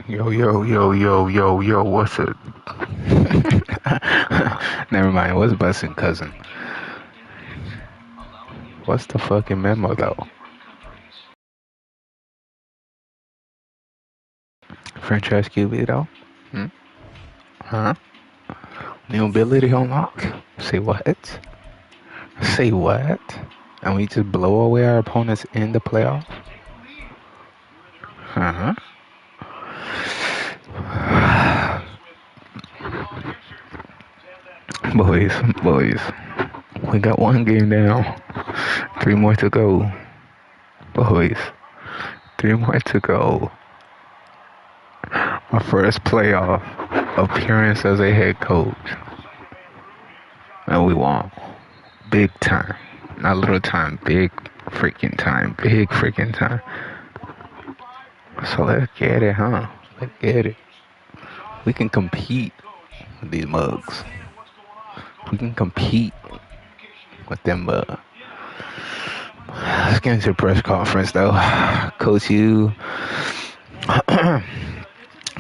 Yo, yo, yo, yo, yo, yo, what's it? Never mind, what's busting, cousin? What's the fucking memo, though? Franchise QB, though? Hmm? Huh? New ability unlock? Say what? Say what? And we just blow away our opponents in the playoff? Huh? boys, we got one game down. 3 more to go. Boys, 3 more to go. My first playoff appearance as a head coach. And we won. Big time. Not little time, big freaking time. Big freaking time. So let's get it, huh? Let's get it. We can compete with these mugs. We can compete with them. Let's get into the press conference, though. Coach,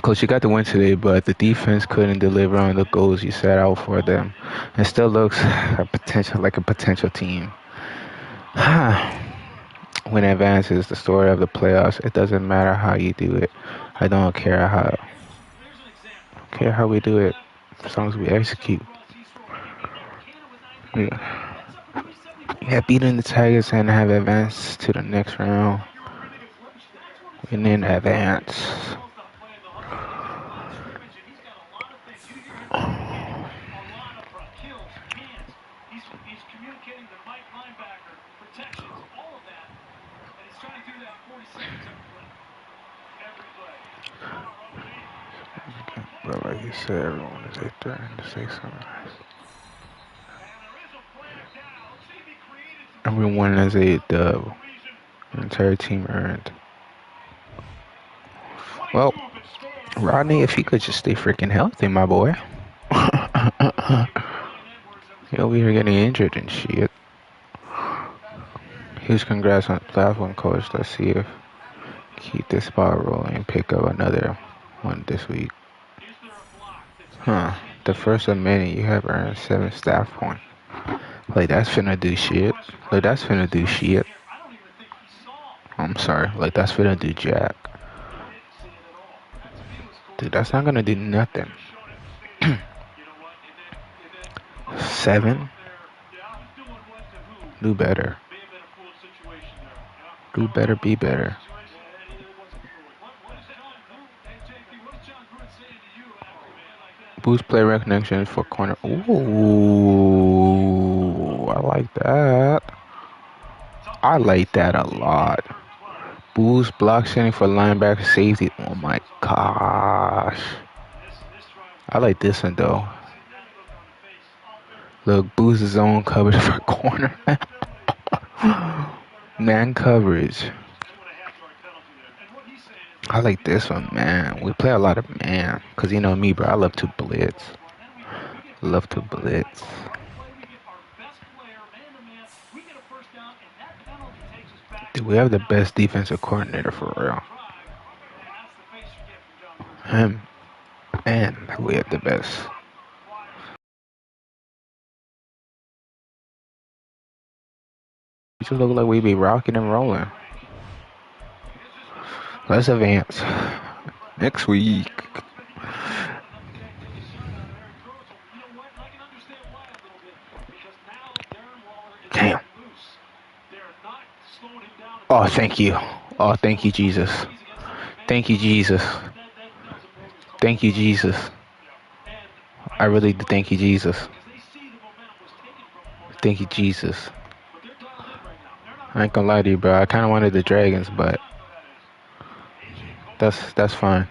Coach, you got the win today, but the defense couldn't deliver on the goals you set out for them. It still looks like a potential team. When advance is the story of the playoffs, it doesn't matter how you do it. I don't care how we do it, as long as we execute. Yeah, beating the Tigers and have advanced to the next round. We need advance. But like you said, everyone is a threatening to say something. Everyone has a dub. The entire team earned. Well, Rodney, if you could just stay freaking healthy, my boy. You over here getting injured and shit. Huge congrats on the platform, coach. Let's see if keep this ball rolling and pick up another one this week. The first of many, you have earned 7 staff points. Like, that's finna do shit. I'm sorry. Like, that's finna do jack. Dude, that's not gonna do nothing. 7? Do better. Do better, be better. Boost play recognition for corner. Ooh, I like that. I like that a lot. Boost block setting for linebacker safety. Oh my gosh. I like this one though. Look, boost zone coverage for corner. Man coverage. I like this one, man. We play a lot of man. Because you know me, bro. I love to blitz. Dude, we have the best defensive coordinator for real. Him. And we have the best. We just look like we be rocking and rolling. Let's advance. Next week. Damn. Oh, thank you. Oh, thank you, Jesus. Thank you, Jesus. Thank you, Jesus. I really do thank you, Jesus. Thank you, Jesus. I ain't gonna lie to you, bro. I kind of wanted the Dragons, but that's fine.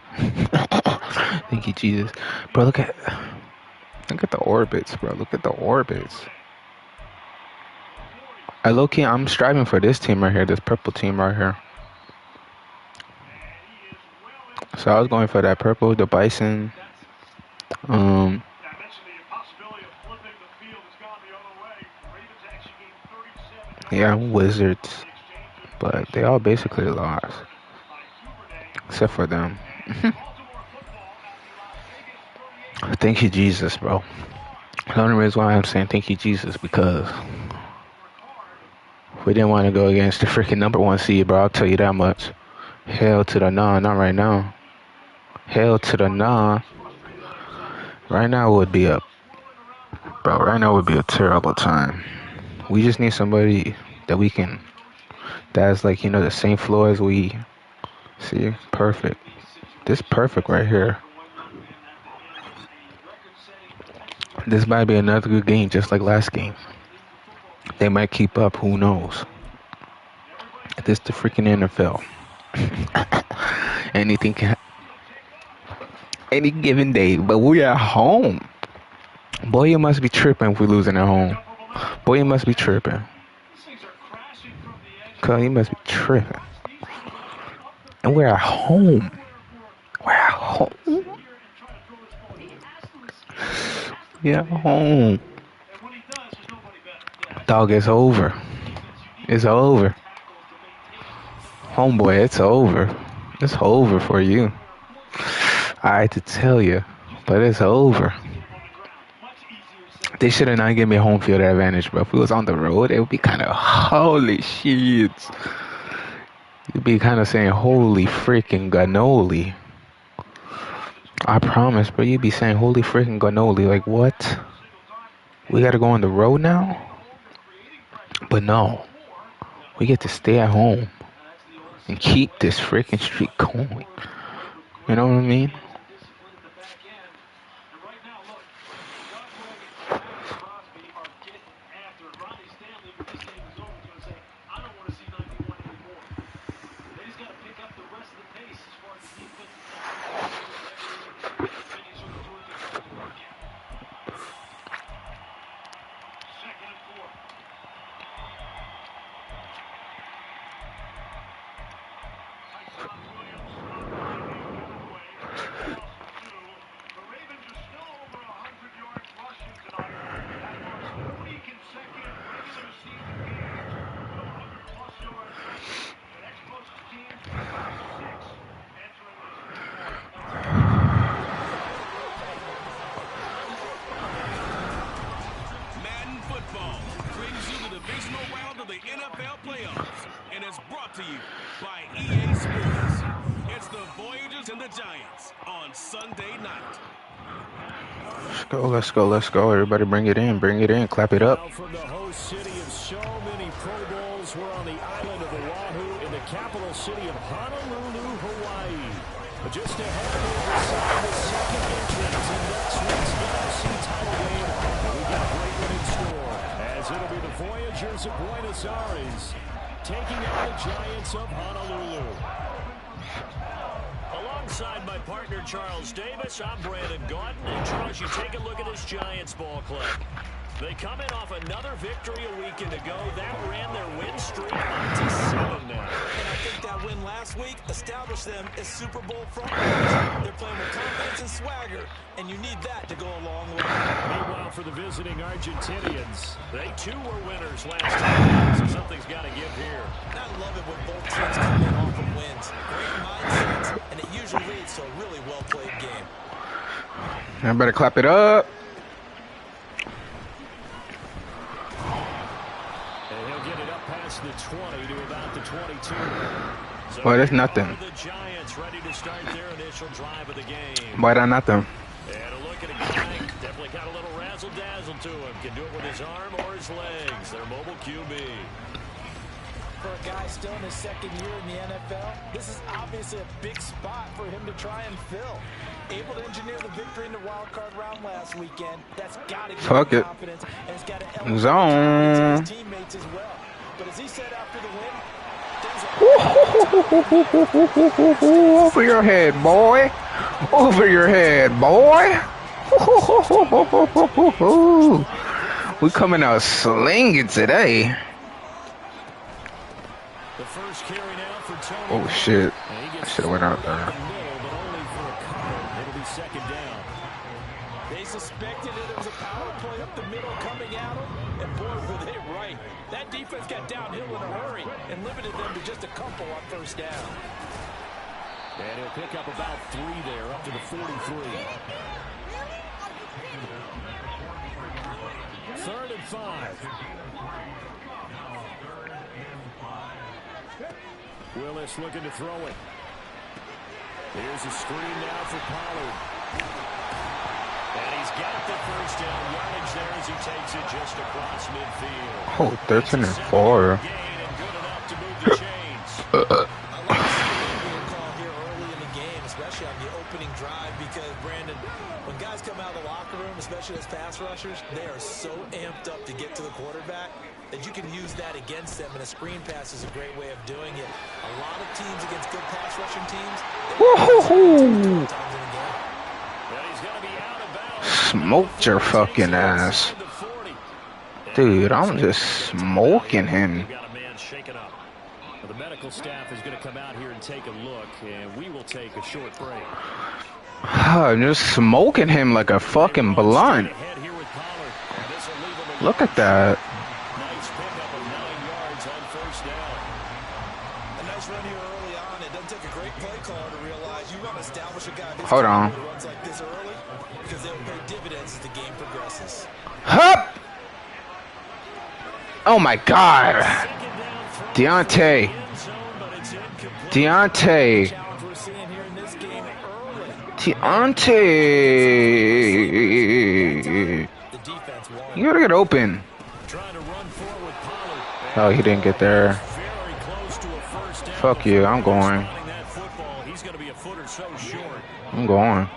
Thank you, Jesus. Bro, look at the orbits, bro. Look at the orbits. I'm striving for this team right here, this purple team right here. So I was going for that purple, the Bison. Yeah, Wizards. But they all basically lost. Except for them. Thank you, Jesus, bro. The only reason why I'm saying thank you, Jesus, because we didn't want to go against the freaking number one seed, bro. I'll tell you that much. Hell to the nah, not right now. Hell to the nah. Right now would be a, bro. Right now would be a terrible time. We just need somebody that we can, that's like, you know, the same floor as we. See, perfect. This perfect right here. This might be another good game, just like last game. They might keep up. Who knows? This the freaking NFL. Anything can, any given day. But we are home. Boy, you must be tripping if we're losing at home. Boy, you must be tripping. Cause you must be tripping. And we're at home. We're at home. We're at home. Dog, it's over. It's over. Homeboy, it's over. It's over for you. I hate to tell you, but it's over. They should have not given me home field advantage, bro. If we was on the road, it would be kind of, holy shit. You'd be kind of saying, holy freaking cannoli. I promise, bro. You'd be saying, holy freaking cannoli. Like, what? We got to go on the road now? But no. We get to stay at home and keep this freaking streak going. You know what I mean? Madden football brings you the divisional round of the NFL playoffs, and it's brought to you by EA Sports. It's the Voyagers and the Giants on Sunday night. Let's go, let's go. Everybody bring it in, clap it up. Now from the host city of so many Pro Bowls, we're on the island of Oahu in the capital city of Honolulu, Hawaii. But just ahead, we'll decide the second entrance in next week's NFC title game. We've got a great one in store, as it'll be the Voyagers of Buenos Aires taking on the Giants of Honolulu. Alongside my partner, Charles Davis, I'm Brandon Gaudin. And Charles, you take a look at this Giants ball club. They come in off another victory a weekend ago. That ran their win streak up to 7 now. And I think that win last week established them as Super Bowl frontrunners. They're playing with confidence and swagger, and you need that to go a long way. Meanwhile, for the visiting Argentinians, they too were winners last time, so something's got to give here. I love it when both teams come in off of wins. Great mindsets, and it usually leads to a really well-played game. I better clap it up. The 20 to about the 22. So Boy, that's nothing. The Giants ready to start their initial drive of the game. Boy, that's nothing. And a look at a guy, definitely got a little razzle-dazzle to him. Can do it with his arm or his legs. Their mobile QB. For a guy still in his second year in the NFL, this is obviously a big spot for him to try and fill. Able to engineer the victory in the wild card round last weekend. That's got to give him confidence, and it's got to elevate Zone. his teammates as well. But as he said after the win, over your head, boy. Over your head, boy. We coming out slinging today. The first carry now for Tony. Oh shit! I should have went out there. But only for a couple. It'll be second down. they suspected that there was a power play up the middle coming at him, and boy, were they right. That defense got downhill in a hurry and limited them to just a couple on first down. And he'll pick up about 3 there, up to the 43. Third and 5. Willis looking to throw it. Here's a screen now for Pollard. And he's got the first down yardage there as he takes it just across midfield. Oh, 13 and 4. Gain and good enough to move the chains. I like to see the call here early in the game, especially on the opening drive, because, Brandon, when guys come out of the locker room, especially as pass rushers, they are so amped up to get to the quarterback that you can use that against them, and a screen pass is a great way of doing it. A lot of teams against good pass rushing teams, Woohoo! times in a game. He's going to be out of bounds. Smoked your fucking ass. Dude, I'm just smoking him. We've got a man shaken up. Well, the medical staff is going to come out here and take a look, and we will take a short break. I'm just smoking him like a fucking blunt. Look at that. Nice pickup of 9 yards on first down. A nice run here early on. It doesn't take a great play caller to realize you want to establish a guy this Hold on. who runs like this early, because they'll pay dividends as the game progresses. Hup! Oh my god. Deontay. Deontay. Challenge we're seeing here in this game early. Deontay. The defense won. You gotta get open. Trying to run forward, Pollard. Oh, he didn't get there. Very close to a first down. Fuck you, I'm going. That football, he's going to be a foot or so short. I'm going. On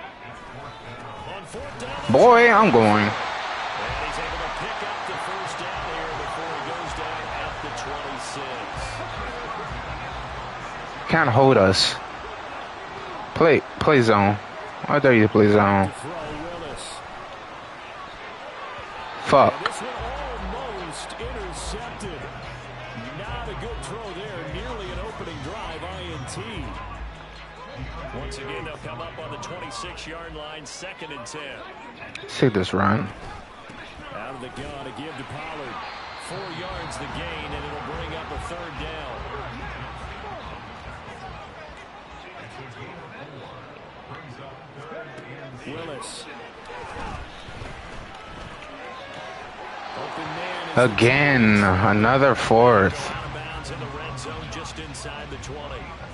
fourth down, Boy, I'm going. and he's able to pick up the first down here before he goes down at the 26. Can't hold us. Play zone. I dare you to play zone. Throw Willis. Fuck. This one almost intercepted. Not a good throw there. Nearly an opening drive INT. Once again, they'll come up on the 26-yard line, 2nd and 10. See this run. Out of the gun to give to Pollard. 4 yards the gain, and it'll bring up a third down. Willis. Open man is Again, another fourth. out of bounds in the red zone just inside the 20.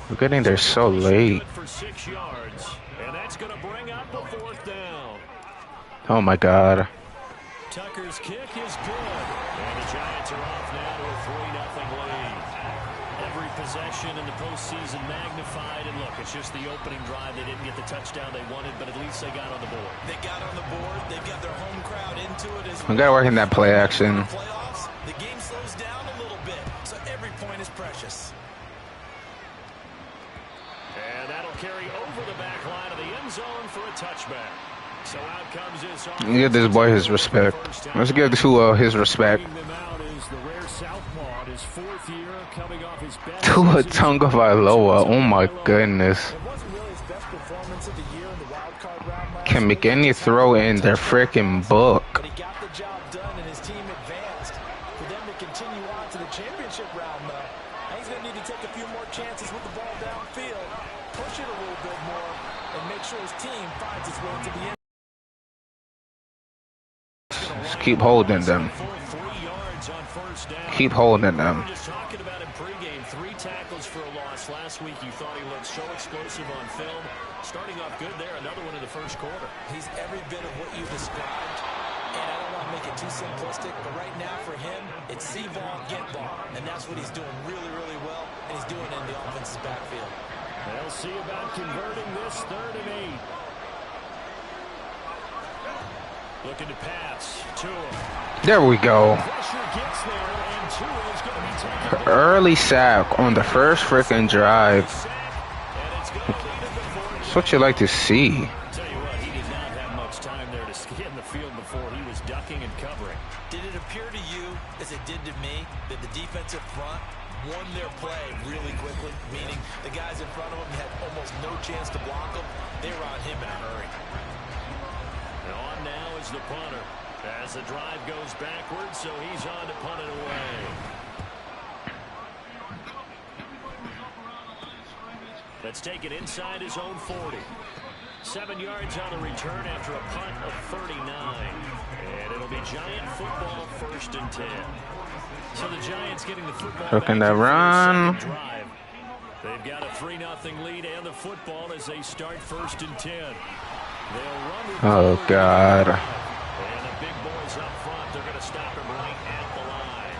We're getting there so late. Good for 6 yards, and that's going to bring up a fourth down. Oh my god. Tucker's kick is good, and the Giants are off now to a 3-0 lead. Every possession in the postseason magnified, and look, it's just the opening drive. They didn't get the touchdown they wanted, but at least they got on the board. They got on the board. They've got their home crowd into it as We gotta work in that play action. playoffs. The game slows down a little bit, so every point is precious. And that'll carry over the back line of the end zone for a touchback. So out comes this offense. Give this boy his respect. Let's give Tua his respect. Bringing them out is the rare southpaw in his 4th year, coming off his best Tua season. Tagovailoa. Oh my goodness. It wasn't really his best performance of the year in the wild card round last Can make week. any throw in their freaking book. But he got the job done and his team advanced. For them to continue on to the championship round, though, he's going to need to take a few more chances with the ball downfield, push it a little bit more, and make sure his team finds its way to the end. Just keep holding them. Full 3 yards on first down. Keep holding We them. were just talking about him pregame. 3 tackles for a loss. Last week you thought he looked so explosive on film. Starting off good there. Another one in the first quarter. He's every bit of what you described, and I don't want to make it too simplistic, but right now for him, it's see ball, get ball, and that's what he's doing really, really well, and he's doing it in the offense's backfield. They'll see about converting this 3rd and 8. Looking to pass. Tua. There we go. Pressure gets there, and Tua is going to be taken down. Early sack on the first freaking drive. Sack, and it's going to lead him to 4 That's what you like to see. Tell you what, he did not have much time there to get in the field before he was ducking and covering. Did it appear to you, as it did to me, that the defensive front won their play really quickly, meaning the guys in front of him had almost no chance to block him? They were on him in a hurry. And on now is the punter. As the drive goes backwards, so he's on to punt it away. Let's take it inside his own 40. 7 yards on the return after a punt of 39. And it'll be Giant football, 1st and 10. So the Giants getting the football Looking back that here for their run. second drive. They've got a 3-0 lead and the football as they start 1st and 10. They'll run it. Oh, God. And the big boys up front, they're going to stop him right at the line.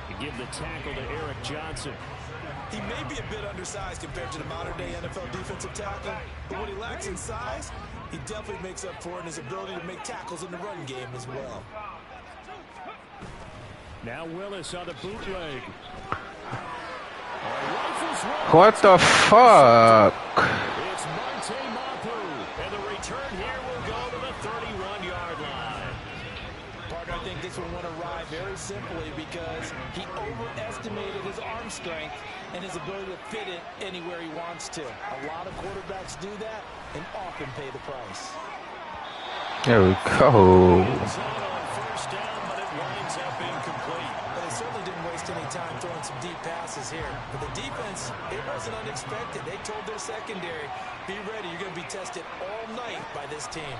You give the tackle to Eric Johnson. He may be a bit undersized compared to the modern-day NFL defensive tackle, but what he lacks in size, he definitely makes up for it in his ability to make tackles in the run game as well. Now Willis on the bootleg. What the fuck? It's Monte Mapu, and the return here will go to the 31-yard line. Partner, I think this one went awry very simply because he overestimated his arm strength and his ability to fit it anywhere he wants to. A lot of quarterbacks do that and often pay the price. There we go. First down, but it winds up incomplete. But they certainly didn't waste any time throwing some deep passes here. For the defense, it wasn't unexpected. They told their secondary, be ready. You're going to be tested all night by this team.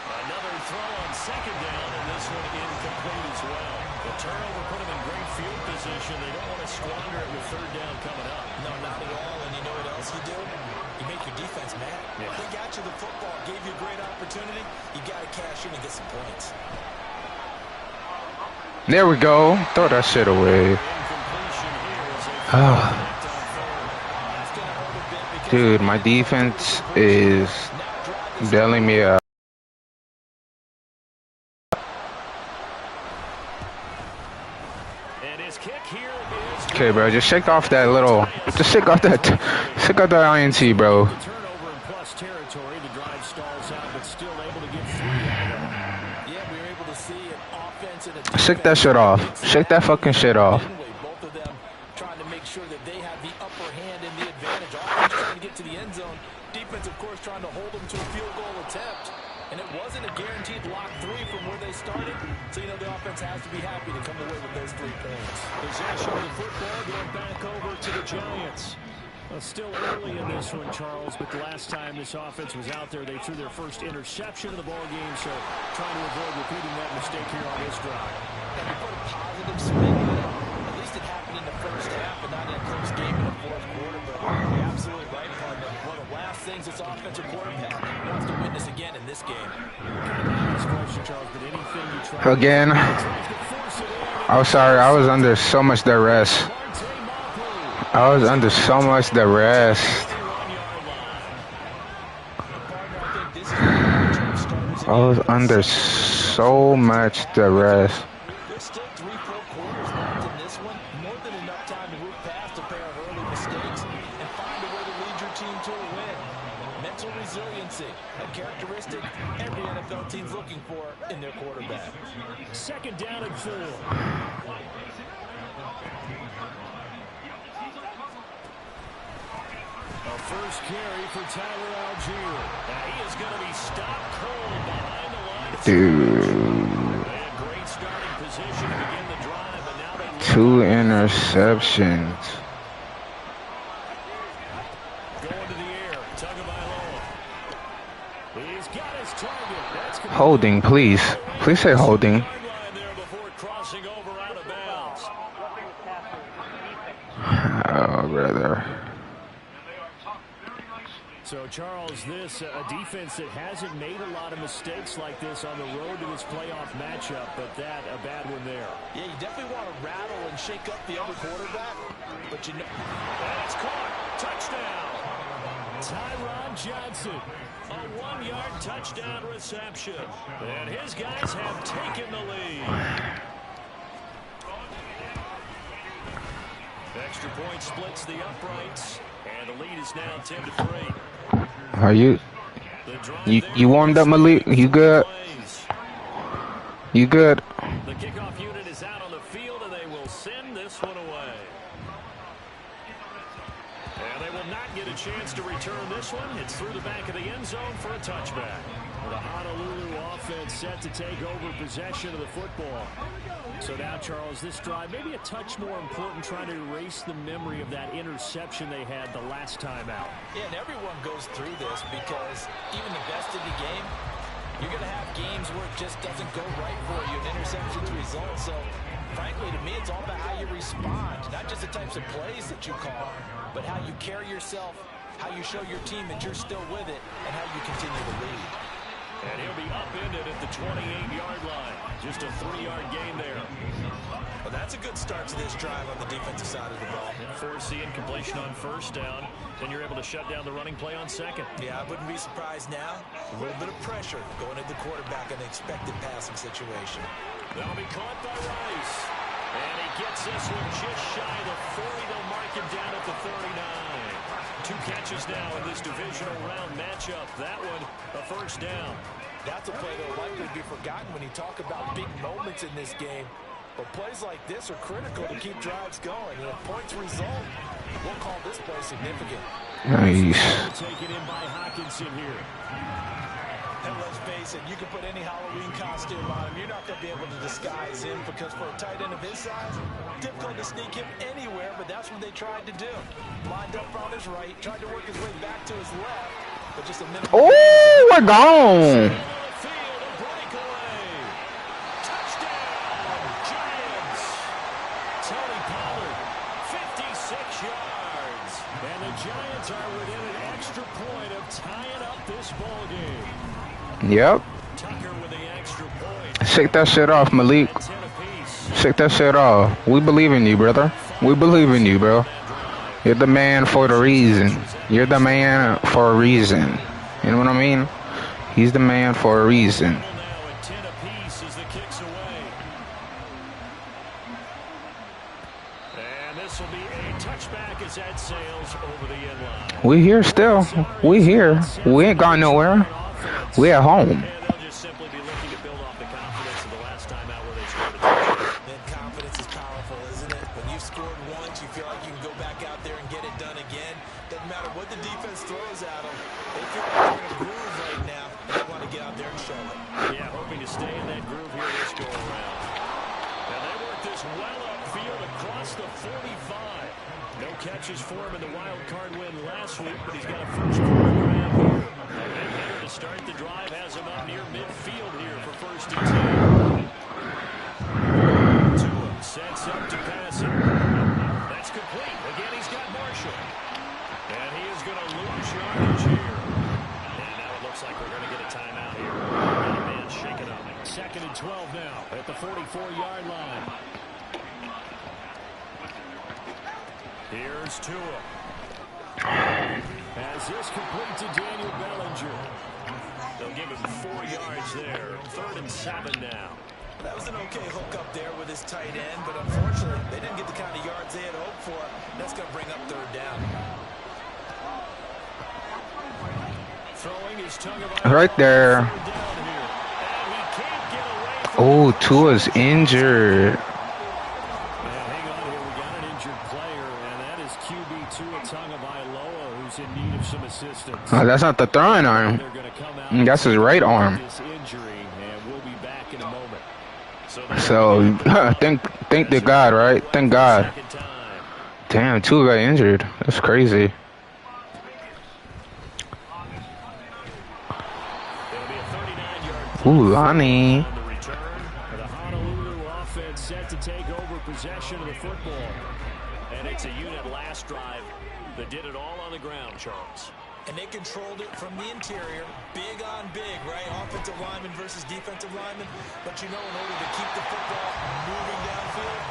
Another throw on 2nd down, and this one incomplete as well. The turnover put them in great field position. They don't want to squander it with 3rd down coming up. No, not at all. And you know what else you do? You make your defense mad. Yeah. They got you the football, gave you a great opportunity. You got to cash in and get some points. There we go. Throw that shit away. Oh. Dude, my defense is bailing me out. Okay, bro, just shake off that little, just shake off that INT, bro. Turnover in plus territory. The drive stalls out, but still able to get 3. Yeah, we were able to see an offense and a Shake that shit off. Shake that fucking shit off. Both of them trying to make sure that they have the upper hand and the advantage. Offense trying to get to the end zone. Defense, of course, trying to hold them to a field goal attempt. And it wasn't a guaranteed lock 3 from where they started. So, you know, the offense has to be happy to come away with those 3 points. Possession of the football going back over to the Giants. Well, still early in this one, Charles, but the last time this offense was out there, they threw their first interception of the ball game, so trying to avoid repeating that mistake here on this drive. And to put a positive spin on it, at least it happened in the first half and not in a close game in the 4th quarter. But you're absolutely right, partner. One of the last things this offensive quarterback wants to witness again in this game. Again. I'm sorry, I was under so much duress. I was under so much duress. I was under so much duress. There's still 3-4 quarters left in this one. More than enough time to move past a pair of early mistakes and find a way to lead your team to a win. Mental resiliency, a characteristic every NFL team's looking for in their quarterback. 2nd down and 4. A first carry for Tyler Algier. Now he is going to be stopped cold behind the line. Dude. They had great starting position to begin the drive, but now they 2 interceptions. going to the air. Tagovailoa. He's got his target. That's Holding, please. Please say holding. line there before crossing over out of bounds. Oh, brother. So, Charles, this a defense that hasn't made a lot of mistakes like this on the road to this playoff matchup, but that a bad one there. Yeah, you definitely want to rattle and shake up the other quarterback, but you know. That's caught. Touchdown. Tyron Johnson. A 1-yard touchdown reception. And his guys have taken the lead. Extra point splits the uprights, and the lead is now 10-3. Are you warmed up, Malik? You good? You good? The kickoff unit is out on the field, and they will send this one away. And they will not get a chance to return this one. It's through the back of the end zone for a touchback. The Honolulu offense set to take over possession of the football. So now, Charles, this drive maybe a touch more important, trying to erase the memory of that interception they had the last time out. Yeah, and everyone goes through this because even the best of the game, you're going to have games where it just doesn't go right for you, and interceptions result. So, frankly, to me, it's all about how you respond, not just the types of plays that you call, but how you carry yourself, how you show your team that you're still with it, and how you continue to lead. And he'll be upended at the 28-yard line. Just a 3-yard gain there. Well, that's a good start to this drive on the defensive side of the ball. Force the incompletion on first down. Then you're able to shut down the running play on second. Yeah, I wouldn't be surprised now. A little bit of pressure going at the quarterback in the expected passing situation. That'll be caught by Rice. And he gets this one just shy of the 40. They'll mark him down at the 39. 2 catches now in this divisional round matchup. That one, a first down. That's a play that will likely be forgotten when you talk about big moments in this game. But plays like this are critical to keep drives going. And if points result, we'll call this play significant. Nice. Taken in by Hawkinson here. And let's face it, you can put any Halloween costume on him. You're not going to be able to disguise him because for a tight end of his size, difficult to sneak him anywhere, but that's what they tried to do. Lined up on his right, tried to work his way back to his left, but just a minute. Oh, we're gone. Touchdown, Giants. Tony Pollard, 56 yards. And the Giants are within an extra point of tying up this ball game. Yep. Tucker with the extra point. Shake that shit off, Malik. 10 apiece. Shake that shit off. We believe in you, brother. We believe in you, bro. You're the man for the reason. You're the man for a reason. You know what I mean? He's the man for a reason. Now at 10 apiece as the kicks away. And this will be a touchback as that sails over the end line. We here still. We here. We ain't gone nowhere. We at home. And they'll just simply be looking to build off the confidence of the last time out where they scored. Then confidence is powerful, isn't it? When you've scored once, you feel like you can go back out there and get it done again. Doesn't matter what the defense throws at them. They feel like they're in a groove right now, and they want to get out there and show it. Yeah, hoping to stay in that groove here this go around. Now they work this well upfield across the 45. No catches for him in the wild card win last week, but he's got a first quarter grab here. And here to start the drive has him up near midfield here for first and 10. Tua sets up to pass it. That's complete. Again, he's got Marshall. And he is going to lose yardage here. And now it looks like we're going to get a timeout here. Got a man shaking up. 2nd and 12 now at the 44-yard line. Here's Tua. As this complete to Daniel Bellinger. They'll give him 4 yards there. 3rd and 7 now. That was an okay hook up there with his tight end, but unfortunately, they didn't get the kind of yards they had hoped for. That's going to bring up 3rd down. Throwing his tongue of Right there. Oh, Tua's injured. Hang on here. We got an injured player, and that is QB Tua Tagovailoa, who's in need of some assistance. Oh, that's not the throwing arm. They're going to come out That's his right arm. this injury, and we'll be back in a moment. So, thank the God, right? Thank God. Second time. Damn, Tua got injured. That's crazy. It'll be a 39-yard Ooh, Lonnie. on the return. The Honolulu offense set to take over possession of the football. And it's a unit last drive that did it all on the ground, Charles. And they controlled it from the interior, big on big, right? Offensive lineman versus defensive lineman. But you know, in order to keep the football moving downfield,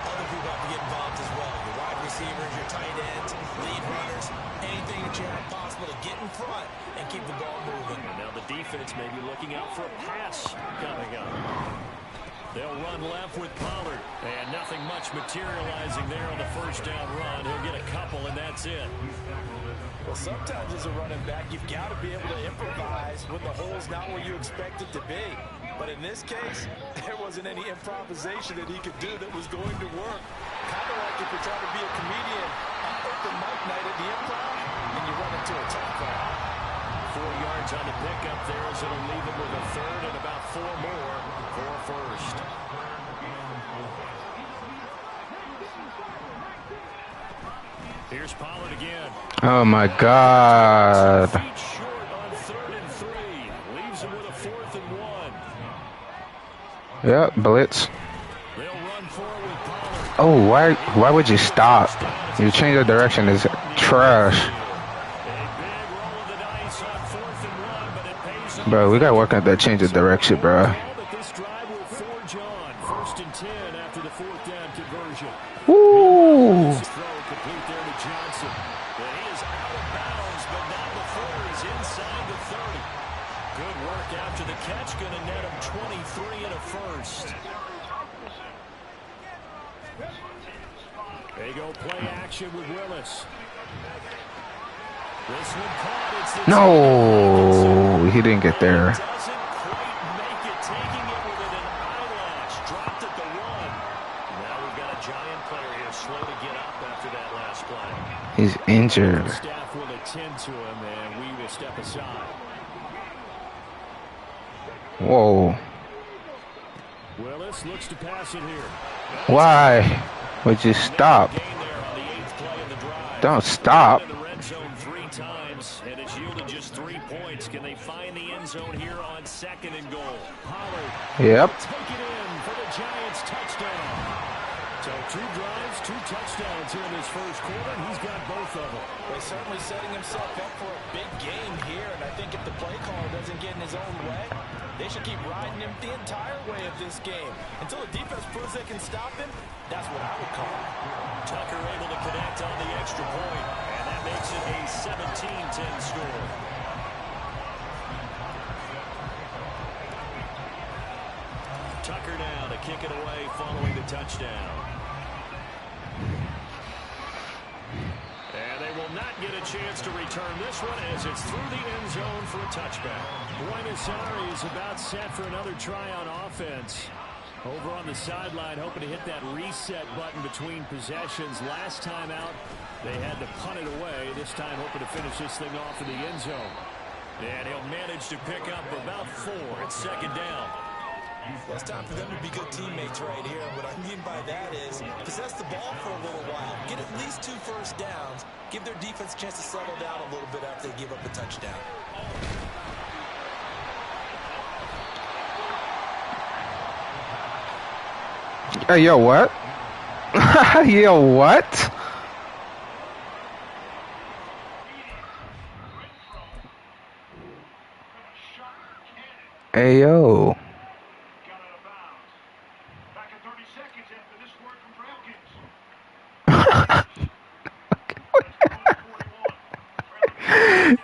other people have to get involved as well. Your wide receivers, your tight ends, lead runners, anything that you have possible to get in front and keep the ball moving. And now the defense may be looking out for a pass coming up. They'll run left with Pollard. And nothing much materializing there on the first down run. He'll get a couple, and that's it. Well, sometimes as a running back, you've got to be able to improvise when the hole's not where you expect it to be. But in this case, there wasn't any improvisation that he could do that was going to work. Kind of like if you're trying to be a comedian on open mic night at the Improv, and you run into a tough crowd. 4 yards yards on the pickup there, as it'll leave him with a third and about 4 more for a first. Here's Pollard again. Oh my God. Feet short on 3rd and 3. Leaves him with a 4th and 1. Yep, blitz. They'll run forward with Pollard. Oh, why would you stop? You change of direction is trash. Bro, we gotta work on that change of direction, bro. This drive will forge on. 1st and 10 after the 4th down conversion. Woo! Throw complete there to Johnson. But he is out of bounds, but now before he's inside the 30. Good work after the catch. Going to net him 23 and a first. They go play action with Willis. This one caught. It's the No, he didn't get there. doesn't quite make it, taking it with an eyelash. Dropped at the 1. Now we've got a Giant player here slow to get up after that last play. He's injured. Staff will attend to him, and we will step aside. Whoa. Willis looks to pass it here. Why would you stop? Gain there on the 8th play of the drive. Don't stop. In the red zone 3 times, and it's yielded just 3 points. Can they find the end zone here on 2nd and goal? Pollard. Yep. Take it in for the Giants touchdown. So 2 drives, 2 touchdowns here in this first quarter, and he's got both of them. Well, he's certainly setting himself up for a big game here, and I think if the play caller doesn't get in his own way, they should keep riding him the entire way of this game. Until the defense proves they can stop him, that's what I would call it. Tucker able to connect on the extra point, and that makes it a 17-10 score. Tucker now to kick it away following the touchdown. And they will not get a chance to return this one as it's through the end zone for a touchback. Buenos Aires about set for another try on offense. Over on the sideline, hoping to hit that reset button between possessions. Last time out, they had to punt it away. This time, hoping to finish this thing off in the end zone. And he'll manage to pick up about 4 at 2nd down. Well, it's time for them to be good teammates right here. What I mean by that is possess the ball for a little while. Get at least 2 first downs. Give their defense a chance to settle down a little bit after they give up a touchdown. Yo, what? Yo, what? Hey, yo.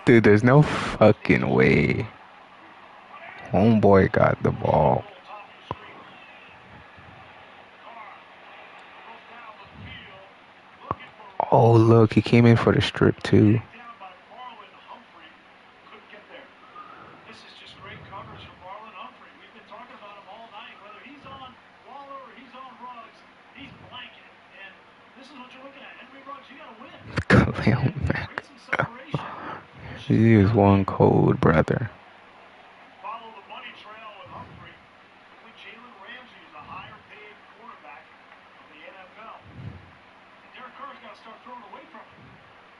Dude, there's no fucking way. Homeboy got the ball. Oh, look, he came in for the strip, too. He is one cold brother. Follow the money trail with Humphrey. I think Jalen Ramsey is a higher paid quarterback in the NFL. And Derek Carr's got to start throwing away from him.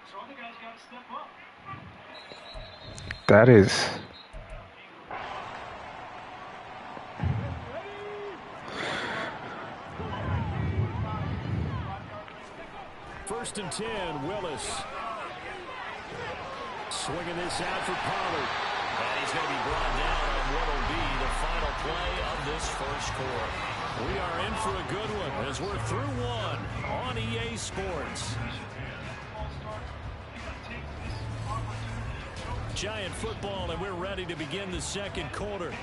So other guys got to step up. That is... First and 10, Willis. Swinging this out for Pollard. And he's going to be brought down on what will be the final play of this first quarter. We are in for a good one as we're through 1 on EA Sports. Giant football, and we're ready to begin the second quarter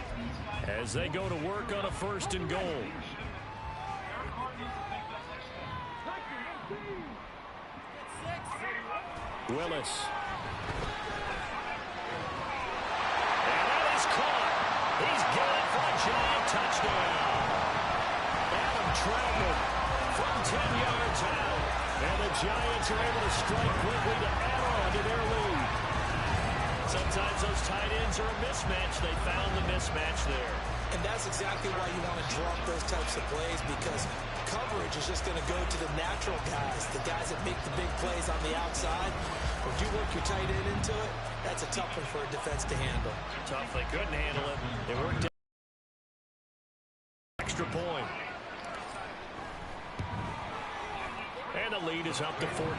as they go to work on a 1st and goal. Willis. And that is caught. He's got it for a Giant touchdown. Adam Troutman from 10 yards out. And the Giants are able to strike quickly to add on to their lead. Sometimes those tight ends are a mismatch. They found the mismatch there. And that's exactly why you want to draw up those types of plays, because coverage is just going to go to the natural guys, the guys that make the big plays on the outside. If you work your tight end into it, that's a tough one for a defense to handle. Tough, they couldn't handle it. They worked extra point. And the lead is up to 14.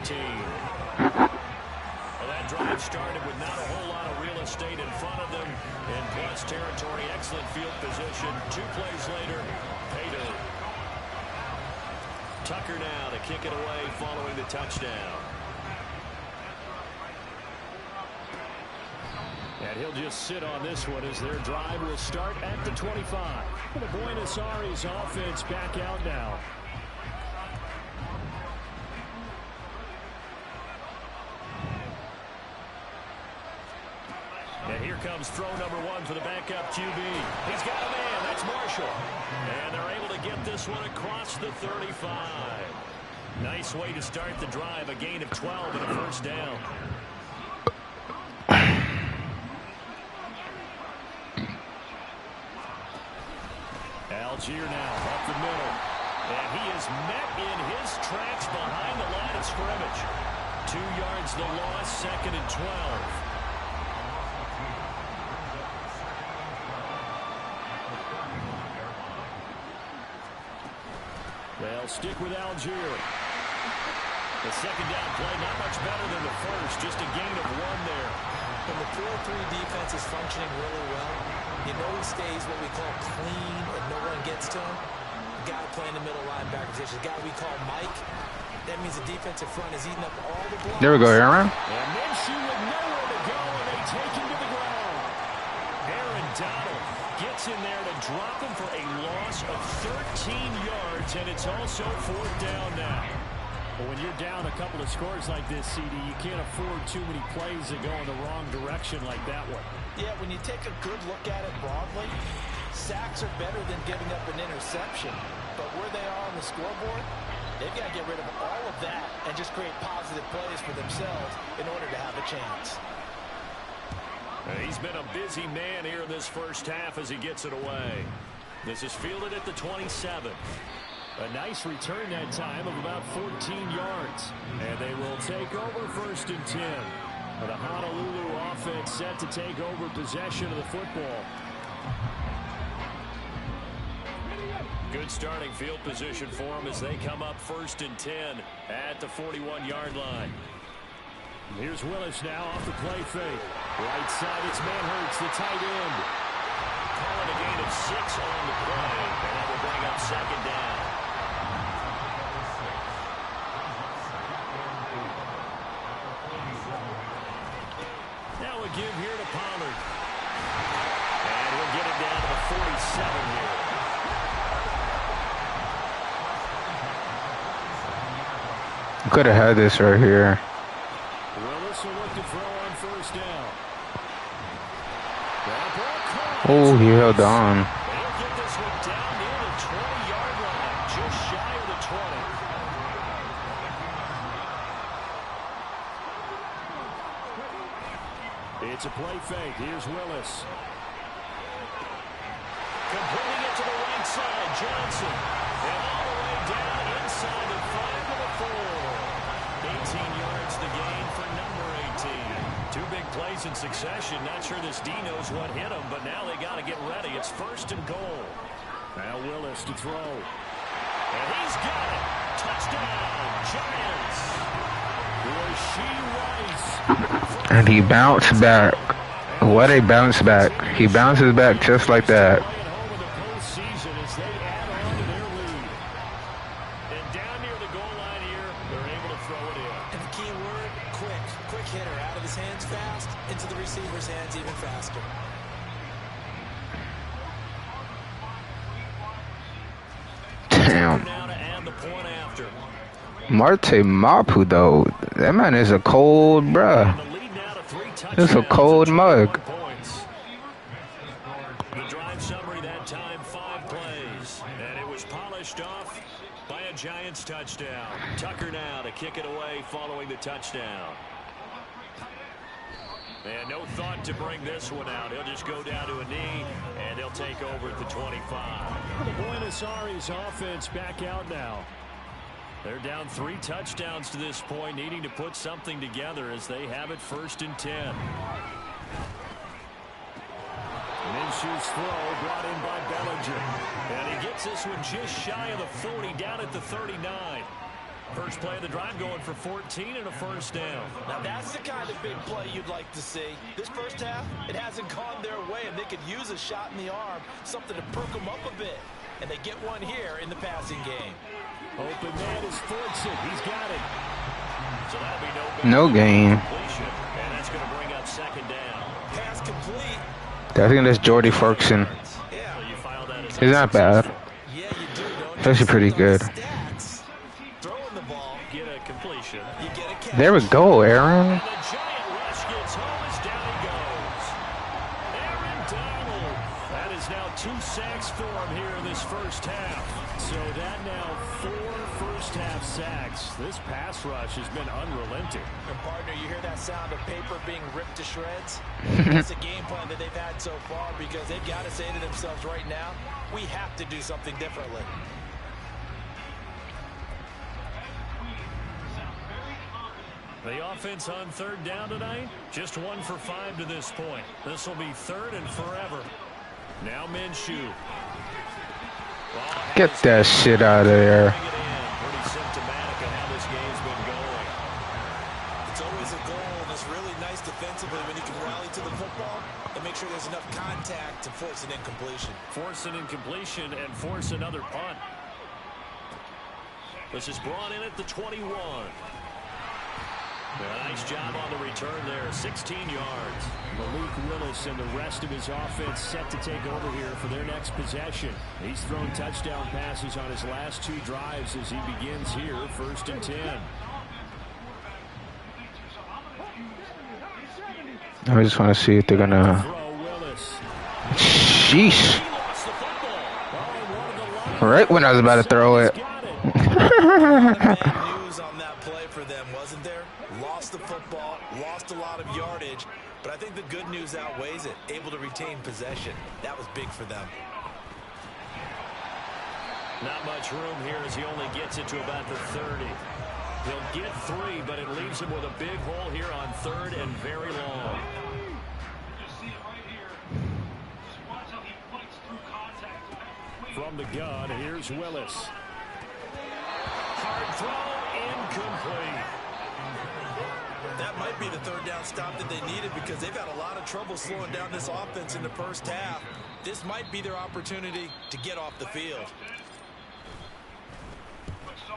Well, that drive started with not a whole lot of real estate in front of them. In plus territory, excellent field position. 2 plays later, pay dirt. Tucker now to kick it away following the touchdown. And he'll just sit on this one as their drive will start at the 25. The Buenos Aires offense back out now. And here comes throw number 1 for the backup QB. He's got a man. That's Marshall. And they're able to get this one across the 35. Nice way to start the drive. A gain of 12 and a first down. Algier now up the middle. And he is met in his tracks behind the line of scrimmage. 2 yards the loss, 2nd and 12. They'll stick with Algier. The second down play, not much better than the first, just a gain of 1 there. When the 4-3 defense is functioning really well, you know he stays what we call clean and no one gets to him. The guy playing the middle linebacker position, the guy we call Mike. That means the defensive front is eating up all the blocks. There we go, Aaron. And Minshew with nowhere to go, and they take him to the ground. Aaron Donald gets in there to drop him for a loss of 13 yards, and it's also 4th down now. Well, when you're down a couple of scores like this, CD, you can't afford too many plays that go in the wrong direction like that one. Yeah, when you take a good look at it broadly, sacks are better than giving up an interception. But where they are on the scoreboard, they've got to get rid of all of that and just create positive plays for themselves in order to have a chance. He's been a busy man here in this first half as he gets it away. This is fielded at the 27. A nice return that time of about 14 yards. And they will take over 1st and 10. The Honolulu offense set to take over possession of the football. Good starting field position for them as they come up 1st and 10 at the 41-yard line. Here's Willis now off the play fake. Right side, it's Manhurts, the tight end. Calling a gain of 6 on the play, and that will bring up 2nd down. Now a give here to Pollard. And we'll get it down to the 47 here. Could have had this right here. Willis will look to throw on 1st down. Oh, he held on. They'll get this one down near the 20-yard line, just shy of the 20. It's a play fake. Here's Willis. Completing it to the right side, Johnson. And all the way down inside the 5 to the 4. 18 yards the gain for number 18. 2 big plays in succession. Not sure this D knows what hit him, but now they got to get ready. It's 1st and goal. Now Willis to throw. And he's got it. Touchdown, Giants. Rashee Rice. And he bounced back. What a bounce back. He bounces back just like that. Damn. Marte Mapu, though, that man is a cold, bruh. It's a cold mug. The drive summary that time, 5 plays, and it was polished off by a Giants touchdown. Tucker now to kick it away following the touchdown. And no thought to bring this one out. He'll just go down to a knee, and they'll take over at the 25. The Buenos Aires offense back out now. They're down 3 touchdowns to this point, needing to put something together as they have it 1st and 10. Minshew's throw brought in by Bellinger. And he gets this one just shy of the 40, down at the 39. First play of the drive going for 14 and a 1st down. Now that's the kind of big play you'd like to see. This first half, it hasn't gone their way, and they could use a shot in the arm, something to perk them up a bit. And they get one here in the passing game. Open man is Fordson. He's got it. So that'll be No gain. And that's going to bring up 2nd down. Pass complete. I think that's Jordy Ferguson. Yeah. So you file that as He's not bad. Yeah, you do. He's actually pretty good. Throwing the ball. get a completion. You get a catch. There we go, Aaron. And the giant rush gets home as down he goes. Aaron Donald. That is now 2 sacks for him here in this first half. So that now 4 first-half sacks. This pass rush has been unrelenting. And partner, you hear that sound of paper being ripped to shreds? That's a game plan that they've had so far because they've got to say to themselves right now, we have to do something differently. The offense on 3rd down tonight, just 1 for 5 to this point. This will be 3rd and forever. Now Minshew. Get that shit out of there. Pretty symptomatic of how this game's been going. It's always a goal, and it's really nice defensively when you can rally to the football and make sure there's enough contact to force an incompletion. Force an incompletion and force another punt. This is brought in at the 21. A nice job on the return there, 16 yards. Malik Willis and the rest of his offense set to take over here for their next possession. He's thrown touchdown passes on his last 2 drives as he begins here, 1st and 10. I just want to see if they're gonna. Sheesh! Right when I was about to throw it. News on that play for them, wasn't there? Lost the football, lost a lot of yardage, but I think the good news outweighs it. Able to retain possession. That was big for them. Not much room here as he only gets it to about the 30. He'll get 3, but it leaves him with a big hole here on 3rd and very long. From the gun, here's Willis. Hard throw, incomplete. That might be the 3rd down stop that they needed because they've had a lot of trouble slowing down this offense in the first half. This might be their opportunity to get off the field.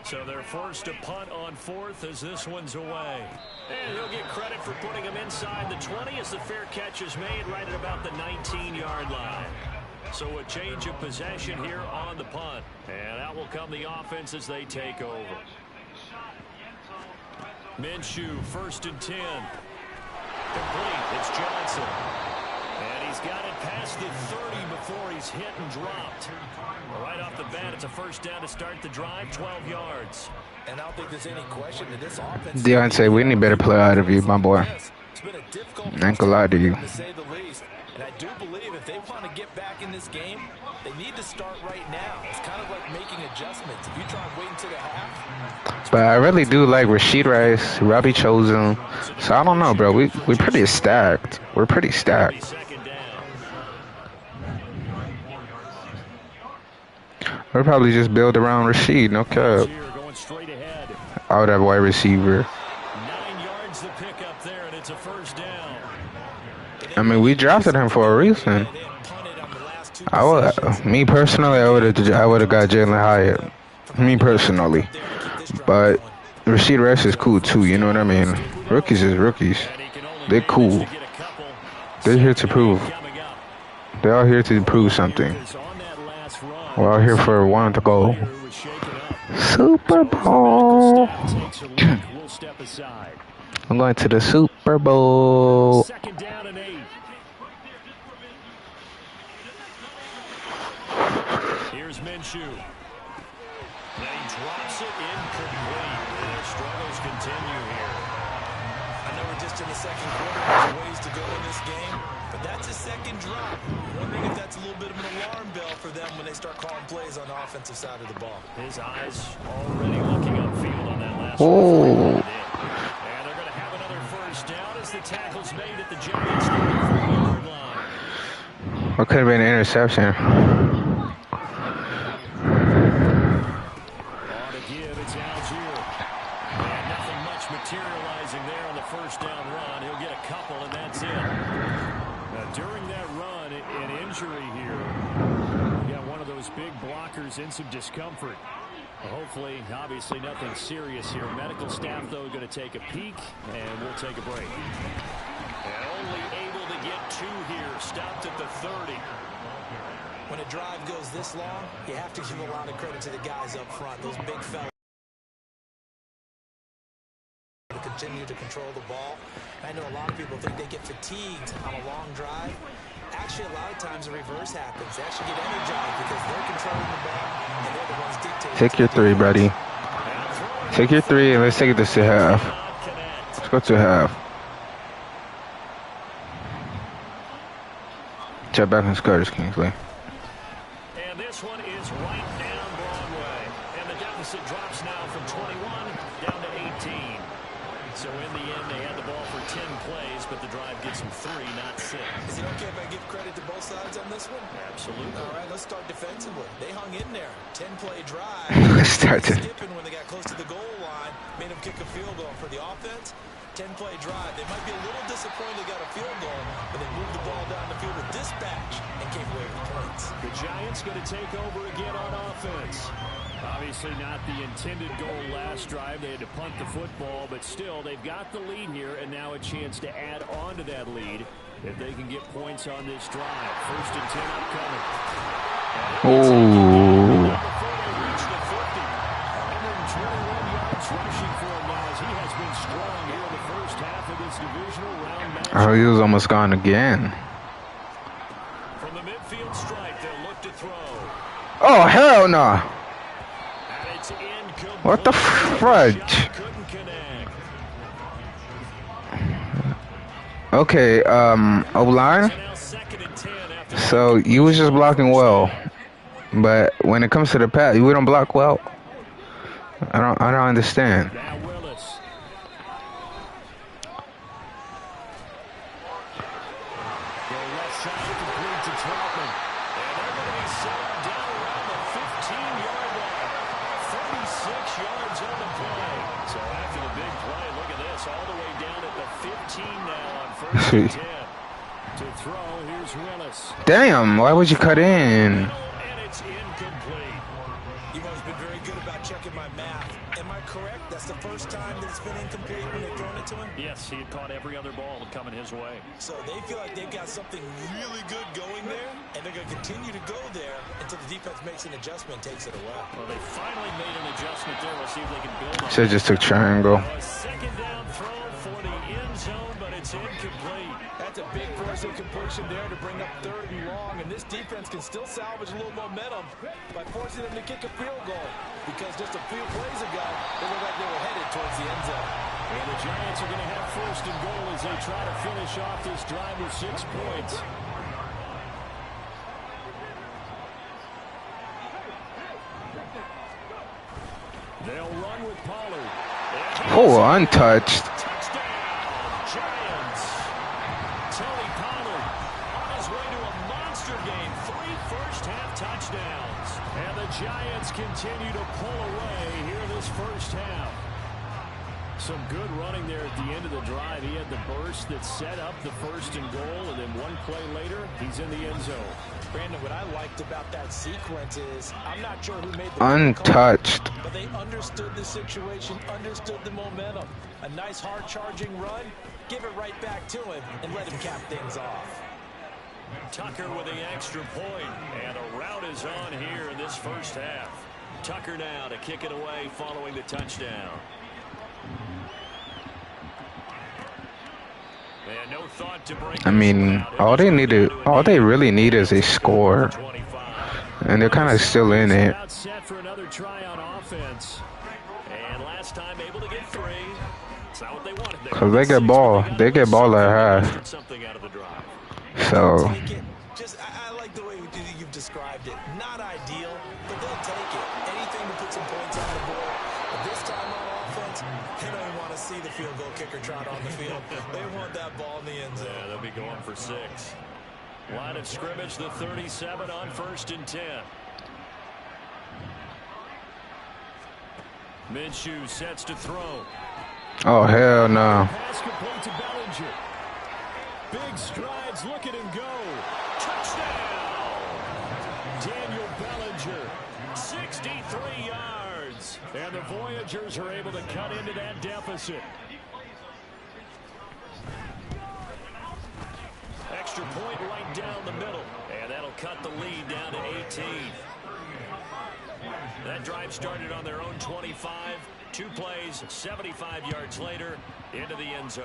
So they're forced to punt on 4th as this one's away. And he'll get credit for putting him inside the 20 as the fair catch is made right at about the 19-yard line. So a change of possession here on the punt. And out will come the offense as they take over. Minshew, 1st and 10. Complete. It's Johnson. And he's got it past the 30 before he's hit and dropped. Right off the bat, it's a 1st down to start the drive, 12 yards. And I don't think there's any question that this offense... Deontay, we need better play out of you, my boy. It's been a difficult I ain't gonna lie to you. to say the least. And I do believe if they want to get back in this game, they need to start right now. It's kind of like making adjustments. If you try and wait until the half... But I really do like Rashid Rice, Robbie Chosen. So I don't know, bro. We're pretty stacked. We're pretty stacked. We'll probably just build around Rashid, no cap. Out that wide receiver. 9 yards to pick up there, and it's a 1st down. I mean, we drafted him for a reason. Me personally, I would have got Jalen Hyatt. Me personally, but Rashid Rice is cool too. You know what I mean? Rookies is rookies. They're cool. They're here to prove. They're all here to prove something. We're all here for one to go. Super Bowl. I'm going to the Super Bowl. 2nd down and 8. Here's Minshew. And he drops it incomplete. Their struggles continue here. I know we're just in the 2nd quarter. There's ways to go start calling plays on the offensive side of the ball. His eyes already looking upfield on that last one. Oh. And they're going to have another first down as the tackle's made at the Giants' 34-yard line. What could have been an interception? On to give, it's Algier. And nothing much materializing there on the first down run. He'll get a couple, and that's it. Now, during that run, an injury here. We got one of those big blockers in some discomfort. Well, hopefully, obviously, nothing serious here. Medical staff, though, going to take a peek, and we'll take a break. And only able to get 2 here. Stopped at the 30. When a drive goes this long, you have to give a lot of credit to the guys up front. Those big fellas to continue to control the ball. I know a lot of people think they get fatigued on a long drive. Actually, a lot of times the reverse happens. They actually get energized because they're controlling the ball and they're the ones dictating. Take your 3, buddy. Take your 3 and let's take this to half. Let's go to half. Check back on Curtis Kingsley. And this one is right down Broadway. And the deficit drops now from 21 down to 18. So in the end, they had the ball for 10 plays, but the drive gets them 3, not 6. Is it okay if I give credit to both sides on this one? Absolutely. All right, let's start defensively. They hung in there. 10-play drive. Skipping when they got close to the goal line. Made them kick a field goal for the offense. 10-play drive. They might be a little disappointed they got a field goal, but they moved the ball down the field with dispatch and came away with points. The Giants going to take over again on offense. Obviously not the intended goal last drive. They had to punt the football, but still they've got the lead here and now a chance to add on to that lead if they can get points on this drive. 1st and 10 upcoming. Oh. Before they reach the 50. 121 yards rushing for him now as he has been strong here in the first half of this divisional round match. Oh, he was almost gone again. From the midfield stripe, they'll look to throw. Oh, hell no. What the fudge? Okay, O-line. So you was just blocking well, but when it comes to the pass, we don't block well. I don't understand. Sweet. Damn, why would you cut in? You've always been very good about checking my math. Am I correct? That's the first time that it's been incomplete when they've thrown it to him? Yes, he had caught every other ball coming his way. So they feel like they've got something really good going there, and they're going to continue to go there until the defense makes an adjustment and takes it away. Well, they finally made an adjustment there. We'll see if they can build on it. Should've just took triangle. A second down throw for the end zone, but it's incomplete. That's a big first incompletion there to bring up 3rd and long, and this defense can still salvage a little momentum by forcing them to kick a field goal, because just a few plays ago, they looked like they were headed towards the end zone. And the Giants are going to have 1st and goal as they try to finish off this drive with 6 points. They'll run with Pollard. Oh, untouched. Giants continue to pull away here this first half. Some good running there at the end of the drive. He had the burst that set up the 1st and goal, and then one play later, he's in the end zone. Brandon, what I liked about that sequence is I'm not sure who made the untouched call, but they understood the situation, understood the momentum. A nice hard charging run, give it right back to him, and let him cap things off. Tucker with the extra point, and a rout is on here in this first half. Tucker now to kick it away following the touchdown. And no thought to break. I mean, all they really need is a score, and they're kind of still in it. Set for another try on offense, and last time able to get 3. It's not what they wanted. Cause they get ball at half. Something out of the drive. So I like the way you've described it. Not ideal, but they'll take it. Anything to put some points on the board. But this time on offense, they don't even want to see the field goal kicker trot on the field. They want that ball in the end zone. Yeah, they'll be going for 6. Line of scrimmage, the 37 on 1st and 10. Minshew sets to throw. Oh, hell no. Pass complete to Bellinger. Big strides, look at him go. Touchdown! Daniel Bellinger, 63 yards. And the Voyagers are able to cut into that deficit. Extra point right down the middle. And that'll cut the lead down to 18. That drive started on their own 25. 2 plays, 75 yards later, into the end zone.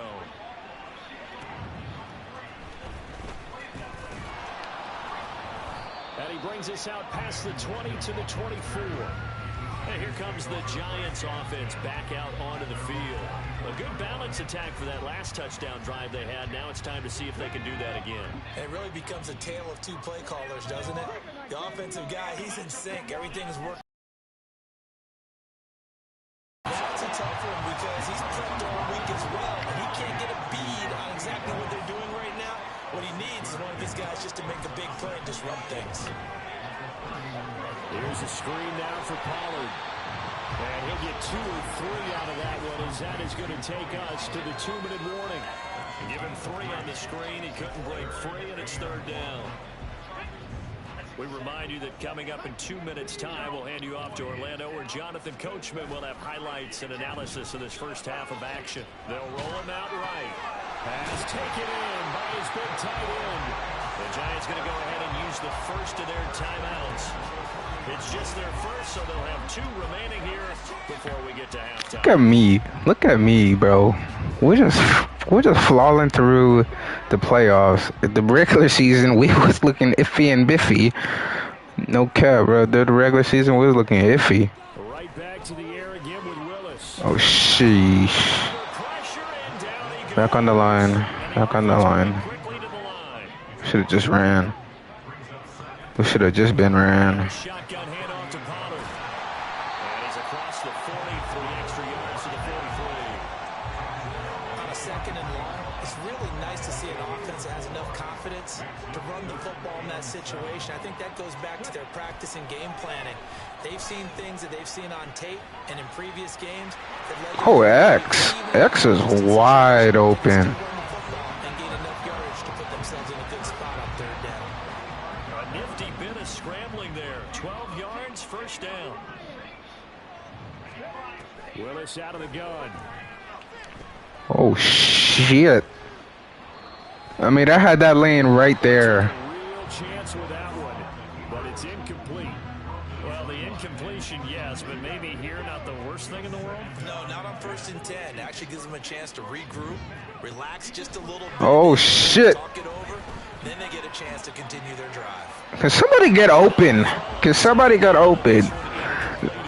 And he brings us out past the 20 to the 24. And here comes the Giants offense back out onto the field. A good balance attack for that last touchdown drive they had. Now it's time to see if they can do that again. It really becomes a tale of 2 play callers, doesn't it? The offensive guy, he's in sync. Everything is working. That's a tough one because he's prepped all week as well, and he can't get a bead on exactly what they're doing right now. What he needs is one of his guys just to make a big play and disrupt things. Here's a screen now for Pollard. And he'll get 2 or 3 out of that one, as that is going to take us to the 2-minute warning. Give him 3 on the screen. He couldn't break free, and it's 3rd down. We remind you that coming up in 2 minutes' time, we'll hand you off to Orlando, where Jonathan Coachman will have highlights and analysis of this first half of action. They'll roll him out right. Pass taken in by his big tight end. The Giants going to go ahead and use the first of their timeouts. It's just their first, so they'll have 2 remaining here before we get to halftime. Look at me. Look at me, bro. We're just flawing through the playoffs. The regular season, we was looking iffy and biffy. No cap, bro. The regular season, we was looking iffy. Right back to the air again with Willis. Oh, sheesh. Back on the line. Back on the line. Should have just ran. We should have just been ran. Shotgun handoff to Pollard. And he's across the 40 for the extra yards to the 43. On a 2nd and long, it's really nice to see an offense that has enough confidence to run the football in that situation. I think that goes back to their practice and game planning. They've seen things that they've seen on tape and in previous games. Oh, X. X is wide open. And gain enough yardage to put themselves in a good spot on 3rd down. A nifty bit of scrambling there. 12 yards, 1st down. Willis out of the gun. Oh, shit. I mean, I had that lane right there. A real chance with that one, but it's incomplete. Well, the incompletion, yes, but maybe here not the worst thing in the world? No, not on 1st and 10. It actually gives them a chance to regroup, relax just a little bit. Oh, shit. Talk it over, then they get a chance to continue their drive. Can somebody get open? Can somebody get open?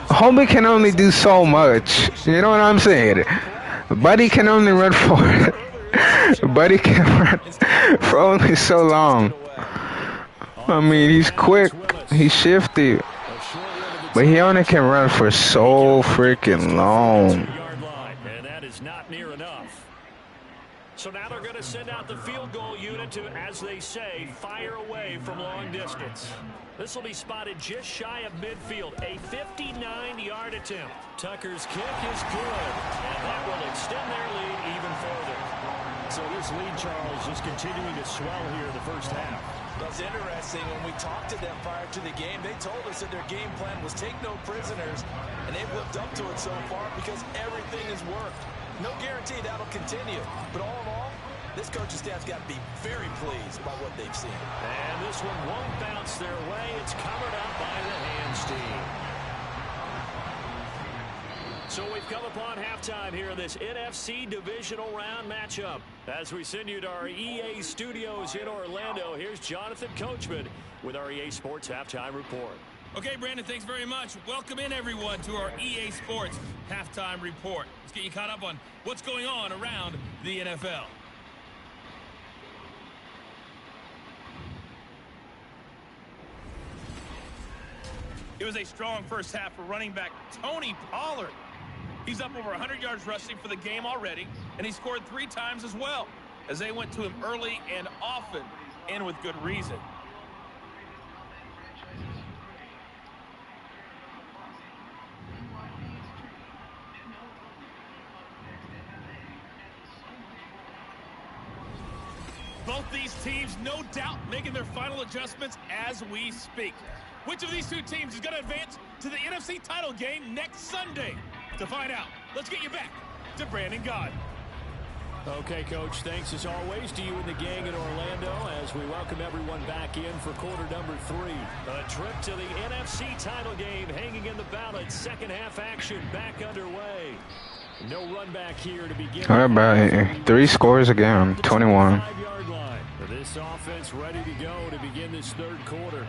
Homie can only do so much. You know what I'm saying? Buddy can only run for Buddy can run for only so long. I mean, he's quick. He's shifty. But he only can run for so freaking long. And that is not near enough. So now they're going to send out the field goal unit to, as they say, fire away from long distance. This will be spotted just shy of midfield, a 59-yard attempt. Tucker's kick is good, and that will extend their lead even further. So this lead, Charles, is continuing to swell here in the first half. That's interesting. When we talked to them prior to the game, they told us that their game plan was take no prisoners, and they've lived up to it so far because everything has worked. No guarantee that'll continue, but all in all, this coaching staff's got to be very pleased by what they've seen. And this one won't bounce their way. It's covered up by the hands team. So we've come upon halftime here in this NFC divisional round matchup. As we send you to our EA studios in Orlando, here's Jonathan Coachman with our EA Sports Halftime Report. Okay, Brandon, thanks very much. Welcome in, everyone, to our EA Sports Halftime Report. Let's get you caught up on what's going on around the NFL. It was a strong first half for running back Tony Pollard. He's up over 100 yards rushing for the game already, and he scored 3 times as well, as they went to him early and often, and with good reason. Both these teams, no doubt, making their final adjustments as we speak. Which of these two teams is going to advance to the NFC title game next Sunday? To find out, let's get you back to Brandon Gaudin. Okay, Coach, thanks as always to you and the gang in Orlando as we welcome everyone back in for quarter number 3. A trip to the NFC title game hanging in the balance. Second half action back underway. No run back here to begin. All right, 3 scores again, 21. This offense ready to go to begin this third quarter.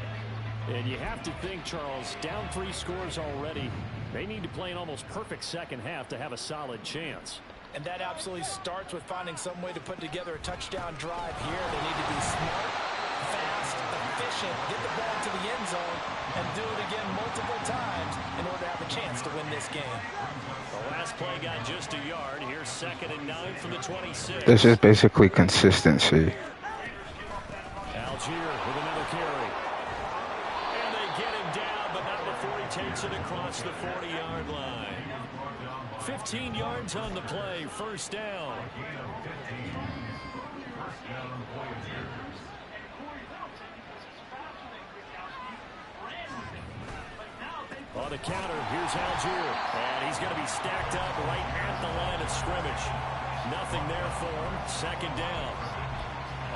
And you have to think, Charles, down 3 scores already. They need to play an almost perfect second half to have a solid chance. And that absolutely starts with finding some way to put together a touchdown drive here. They need to be smart, fast, efficient, get the ball to the end zone, and do it again multiple times in order to have a chance to win this game. The last play got just a yard. Here's 2nd and 9 from the 26. This is basically consistency. Algier with another carry. And they get him down, but not before he takes it across the 40-yard line. 15 yards on the play, first down. On the counter, here's Algier. And he's going to be stacked up right at the line of scrimmage. Nothing there for him. 2nd down.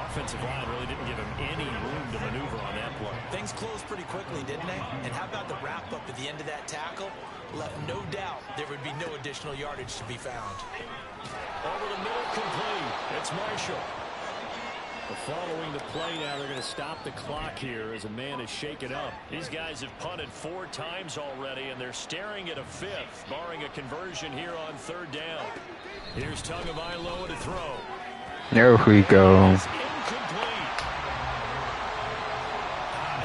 Offensive line really didn't give him any room to maneuver on that play. Things closed pretty quickly, didn't they? And how about the wrap-up at the end of that tackle? Left no doubt there would be no additional yardage to be found. Over the middle, complete. It's Marshall. Following the play now, they're going to stop the clock here as a man is shaken up. These guys have punted 4 times already, and they're staring at a 5th, barring a conversion here on 3rd down. Here's Tagovailoa to throw. There we go. Incomplete.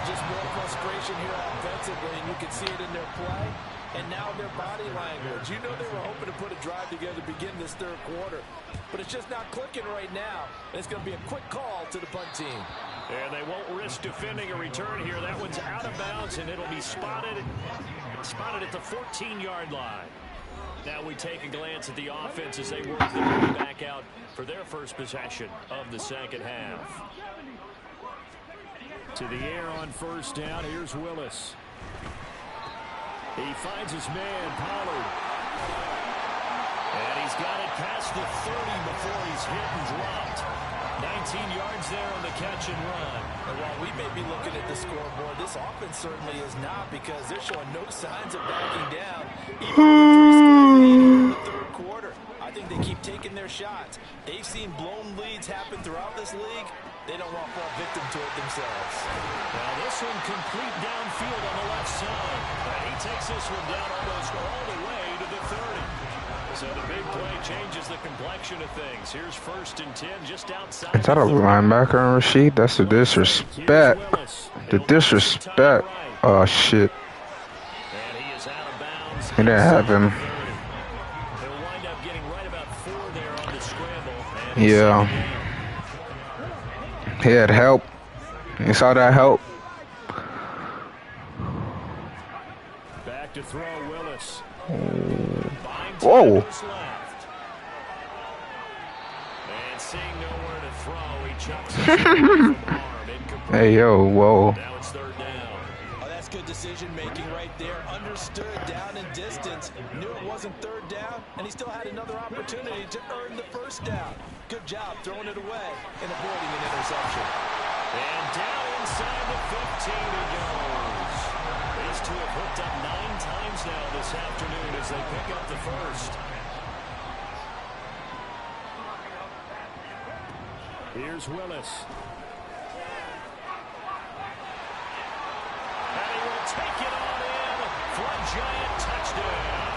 Just more frustration here offensively, and you can see it in their play. And now their body language. You know they were hoping to put a drive together to begin this third quarter. But it's just not clicking right now. And it's going to be a quick call to the punt team. And they won't risk defending a return here. That one's out of bounds, and it'll be spotted at the 14-yard line. Now we take a glance at the offense as they work their way back out for their first possession of the second half. To the air on first down. Here's Willis. He finds his man, Pollard. And he's got it past the 30 before he's hit and dropped. 19 yards there on the catch and run. And while we may be looking at the scoreboard, this offense certainly is not, because they're showing no signs of backing down. Even in the third quarter, I think they keep taking their shots. They've seen blown leads happen throughout this league. They don't want to fall victim to it themselves. Now this one complete downfield on the left side. And he takes this one down almost all the way to the 30. So the big play changes the complexion of things. Here's 1st and 10 just outside. Is that a linebacker on Rashid? That's the disrespect. The disrespect. Oh, shit. And he is out of bounds. He didn't have him. They'll wind up getting right about 4 there on the scramble. Yeah. He had help. You saw that help? Back to throw, Willis. Whoa. And seeing nowhere to throw, he chucks it from arm. Hey, yo, whoa. Now it's 3rd down. Oh, that's good decision making right there. Understood down and distance. Knew it wasn't 3rd down, and he still had another opportunity to earn the 1st down. Good job throwing it away and avoiding an interception. And down inside the 15 he goes. These two have hooked up 9 times now this afternoon as they pick up the 1st. Here's Willis. And he will take it on in for a giant touchdown.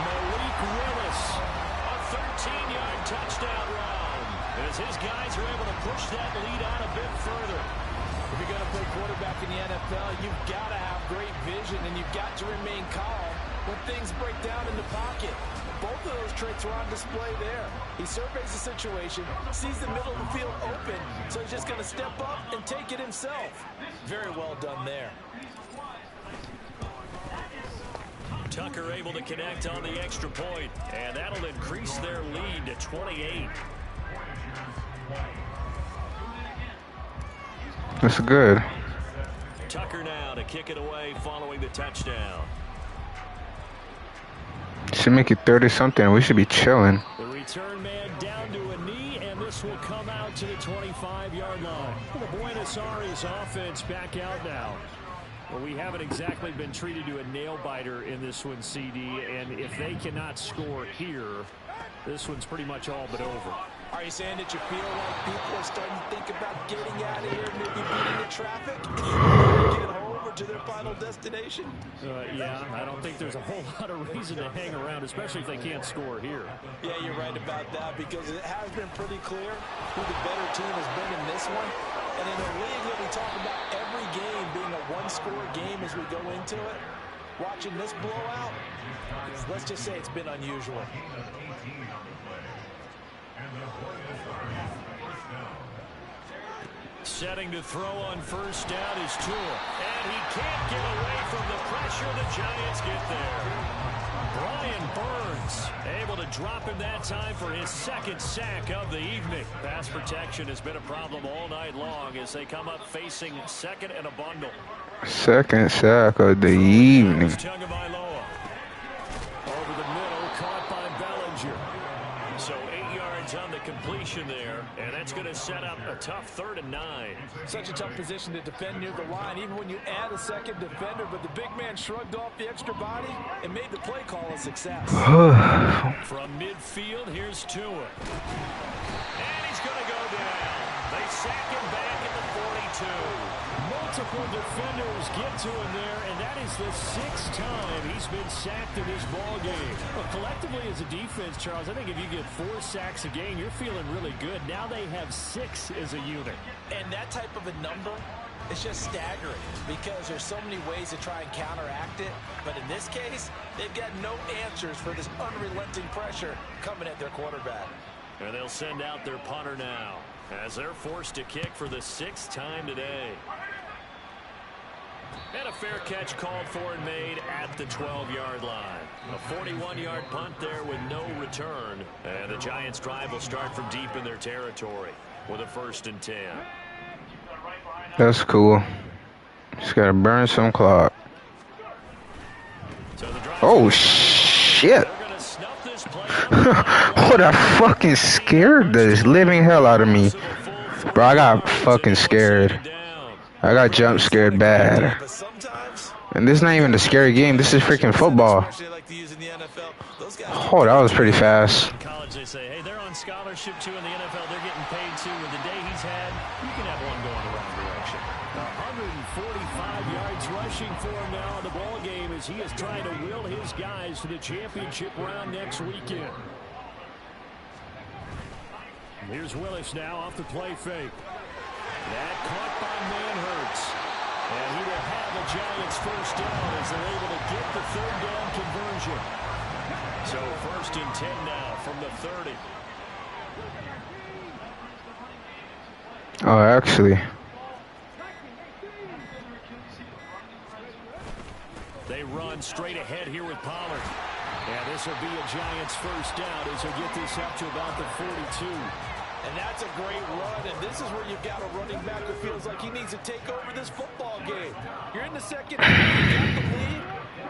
Malik Willis, a 13-yard touchdown run. As his guys are able to push that lead out a bit further. If you're going to play quarterback in the NFL, you've got to have great vision, and you've got to remain calm when things break down in the pocket. Both of those traits are on display there. He surveys the situation, sees the middle of the field open, so he's just going to step up and take it himself. Very well done there. Tucker able to connect on the extra point, and that'll increase their lead to 28. That's good. Tucker now to kick it away following the touchdown. Should make it 30-something. We should be chilling. The return man down to a knee, and this will come out to the 25-yard line. The Buenos Aires offense back out now. Well, we haven't exactly been treated to a nail-biter in this one, CD, and if they cannot score here, this one's pretty much all but over. Are you saying that you feel like people are starting to think about getting out of here, maybe beating the traffic, and get home or to their final destination? Yeah, I don't think there's a whole lot of reason to hang around, especially if they can't score here. Yeah, you're right about that, because it has been pretty clear who the better team has been in this one. And in a league that we talk about every game being a one-score game as we go into it, watching this blowout, let's just say it's been unusual. Setting to throw on first down is Tua. And he can't get away from the pressure. The Giants get there. Brian Burns able to drop him that time for his second sack of the evening. Pass protection has been a problem all night long as they come up facing second and a bundle. Second sack of the evening. Over the middle, caught by Bellinger. So 8 yards on the completion there, and that's going to set up a tough 3rd and 9. Such a tough position to defend near the line, even when you add a second defender, but the big man shrugged off the extra body and made the play call a success. From midfield, here's Tua. And he's going to go down. They sack him back at the 42. Multiple defenders get to him there, and that is the 6th time he's been sacked in this ball game. Well, collectively as a defense, Charles, I think if you get 4 sacks a game, you're feeling really good. Now they have 6 as a unit. And that type of a number is just staggering because there's so many ways to try and counteract it. But in this case, they've got no answers for this unrelenting pressure coming at their quarterback. And they'll send out their punter now as they're forced to kick for the 6th time today. And a fair catch called for and made at the 12-yard line. A 41-yard punt there with no return. And the Giants' drive will start from deep in their territory with a 1st and 10. That's cool. Just gotta burn some clock. So oh, shit. Oh, that fucking scared the living hell out of me. Bro, I got fucking scared. I got jump scared bad. And this is not even a scary game. This is freaking football. Oh, that was pretty fast. In college, they say, hey, they're on scholarship too. In the NFL, they're getting paid too. With the day he's had, you can have one going the wrong direction. 145 yards rushing for him now in the ball game as he is trying to will his guys to the championship round next weekend. Here's Willis now off the play fake. That caught by Manhurts. And he will have the Giants first down as they're able to get the 3rd down conversion. So 1st and 10 now from the 30. Oh, actually. They run straight ahead here with Pollard. And this will be a Giants first down as they get this up to about the 42. And that's a great run, and this is where you've got a running back who feels like he needs to take over this football game. You're in the second half, you got the lead.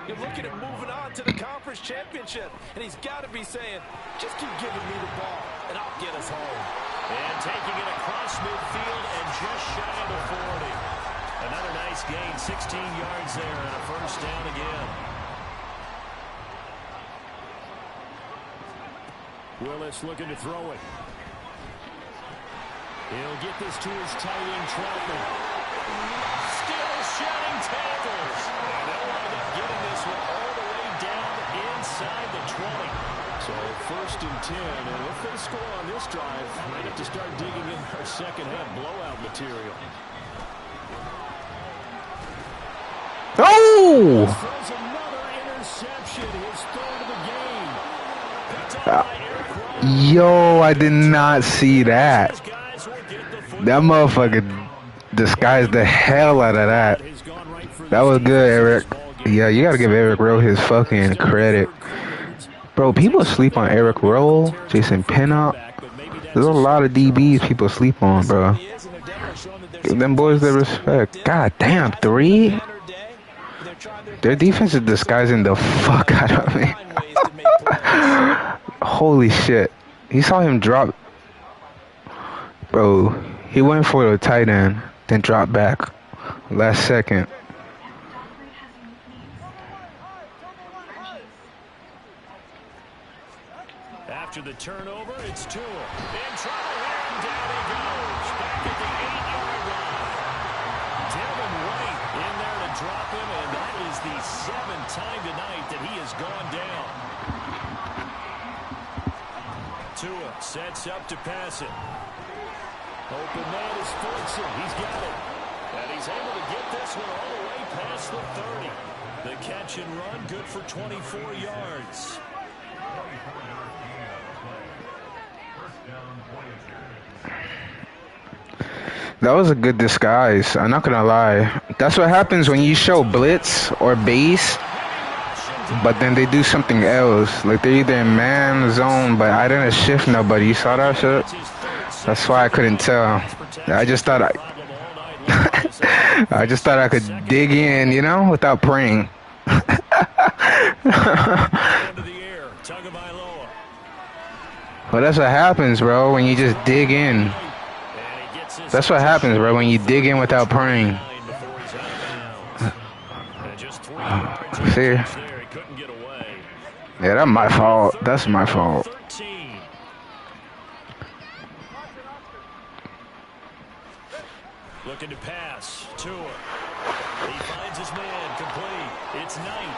You're looking at moving on to the conference championship, and he's got to be saying, just keep giving me the ball, and I'll get us home. And taking it across midfield and just shy of the 40. Another nice gain, 16 yards there, and a 1st down again. Willis looking to throw it. He'll get this to his tight end, Troutman. Still shedding tackles. And they'll wind up getting this one all the way down inside the 20. So 1st and 10, and if they score on this drive, might have to start digging in our second half blowout material. Oh! Throws another interception, his third of the game. Picked up by Eric Rowe. Yo, I did not see that. These guys will get the That football motherfucker disguised the hell out of that. has gone right for That this was good, defense in this Eric. ball game. Yeah, you gotta give Eric Rowe his fucking credit. Bro, people sleep on Eric Rowe, Jason Pinnock. There's a lot of DBs people sleep on, bro. Give them boys their respect. God damn, 3? Their defense is disguising the fuck out of me. Holy shit. He saw him drop. Bro, he went for the tight end, then dropped back. Last second. After the turnover, it's Tua. In trouble here, and down he goes. Back at the 8-yard line. Devin White in there to drop him, and that is the 7th time tonight that he has gone down. Tua sets up to pass it. Open man is Fortson. He's got it. And he's able to get this one all the way past the 30. The catch and run, good for 24 yards. That was a good disguise. I'm not gonna lie. That's what happens when you show blitz or base, but then they do something else. Like they're either in man zone, but I didn't shift nobody. You saw that shit? That's why I couldn't tell. I just thought I just thought I could dig in, you know, without praying. But that's what happens, bro, when you just dig in. That's what happens, bro, when you dig in without praying. See? Yeah, that's my fault. That's my fault. Looking to pass. Tua. He finds his man complete. It's Knight.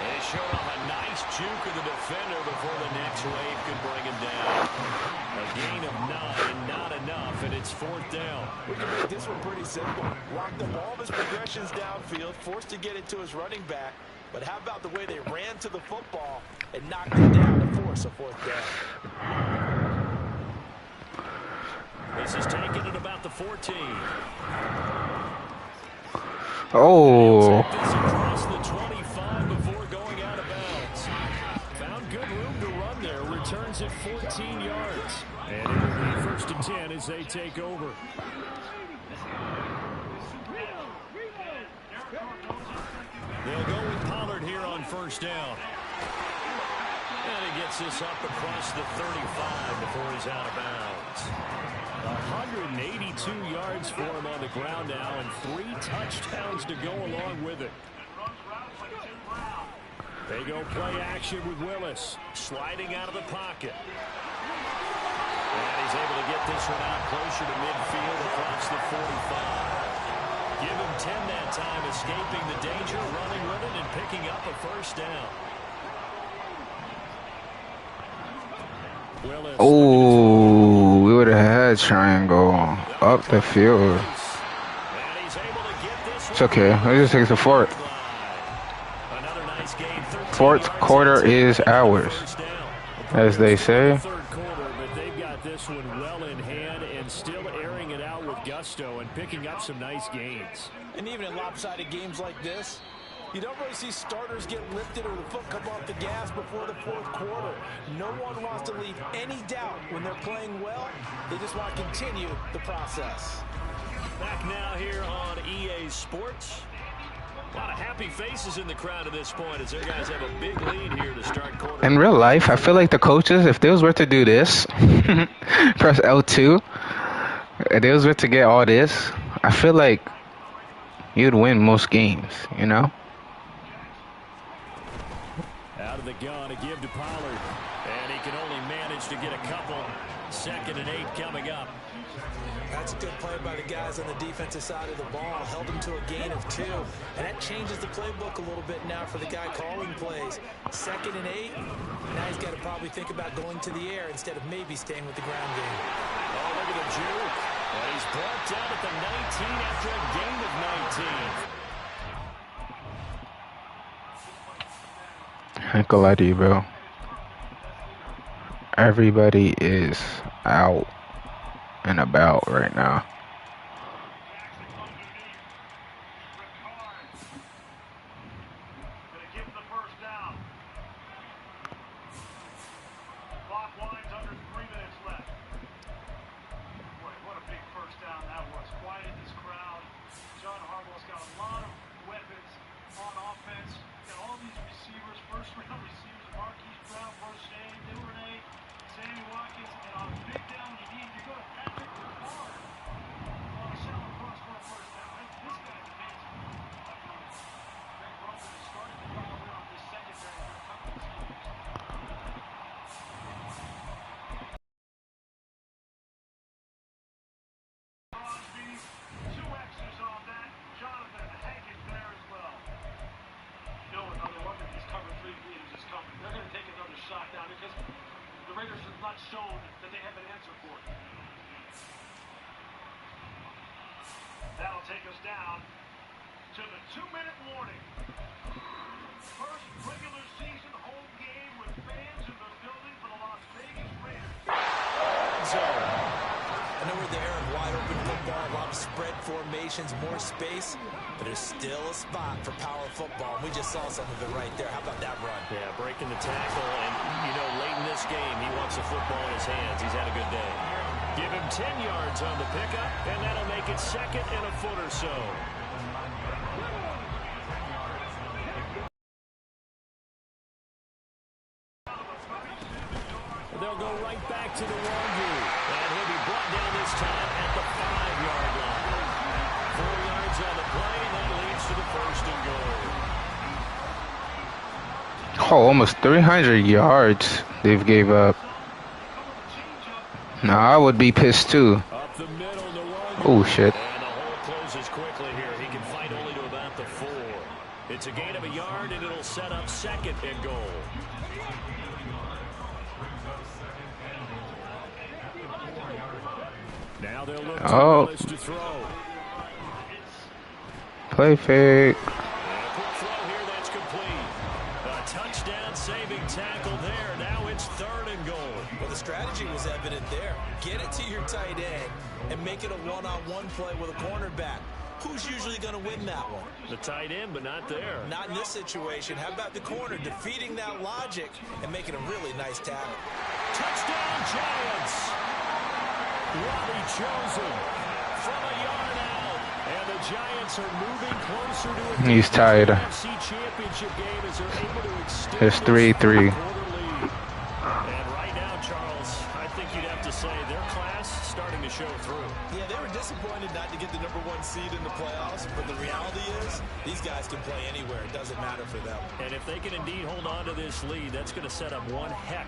And he showed off a nice juke of the defender before the next wave could bring him down. A gain of 9, not enough, and it's 4th down. We can make this one pretty simple. Locked up all of his progressions downfield, forced to get it to his running back. But how about the way they ran to the football and knocked it down to force a 4th down? This is taken at about the 14. Oh. Across the 25 before going out of bounds. Found good room to run there. Returns at 14 yards. And it'll be 1st and 10 as they take over. They'll go with Pollard here on 1st down. And he gets this up across the 35 before he's out of bounds. 182 yards for him on the ground now, and 3 touchdowns to go along with it. They go play action with Willis, sliding out of the pocket. And he's able to get this one out closer to midfield across the 45. Give him 10 that time, escaping the danger, running with it, and picking up a 1st down. Willis. Oh, we would have had triangle up the field. It's okay. It just takes the 4th. 4th quarter is ours, as they say. 3rd quarter, but they've got this one well in hand and still airing it out with gusto and picking up some nice gains. And even in lopsided games like this, you don't really see starters get lifted or the foot come off the gas before the 4th quarter. No one wants to leave any doubt when they're playing well. They just want to continue the process. Back now here on EA Sports. A lot of happy faces in the crowd at this point as their guys have a big lead here to start quarter. In real life, I feel like the coaches, if they was worth to do this, press L2, if they was worth to get all this, I feel like you'd win most games, you know? Out of the gun to give to Pollard. And he can only manage to get a couple. 2nd and 8 coming up. That's a good play by the guys on the defensive side of the ball. Held him to a gain of 2. And that changes the playbook a little bit now for the guy calling plays. 2nd and 8. Now he's got to probably think about going to the air instead of maybe staying with the ground game. Oh, look at the juke. And he's brought down at the 19 after a gain of 19. I ain't gonna lie to you, bro. Everybody is out and about right now. Gonna give him the first down. Clock winds under 3 minutes left. Boy, what a big first down that was. Quieted this crowd. John Harbaugh's got a lot of weapons on offense. Got all these receivers, first-round receivers, Marquise Brown, Brochet, Duvernay, Sammy Watkins, and on a big down you need to go to Patrick Ricard on a shallow cross for a first down. This guy's amazing. Greg Roman has started to dial in on this secondary for a couple of years. Crosby, 2 X's on that. Jonathan Hankins there as well. Another one of these cover 3 leaders is coming. They're going to take another shot down because the Raiders have not shown that they have an answer for it. That'll take us down to the 2-minute warning. First regular season home game with fans in the building for the Las Vegas Raiders. I know we're there in wide open football, a lot of spread formations, more space, but there's still a spot for power football. We just saw some of it right there. How about that run? Yeah, breaking the tackle, and, you know, late in this game, he wants the football in his hands. He's had a good day. Give him 10 yards on the pickup, and that'll make it second and a foot or so. They'll go right back to the laundry, and he'll be brought down this time at the 5-yard line. 4 yards on the play, and that leads to the first and goal. Oh, almost 300 yards they've gave up. Now I would be pissed too. Up the middle, the one. Oh shit. And the hole closes quickly here. He can fight only to about the 4. It's a gain of a yard, and it'll set up second and goal. Now they'll look to throw. Play fake. And a quick throw here that's complete. A touchdown saving tackle there. Now it's third and goal. Well, the strategy was evident there. Get it to your tight end and make it a one-on-one play with a cornerback. Who's usually going to win that one? The tight end, but not there. Not in this situation. How about the corner defeating that logic and making a really nice tackle? Touchdown, Giants! Robbie chosen from a yard out, and the Giants are moving closer to a He's tired. NFC championship game as they're able to extend It's 3-3. And right now, Charles, I think you'd have to say their class starting to show through. Yeah, they were disappointed not to get the #1 seed in the playoffs, but the reality is these guys can play anywhere. It doesn't matter for them. And if they can indeed hold on to this lead, that's going to set up one heck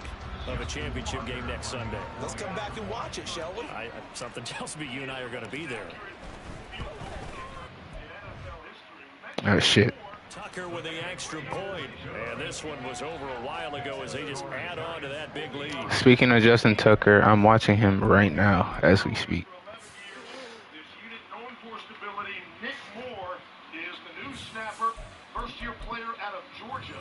of a championship game next Sunday. Let's come back and watch it, shall we? Something tells me you and I are going to be there. Oh shit. Tucker with the extra point. And this one was over a while ago as they just add on to that big lead. Speaking of Justin Tucker, I'm watching him right now as we speak. This unit known for stability, Nick Moore is the new snapper, first-year player out of Georgia.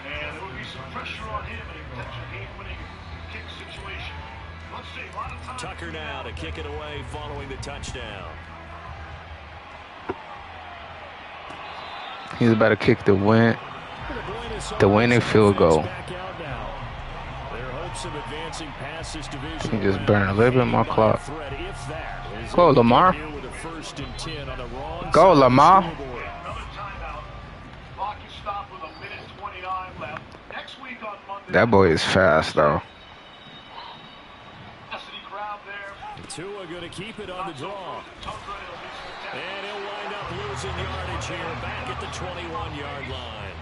And there will be some pressure on him in a potential game-winning kick situation. Let's see, a lot of time. Tucker now to kick it away following the touchdown. He's about to kick the winning field goal. He just burned a little bit more clock. Go, Lamar. Go, Lamar. That boy is fast, though. Tua going to keep it on the draw. And he'll wind up losing yardage here back at the 21-yard line.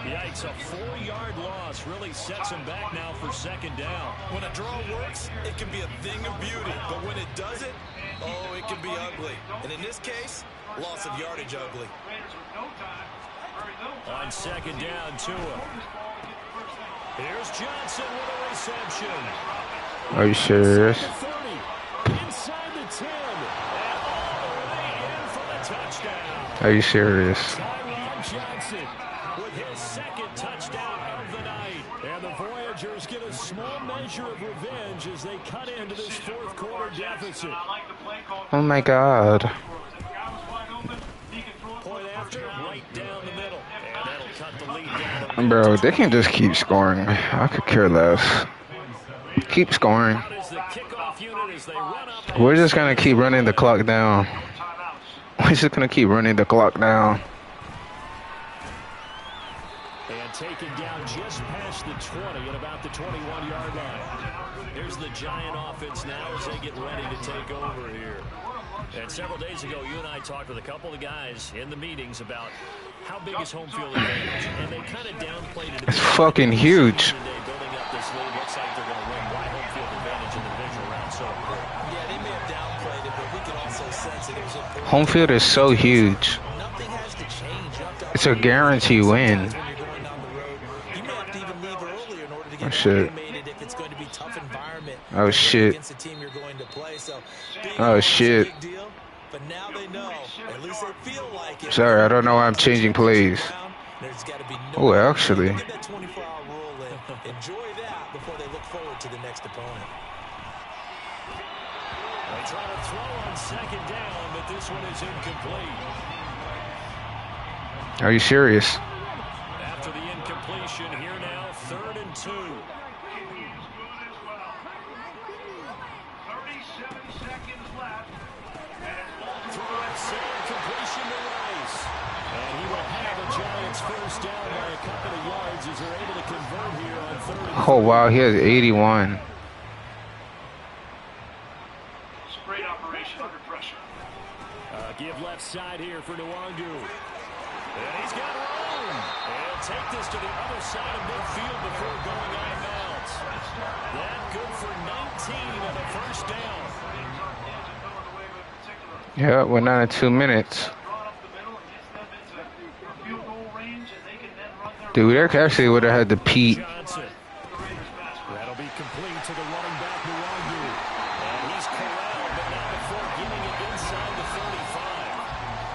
Yikes, a 4-yard loss really sets him back now for second down. When a draw works, it can be a thing of beauty. But when it doesn't, oh, it can be ugly. And in this case, loss of yardage ugly. On second down, Tua. Here's Johnson with a reception. Are you serious? Inside the 10. And all the way in for the touchdown. Are you serious? Tyron Johnson 2-quarter deficit. Oh my God. Point after, right down the middle. And that'll cut the lead down. Bro, they can just keep scoring. I could care less. Keep scoring. Out is the kickoff unit as they run up. We're just gonna keep running the clock down. We're just gonna keep running the clock down. And taken down just past the 20 at about the 21-yard line. Here's the Giant offense now as they get ready to take over here. And several days ago, you and I talked with a couple of guys in the meetings about how big is home field advantage, and they kind of downplayed it. It's fucking huge. Building up this lead, looks like they're going to win. Why home field advantage in the divisional round so important? Yeah, they may have downplayed it, but we can also sense it was important. Home field is so huge. Nothing has to change. It's a guarantee win. You may have to even leave earlier in order to Oh, get shit. acclimated if it's going to be a tough environment. Oh, shit. Against the team you're going to play. So Oh, shit. big deal, but now they know. At least they feel like it. Sorry, I don't know why I'm changing plays. There's got to be Oh, actually. Get that 24-hour rule in. Enjoy that before they look forward to the next opponent. They try to throw on second down, but this one is incomplete. Are you serious? After the incompletion, here now, 3rd and 2. 37 seconds left. Throw it, Sam, completion to Rice. And he will have the Giants first down by a couple of yards as they're able to convert here on 3rd and 3. Oh, wow, he has 81. Great operation under pressure. Give left side here for Nwangu. And he's got room. And he'll take this to the other side of midfield before going out of bounds. That good for 19 on the first down. Yeah, we're down to 2 minutes. Dude, they actually would have had to Pete. Johnson. That'll be complete to the running back, Nwangu. And he's corralled, but not before getting it inside the 45.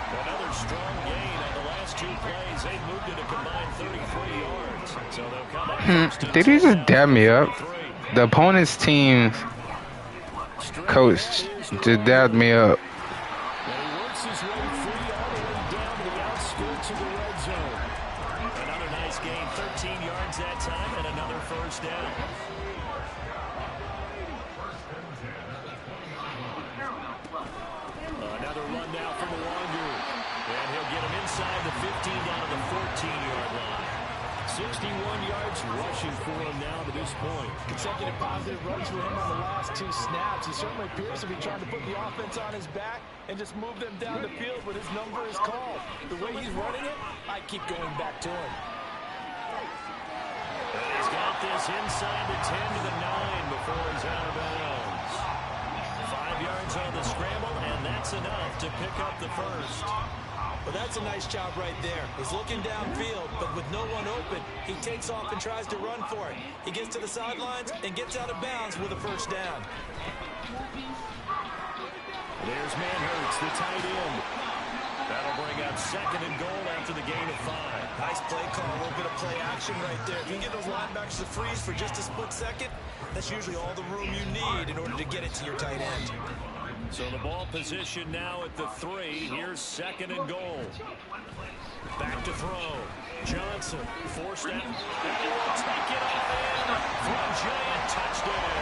Another strong gain on the last 2 plays. They've moved it a combined 33 yards. So they'll come up first and Did he just dab me up? 33. The opponent's team coach just dabbed me up. And he works his way free all the way down to the outskirts of the red zone. Another nice gain, 13 yards that time, and another first down. Another run now from Nwangu. And he'll get him inside the 15 down to the 14-yard line. 61 yards rushing for him now to this point. Consecutive positive runs for him on the last 2 snaps. He certainly appears to be trying to put the offense on his back and just move them down the field when his number is called. The way he's running it, I keep going back to him. He's got this inside the 10 to the 9 before he's out of bounds. 5 yards on the scramble, and that's enough to pick up the first. Well, that's a nice job right there. He's looking downfield, but with no one open, he takes off and tries to run for it. He gets to the sidelines and gets out of bounds with a first down. There's Manhurts, the tight end. That'll bring up 2nd and goal after the gain of 5. Nice play call, a little bit of play action right there. If you get those linebackers to freeze for just a split second, that's usually all the room you need in order to get it to your tight end. So the ball position now at the 3. Here's 2nd and goal. Back to throw. Johnson forced out. And he will take it off in for a Giant touchdown.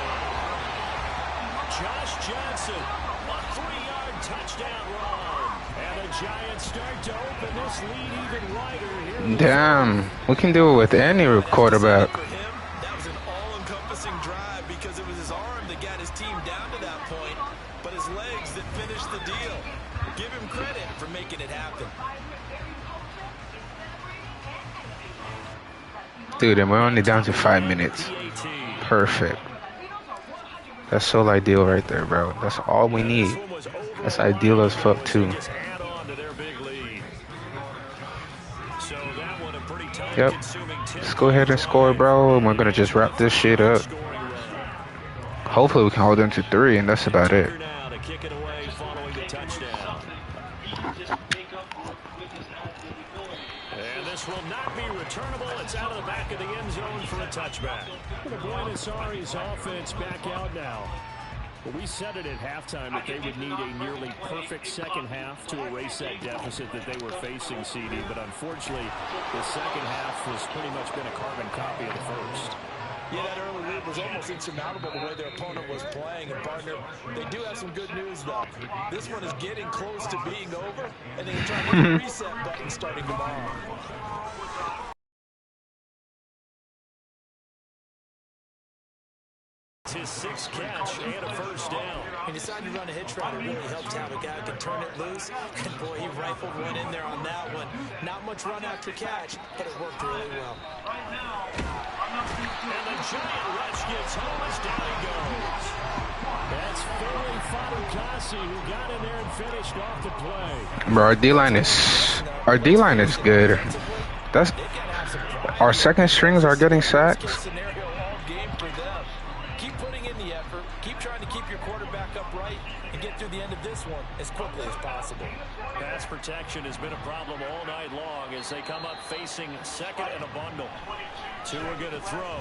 Josh Johnson, a 3-yard touchdown run. And the Giants start to open this lead even wider here. Damn, we can do it with any quarterback. For him, that was an all-encompassing drive because it was his arm that got his team down to that point, but his legs that finished the deal. Give him credit for making it happen. Dude, and we're only down to 5 minutes. Perfect. That's so ideal right there, bro. That's all we need. That's ideal as fuck, too. Yep. Let's go ahead and score, bro. And we're going to just wrap this shit up. Hopefully we can hold them to 3, and that's about it. And this will not be returnable. It's out of the back of the end zone for a touchback. The Buenos Aires offense back out now. Well, we said it at halftime that they would need a nearly perfect second half to erase that deficit that they were facing, CD. But unfortunately, the second half has pretty much been a carbon copy of the first. Yeah, that early lead was almost insurmountable the way their opponent was playing. And, partner, they do have some good news, though. This one is getting close to being over, and they can try to hit the reset button starting tomorrow. His sixth catch and a first down. He decided to run a hitch route. It really helped to have a guy who can turn it loose. And, boy, he rifled one in there on that one. Not much run after catch, but it worked really well. And the giant rush gets home as down he goes. That's Philly Fatukasi who got in there and finished off the play. Bro, our D-line is good. That's our second strings are getting sacks. Keep putting in the effort. Keep trying to keep your quarterback upright and get through the end of this one as quickly as possible. Pass protection has been a problem all night long as they come up facing second and a bundle. Two are going to throw.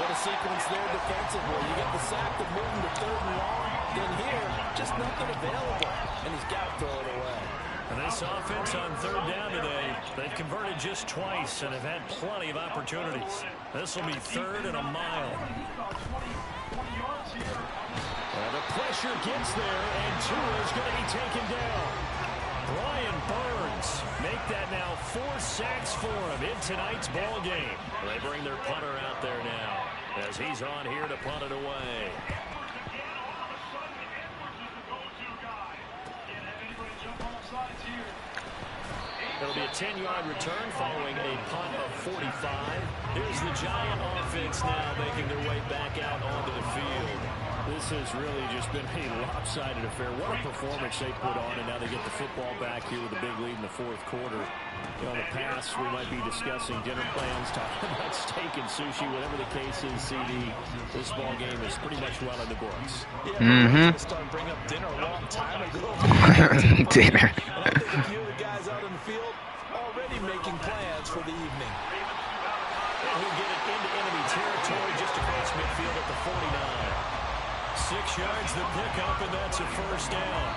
What a sequence there defensively. You get the sack of moving to third and long. Then here, just nothing available. And he's got to throw it away. And this offense on third down today, they've converted just twice and have had plenty of opportunities. This will be third and a mile. The pressure gets there, and Tua is going to be taken down. Brian Burns make that now 4 sacks for him in tonight's ball game. They bring their punter out there now as he's on here to punt it away. It'll be a 10-yard return following a punt of 45. Here's the Giant offense now making their way back out onto the field. This has really just been a lopsided affair. What a performance they put on, and now they get the football back here with a big lead in the fourth quarter. You know, in the past, we might be discussing dinner plans, talking about steak and sushi, whatever the case is, CD. This ball game is pretty much well in the books. Yeah, started bringing up dinner a long time ago. Dinner. And I think a few of the guys out in the field already making plans for the evening. And he'll get it into enemy territory just across midfield at the 49. 6 yards the pickup, and that's a first down.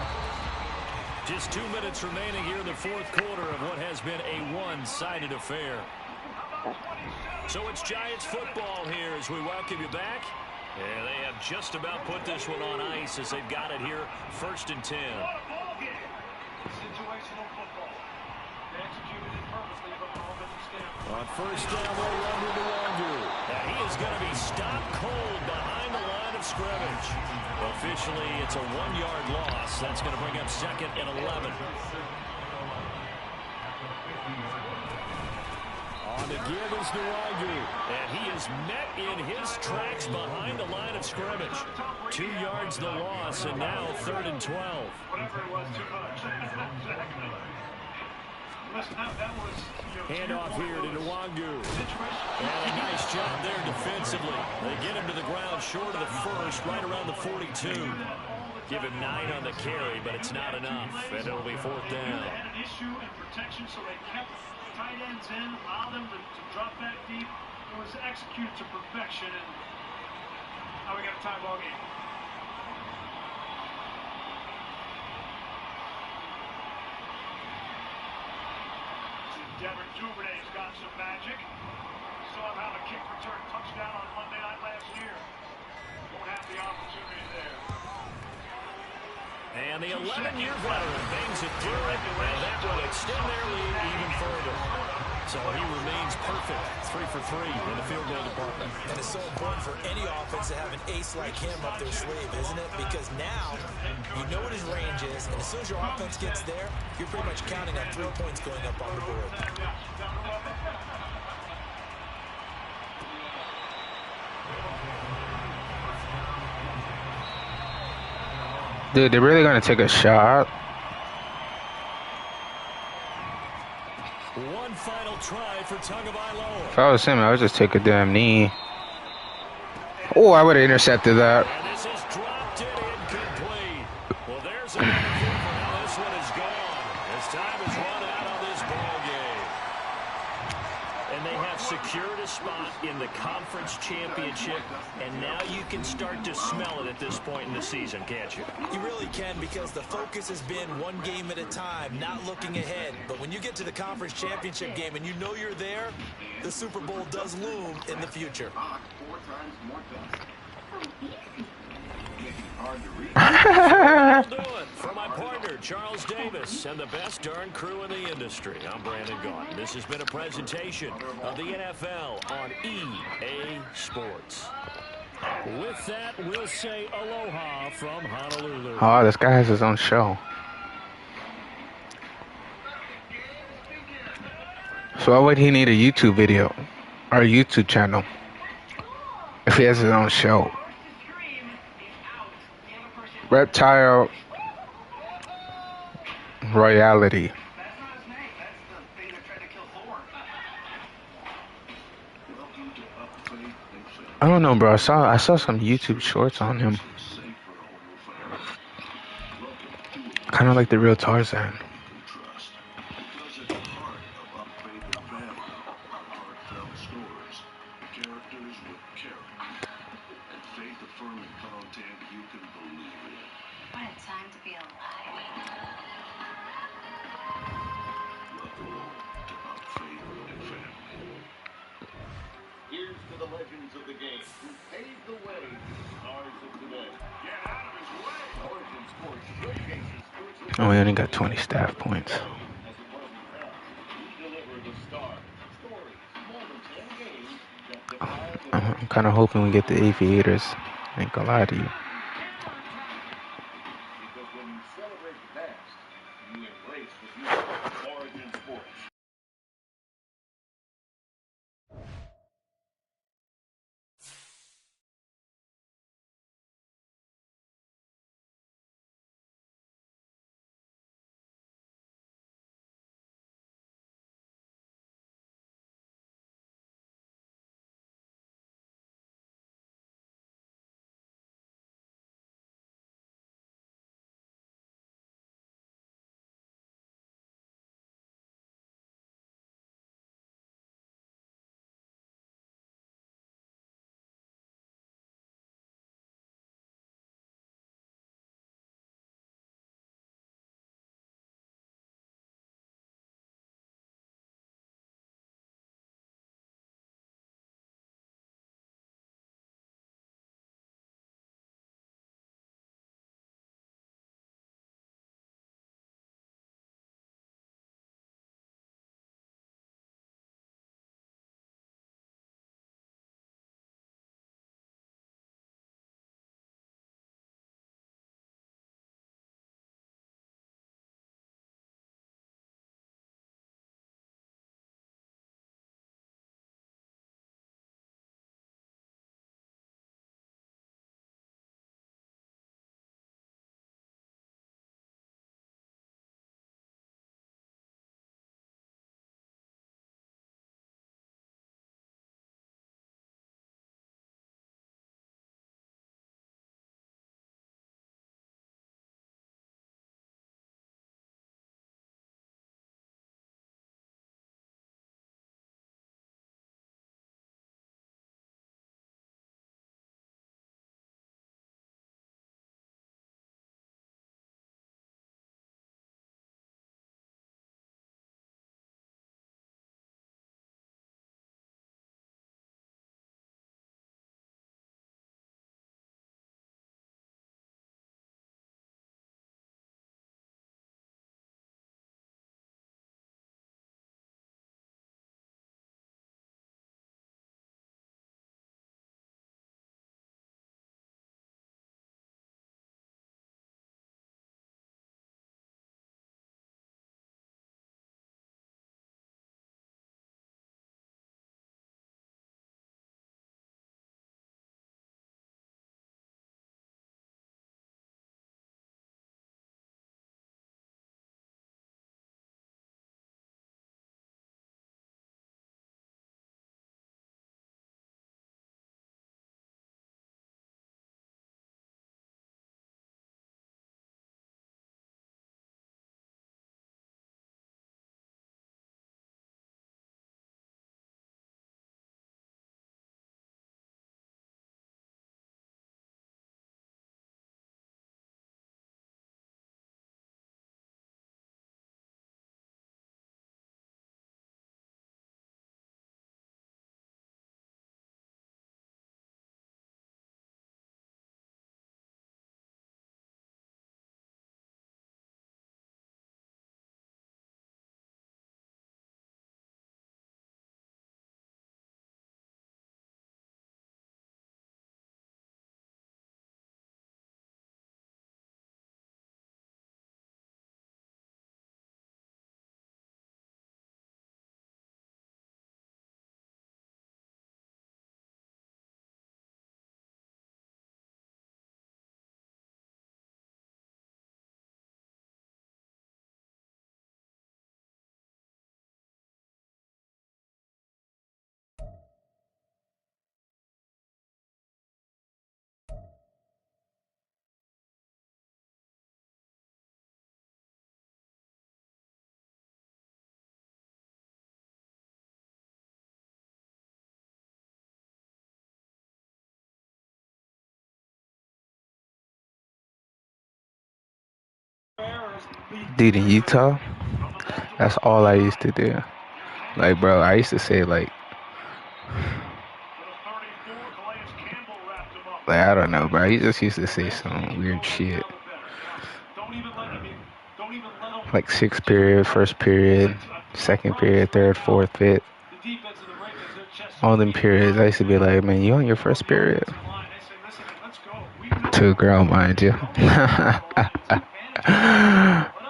Just 2 minutes remaining here in the fourth quarter of what has been a one-sided affair. So it's Giants football here as we welcome you back. And they have just about put this one on ice as they've got it here, 1st and 10. On first down, they'll run to Nwangu. And he is going to be stopped cold behind the line of scrimmage. Officially, it's a 1-yard loss. That's going to bring up 2nd and 11. On the give is Nwangu. And he is met in his tracks behind the line of scrimmage. 2 yards the loss, and now 3rd and 12. Handoff here to Nwangu. And a nice job there defensively. They get him to the ground short of the first, right around the 42. Give him 9 on the carry, but it's not enough. And it'll be 4th down. Had an issue in protection, so they kept tight ends in, allowed them to drop back deep. It was executed to perfection, and now we got a tie ball game. Devin Duvernay's got some magic. Saw him have a kick return touchdown on Monday night last year. Won't have the opportunity there. And the 11-year veteran bangs it through it, and that will extend their lead even further. So he remains perfect, 3 for 3 in the field goal department. And it's so important for any offense to have an ace like him up their sleeve, isn't it? Because now you know what his range is, and as soon as your offense gets there, you're pretty much counting on 3 points going up on the board. Dude, they're really gonna take a shot. One final try for Tagovailoa. If I was him, I would just take a damn knee. Oh, I would have intercepted that. And this is dropped it incomplete. Well, there's another thing for how this one is gone. As time has run out on this ball game. And they have secured a spot in win the conference championship, and now you can start to smell it at this point in the season, can't you? You really can, because the focus has been one game at a time, not looking ahead. But when you get to the conference championship game and you know you're there, the Super Bowl does loom in the future. I'll do it for my partner, Charles Davis, and the best darn crew in the industry. I'm Brandon Gaudin. This has been a presentation of the NFL on EA Sports. With that, we'll say aloha from Honolulu. Oh, this guy has his own show. So why would he need a YouTube video or a YouTube channel if he has his own show? Reptile Royalty. I don't know, bro. I saw some YouTube shorts on him. Kind of like the real Tarzan. Here's to the legends of the game who paved the way to the stars of today. Get out of his way. Origin Sports showcases sports. Oh, we only got 20 staff points. As it was in the past, we deliver the stars, stories, moments, and games that define the I'm kind of hoping we get the Aviators. I ain't gonna lie to you. because when you celebrate the past, you embrace the future. Origin Sports. Dude, in Utah, that's all I used to do. Like, bro, I used to say, like, I don't know, bro. He just used to say some weird shit. Like, sixth period, first period, second period, third, fourth, fifth. All them periods, I used to be like, man, you on your first period? To a girl, mind you.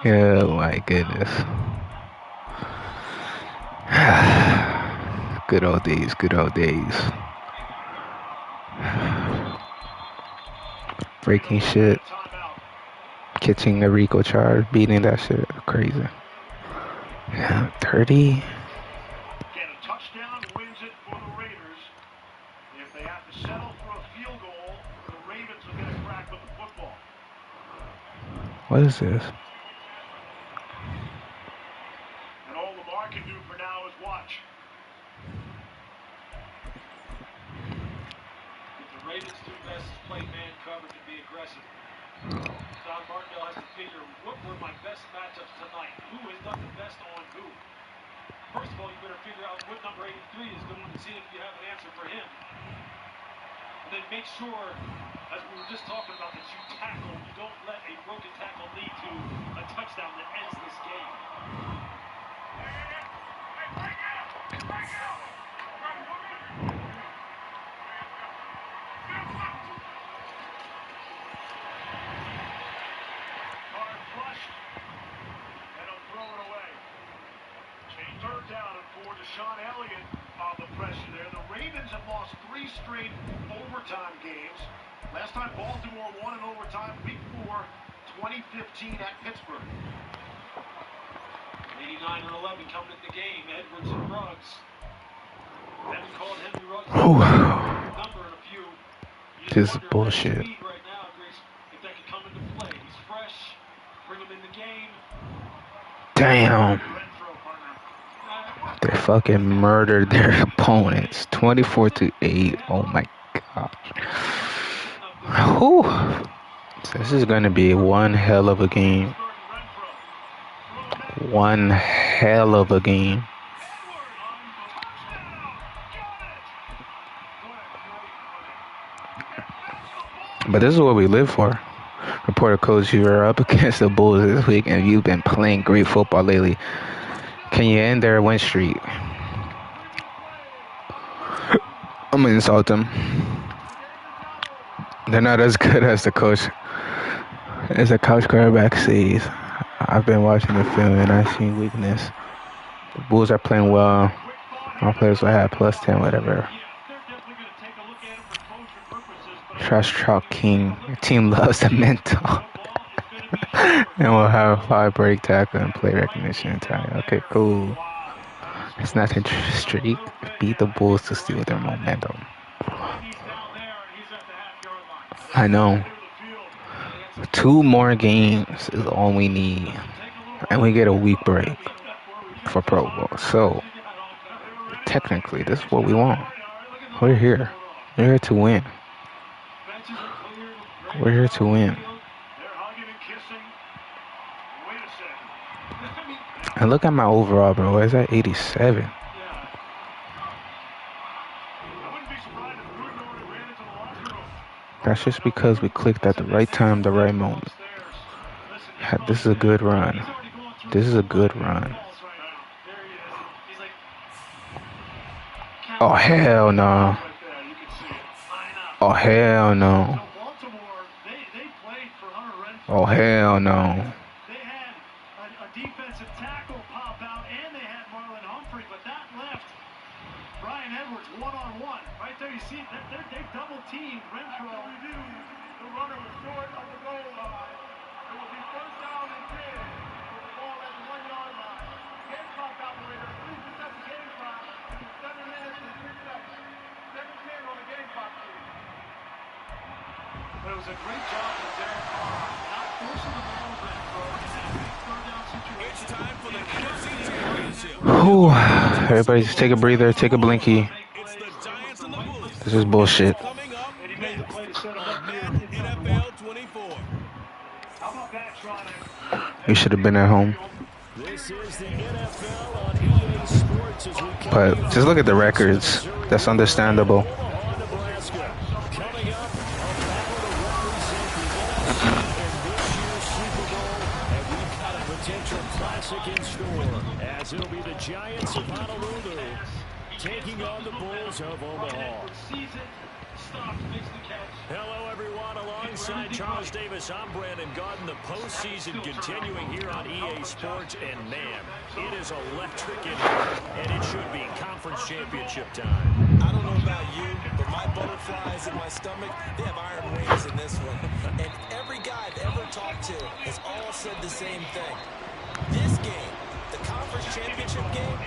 Yeah, my goodness. Good old days, good old days. Breaking shit. Catching a Rico charge, beating that shit. Crazy. Yeah, 30. Again, a touchdown wins it for the Raiders. If they have to settle for a field goal, the Ravens will get a crack with the football. What is this? And all Lamar can do for now is watch. What the Ravens do best is play man coverage and be aggressive. Don Martindale has to figure, what were my best matchups tonight? Who has done the best on who? First of all, you better figure out what number 83 is doing and see if you have an answer for him. And then make sure, as we were just talking about, that you tackle. You don't let a broken tackle lead to a touchdown that ends this game. Card flushed, and he'll throw it away. Third down and 4. Deshaun Elliott on the pressure there. The Ravens have lost 3 straight overtime games. Last time Baltimore won in overtime, week 4, 2015 at Pittsburgh. 89 and 11 coming at the game. Edwards and Ruggs. Haven't called Henry Ruggs number in a few. This is bullshit. Right now, Grace, if that could come into play. He's fresh. Bring him in the game. Damn. They fucking murdered their opponents. 24-8. Oh my gosh. Whew. So this is gonna be one hell of a game. One hell of a game. But this is what we live for. Reporter coach, you are up against the Bulls this week and you've been playing great football lately. Can you end their win streak? I'm gonna insult them. They're not as good as the coach, as the couch quarterback says. I've been watching the film and I've seen weakness. The Bulls are playing well. All players will have plus 10, whatever. Trash Talk King. Your team loves the mental. And we'll have 5 break tackle and play recognition time. Okay, cool. It's not a streak. Beat the Bulls to steal their momentum. I know. 2 more games is all we need. And we get a week break for Pro Bowl. So, technically, this is what we want. We're here. We're here to win. We're here to win. And look at my overall, bro. It's at 87. That's just because we clicked at the right time, the right moment. This is a good run. This is a good run. Oh, hell no. Oh, hell no. Oh, hell no. They had a defensive tackle pop out, and they had Marlon Humphrey, but that left Brian Edwards one-on-one. Right there, you see, they double-teamed Renfro. The runner was short of the goal line. It will be first down and 10 with the ball at the 1-yard line. Game clock operator, please reset the game clock. 7 minutes and 3 seconds. 7-10 on the game clock, please. But it was a great job from Derek Carr, not forcing the ball with Renfro in that big third down situation. It's time for the NFC Championship. Whew. Everybody just take a breather, take a blinky. It's the Giants and the Bulls. This is bullshit. Coming up next on Madden NFL 24. How about that, Trotter? You should have been at home. This is the NFL on EA Sports as we come But to you just look at the from records. Missouri That's Riverland, understandable. Omaha, Nebraska. Coming up, a battle to represent the NFC in this year's Super Bowl, and we've got a potential classic in store, as it'll be the Giants of Honolulu taking on the Bulls of Omaha. Hello, everyone. Alongside Charles Davis, I'm Brandon Garden. The postseason continuing here on EA Sports, and man, it is electric in here, and it should be conference championship time. I don't know about you, but my butterflies in my stomach, they have iron wings in this one. And every guy I've ever talked to has all said the same thing. This game, the conference championship game,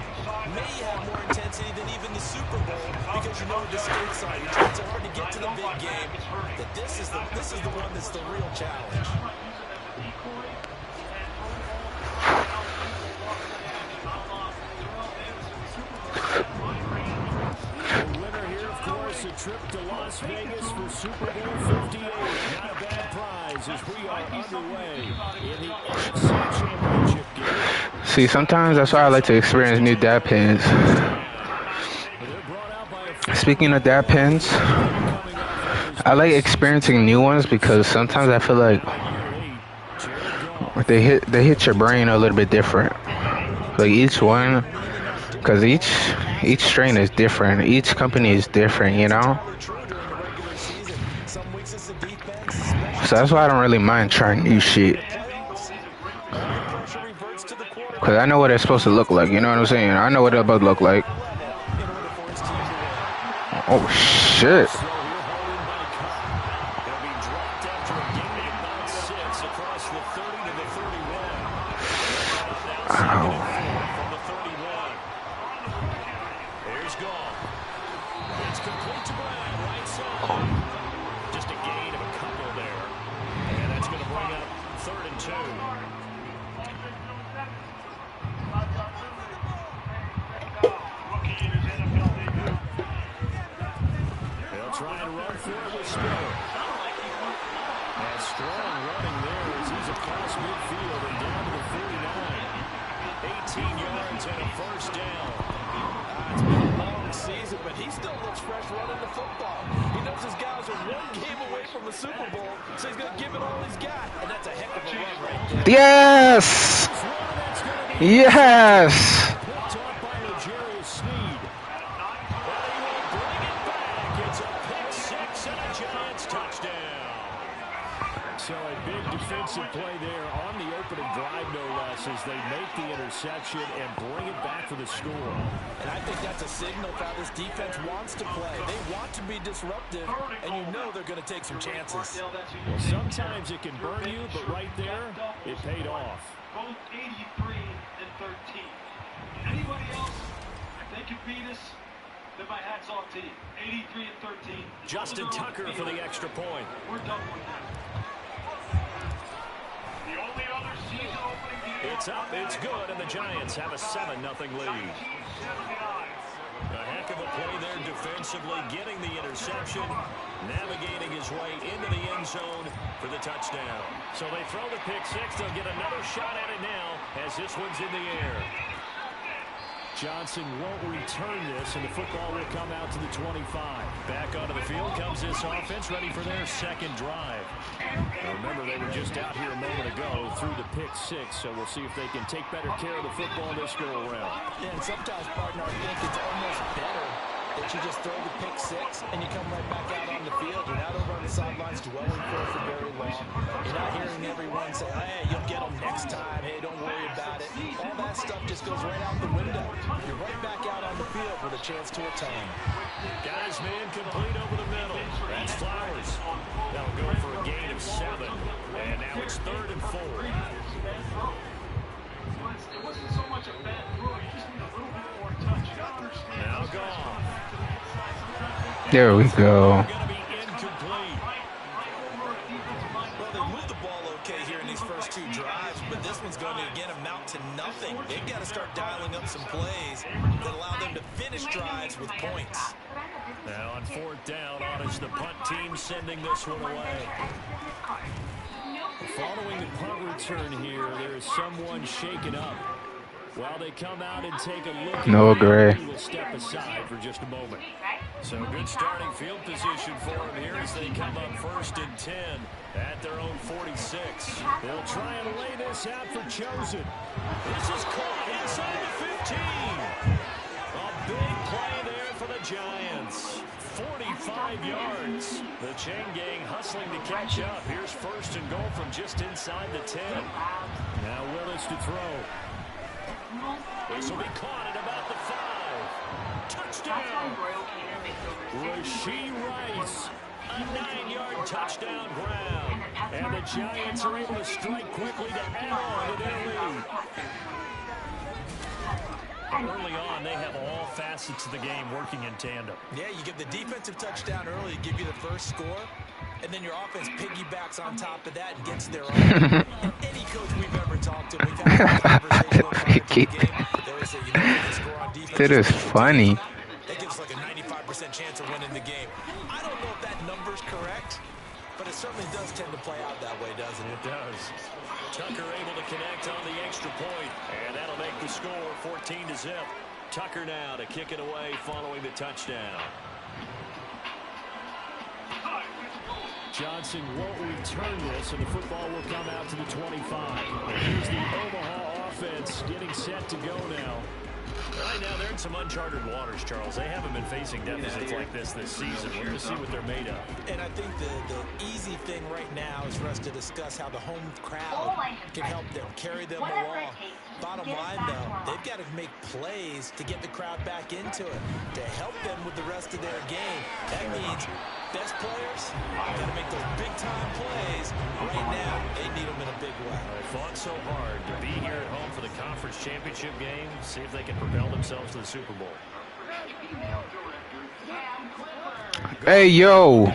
may have more intensity than even the Super Bowl because you know what the stakes are. Your chances are hard to get to the big game. That this is the one that's the real challenge. The winner here, of course, a trip to Las Vegas for Super Bowl 58. Not a bad prize as we are underway in the NFC Championship game. See, sometimes that's why I like to experience new dab pins. Speaking of dab pins, I like experiencing new ones because sometimes I feel like they hit your brain a little bit different. Like each one, because each strain is different. Each company is different, you know. So that's why I don't really mind trying new shit. Because I know what it's supposed to look like, you know what I'm saying? I know what it's supposed to look like. Oh, shit. Ow. Here's Gall. It's complete to Brad, right side. Just a gain of a couple there. And that's going to bring up 3rd and 2. They'll try and run for it with Spiller. And strong running there as he's across midfield and down to the 49. 18 yards and a first down. It's been a long season, but he still looks fresh running the football. He knows his guys are one game away from the Super Bowl, so he's going to give it all he's got. And that's a heck of a run right there. Yes! Yes! Picked off by L'Jarius Sneed. And he will bring it back. It's a pick six and a Giants touchdown. So a big defensive play there on the opening drive, no less, as they make the interception and bring it back for the score. And I think that's a signal for how this defense wants to play. They want to be disruptive, and you know they're going to take some chances. Well, sometimes it can burn you, but right there, it paid off. Both 83 and 13. Anybody else, if they can beat us, then my hat's off to you. 83 and 13. Justin Tucker for the extra point. We're done with that. The only other season opening game. It's up, it's good, and the Giants have a 7-0 lead. A heck of a play there defensively, getting the interception, navigating his way into the end zone for the touchdown. So they throw the pick six. They'll get another shot at it now as this one's in the air. Johnson won't return this, and the football will come out to the 25. Back onto the field comes this offense, ready for their second drive. Now remember, they were just out here a moment ago through the pick six, so we'll see if they can take better care of the football this go-around. Yeah, and sometimes, partner, I think it's almost better that you just throw the pick six and you come right back out on the field. You're not over on the sidelines dwelling for very long. You're not hearing everyone say, hey, you'll get them next time. Hey, don't worry about it. All that stuff just goes right out the window. You're right back out on the field with a chance to atone. Guys, man, complete over the middle. That's Flowers. That'll go for a gain of 7. And now it's 3rd and 4. It wasn't so much a bad throw. You just need a little bit more touch. You gotta understand. Now gone. There we go. Going to be incomplete. Well, they moved the ball okay here in these first two drives, but this one's going to, again, amount to nothing. They've got to start dialing up some plays that allow them to finish drives with points. Now on 4th down, on is the punt team sending this one away. Following the U-turn here. There is someone shaken up. While they come out and take a look No, at Gray. we will step aside for just a moment. So good starting field position for them here as they come up 1st and 10 at their own 46. They'll try and lay this out for Chosen. This is caught inside the 15. A big play there for the Giants. 45 yards. The chain gang hustling to catch up. Here's 1st and goal from just inside the 10. Now Willis to throw. This will be caught at about the 5. Touchdown. Rashee Rice. A 9-yard touchdown grab. And the Giants are able to strike quickly to add on to their lead. Early on, they have all facets of the game working in tandem. Yeah, you get the defensive touchdown early, give you the first score, and then your offense piggybacks on top of that and gets their own. Any coach we've ever talked to, we've had a conversation prior to the game. They always say, you know, you can score on defense. That is funny. That gives like a 95% chance of winning the game. I don't know if that number's correct, but it certainly does tend to play out that way, doesn't it? It does. Tucker able to connect on the extra point, and that'll make the score 14-0. Tucker now to kick it away following the touchdown. Johnson won't return this, and the football will come out to the 25. Here's the Omaha offense getting set to go now. Right now, they're in some uncharted waters, Charles. They haven't been facing deficits like this season. We're going to see what they're made of. And I think the easy thing right now is for us to discuss how the home crowd can help them, carry them along. Bottom line, though, they've got to make plays to get the crowd back into it, to help them with the rest of their game. That means best players got to make those big-time plays. Right now, they need them in a big way. They fought so hard to be here at home for the conference championship game. See if they can propel themselves to the Super Bowl. Hey, yo.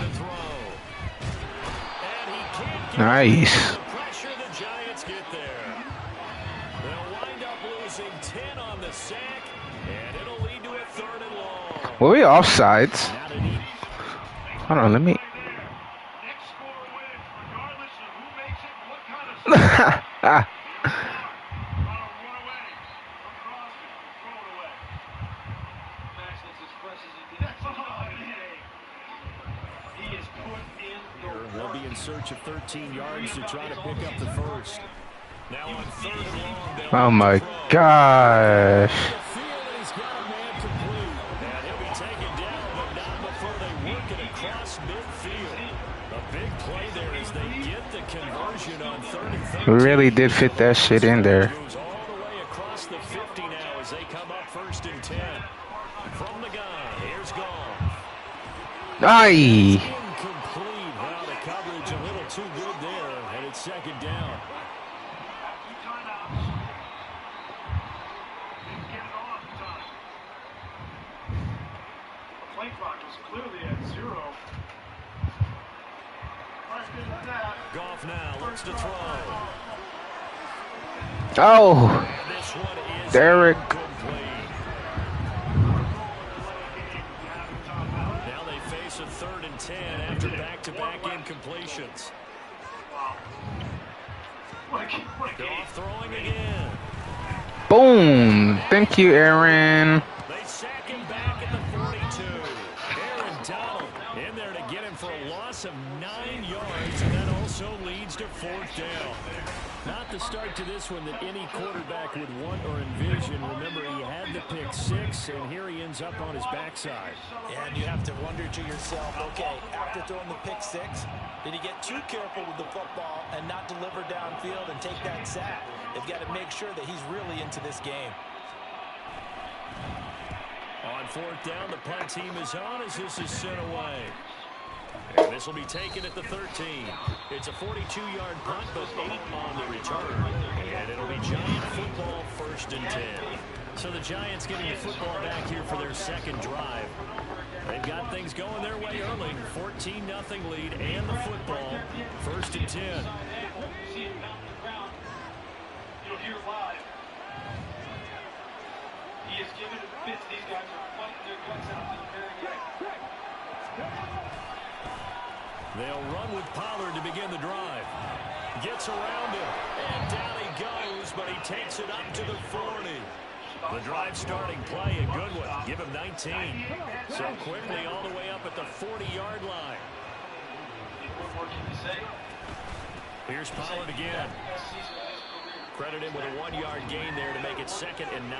Nice. Pressure the Giants get there. They'll wind up losing 10 on the sack, and it'll lead to a 3rd and long. Were we offsides? Hold on, let me. Next score wins, regardless of who makes it, what kind of run away from Crosby, throw it away. Max looks as fresh as he did. He is put in the They'll be in search of 13 yards to try to pick up the first. Now on 3rd and long, Oh my gosh. he's got a man complete. And he'll be taken down, but not before they work it across midfield. A big play there as they get the conversion on 3rd and 13. We really did fit that shit in there. Moves all the way across the 50 now as they come up 1st and 10. From the gun, here's Goff. Aye. Incomplete. Well, the coverage a little too good there, and it's 2nd down. timeouts. Didn't get it off in time. The play clock was clearly at 0. Goff now looks to throw. Oh, And this one is Derek. incomplete. Now they face a 3rd and 10 after back-to-back incompletions. Goff throwing again. Boom. Thank you, Aaron. They sack him back at the 42. Aaron Donald in there to get him for a loss of 9 yards, and that also leads to 4th down. Not the start to this one that any quarterback would want or envision. Remember, he had the pick 6, and here he ends up on his backside. Yeah, and you have to wonder to yourself, okay, after throwing the pick 6, did he get too careful with the football and not deliver downfield and take that sack? They've got to make sure that he's really into this game. On 4th down, the punt team is on as this is sent away. And this will be taken at the 13. It's a 42-yard punt, but 8 on the return. And it'll be Giant football 1st and 10. So the Giants getting the football back here for their 2nd drive. They've got things going their way early. 14-0 lead and the football. 1st and 10. You'll hear live. He is giving it fits. These guys are fighting their guts out to the very end. They'll run with Pollard to begin the drive. gets around him, and down he goes, but he takes it up to the 40. The drive starting play, a good one. Give him 19. So quickly all the way up at the 40-yard line. Here's Pollard again. Credit him with a 1-yard gain there to make it 2nd and 9.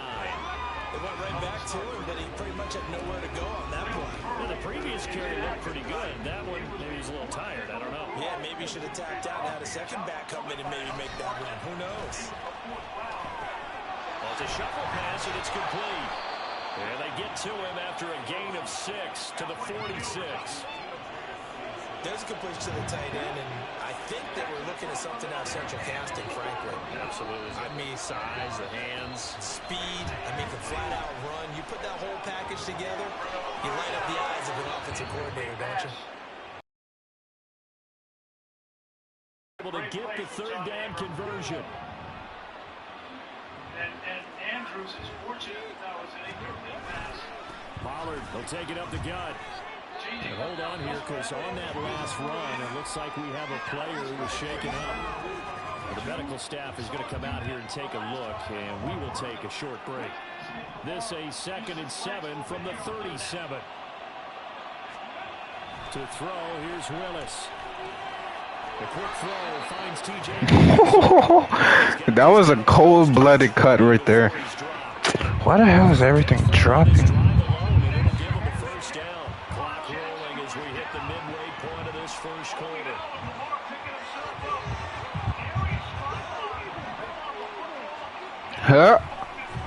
They went right back to him, but he pretty much had nowhere to go on that play. Well, the previous carry looked pretty good. That one, maybe he's a little tired. I don't know. Yeah, maybe he should have tapped out and had a second back come in and maybe make that run. Who knows? Well, it's a shuffle pass, and it's complete. And they get to him after a gain of 6 to the 46. There's a completion to the tight end, and I think they were looking at something out of central casting, frankly. Absolutely. I mean, size, the hands. Speed. I mean, can flat-out run. You put that whole package together, you light up the eyes of an offensive coordinator, don't you? Able to get the 3rd down conversion. And Andrews is fortunate that was an incomplete pass. Pollard will take it up the gut. And hold on here, because on that last run, it looks like we have a player who was shaken up. The medical staff is going to come out here and take a look, and we will take a short break. This a 2nd and 7 from the 37. To throw, here's Willis. The quick throw finds TJ. That was a cold-blooded cut right there. Why the hell is everything dropping? First quarter. Huh?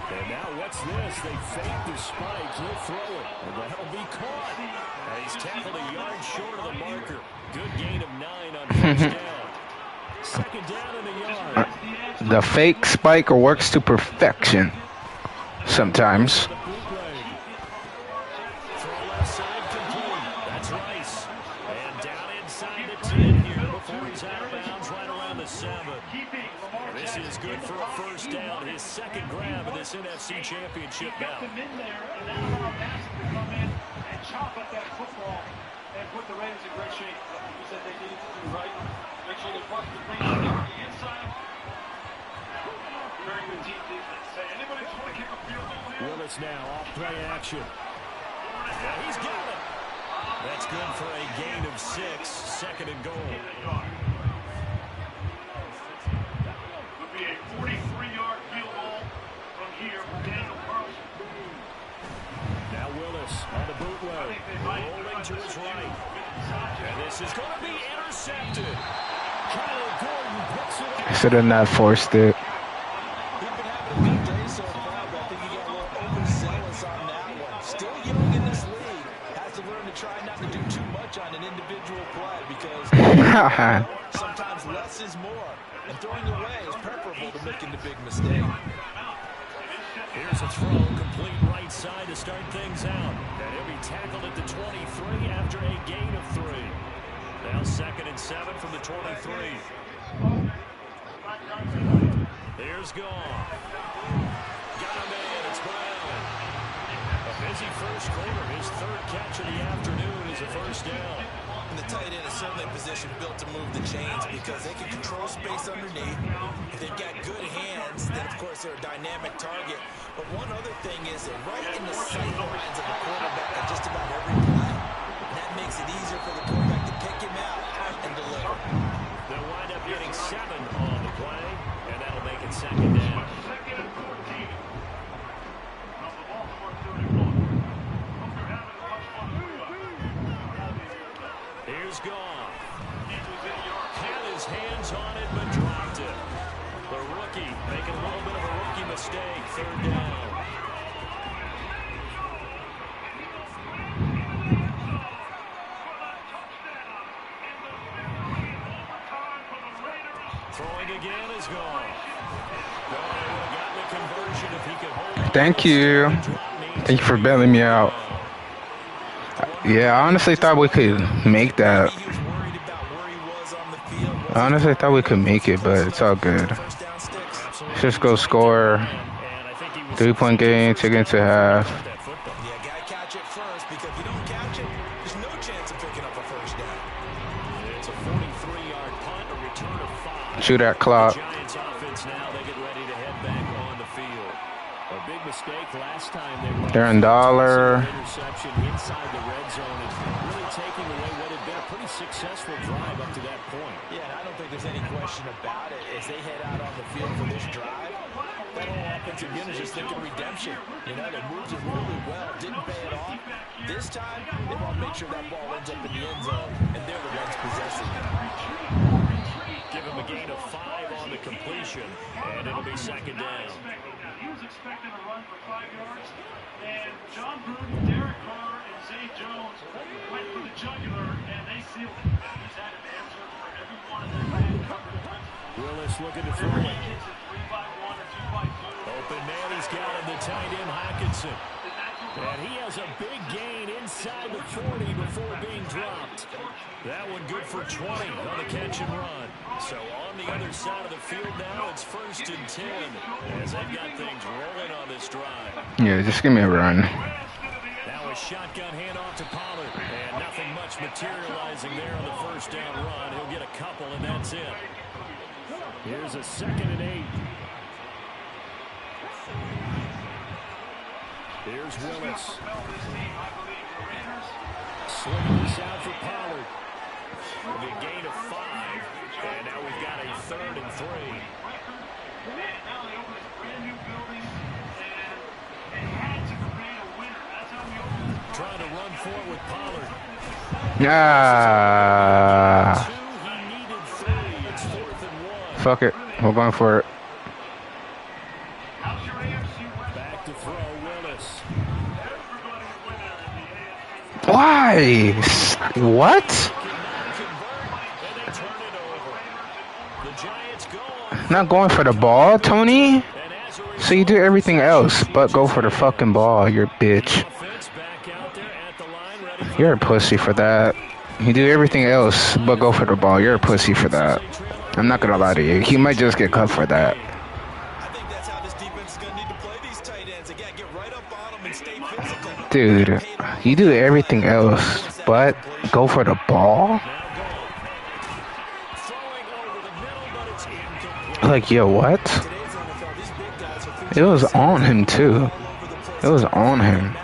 And now what's this? They fake the spike. He'll throw it. And that'll be caught. And he's tackled a yard short of the marker. Good gain of 9 on first down. 2nd down in the yard. The fake spike works to perfection. Sometimes. This is good for a first down. His 2nd grab of this NFC Championship bout. Them in there, and now Madden to come in and chop at that football and put the Raiders in great shape. You said they needed to do right. Make sure they watch the thing on the inside. Very good team defense. Say, anybody just want to kick a field goal? Willis now off play action. Yeah, he's got it. That's good for a gain of 6. 2nd and goal. Would be a 43-yard field goal from here for Daniel Carlson. Now Willis on the bootleg, rolling to his right. And this is going to be intercepted. Kyler Gordon picks it up. Should have not forced it. He's been having a good day so far, but I think he got a little overzealous on that one. Still young in this league. Has to learn to try not to do too much on an individual play because sometimes less is more. And throwing away is preferable to making the big mistake. Here's a throw, complete right side to start things out. And he'll be tackled at the 23 after a gain of 3. Now 2nd and 7 from the 23. Here's Goff. Got him in, it's Brown. A busy first quarter. His 3rd catch of the afternoon is a first down. And the tight end is certainly a position built to move the chains because they can control space underneath. If they've got good hands, then of course they're a dynamic target. But one other thing is they're right in the sight lines of the quarterback on just about every play. And that makes it easier for the quarterback to pick him out and deliver. They'll wind up getting 7 on the play, and that'll make it 2nd down. 2nd and 14 from the Baltimore 31. Hope you're having as much fun as we are. Here's Goff. Had his hands on it, but dropped it. The rookie making a little bit of a rookie mistake. 3rd down. Throwing again is Goff. Got the conversion if he could hold it. Thank you. Thank you for bailing me out. Yeah, I honestly thought we could make that. I honestly thought we could make it, but it's all good. Let's just go score. 3-point game, take it into half. Yeah, gotta catch it first because if you don't catch it, there's no chance of picking up a first down. It's a 43-yard punt, a return of 5. Shoot that The clock. Giants offense now, they get ready to head back on the field. A big mistake last time they were They're on in the field, tossing dollar. an interception inside the red zone and really taking away what had been a pretty successful drive up to that point. Yeah, and I don't think there's any question about it. As they head out on the field for this drive, that whole offensive unit is just thinking redemption. You know, they moved it really well, didn't pay it off. This time, they want to make sure that ball ends up in the end zone, and they're the ones possessing it. Give him a gain of 5 on the completion, and it'll be second down. He was expecting a run for 5 yards, and John Gruden, Derek Carr, and Zay Jones went for the jugular, and they sealed it. He's had an answer for every one of their man coverage. Willis looking to throw He it. gets it 3-by-1 or 2-by-2. Open man, he's got him, the tight end, Hockenson. And he has a big gain inside the 40 before being dropped. That one good for 20 on the catch and run. So on the other side of the field now, it's 1st and 10 as they've got things rolling on this drive. Yeah, just give me a run. Now a shotgun handoff to Pollard. And nothing much materializing there on the 1st down run. He'll get a couple, and that's it. Here's a 2nd and 8. Here's Willis. Slinging this out for Pollard. It'll be a gain of 5. And now we've got a 3rd and 3. Trying to run for it with Pollard. Ah. He needed 3. It's 4th and 1. Fuck it. We're going for it. Back to throw, Willis. Why? What? Not going for the ball, Tony? So you do everything else but go for the fucking ball, you're a bitch. You're a pussy for that. You do everything else but go for the ball. You're a pussy for that. I'm not gonna lie to you. He might just get cut for that. I think that's how this defense is going to need to play these tight ends. They got to get right up on them and stay physical. Dude, you do everything else but go for the ball? Like, yo, what? It was on him, too. It was on him.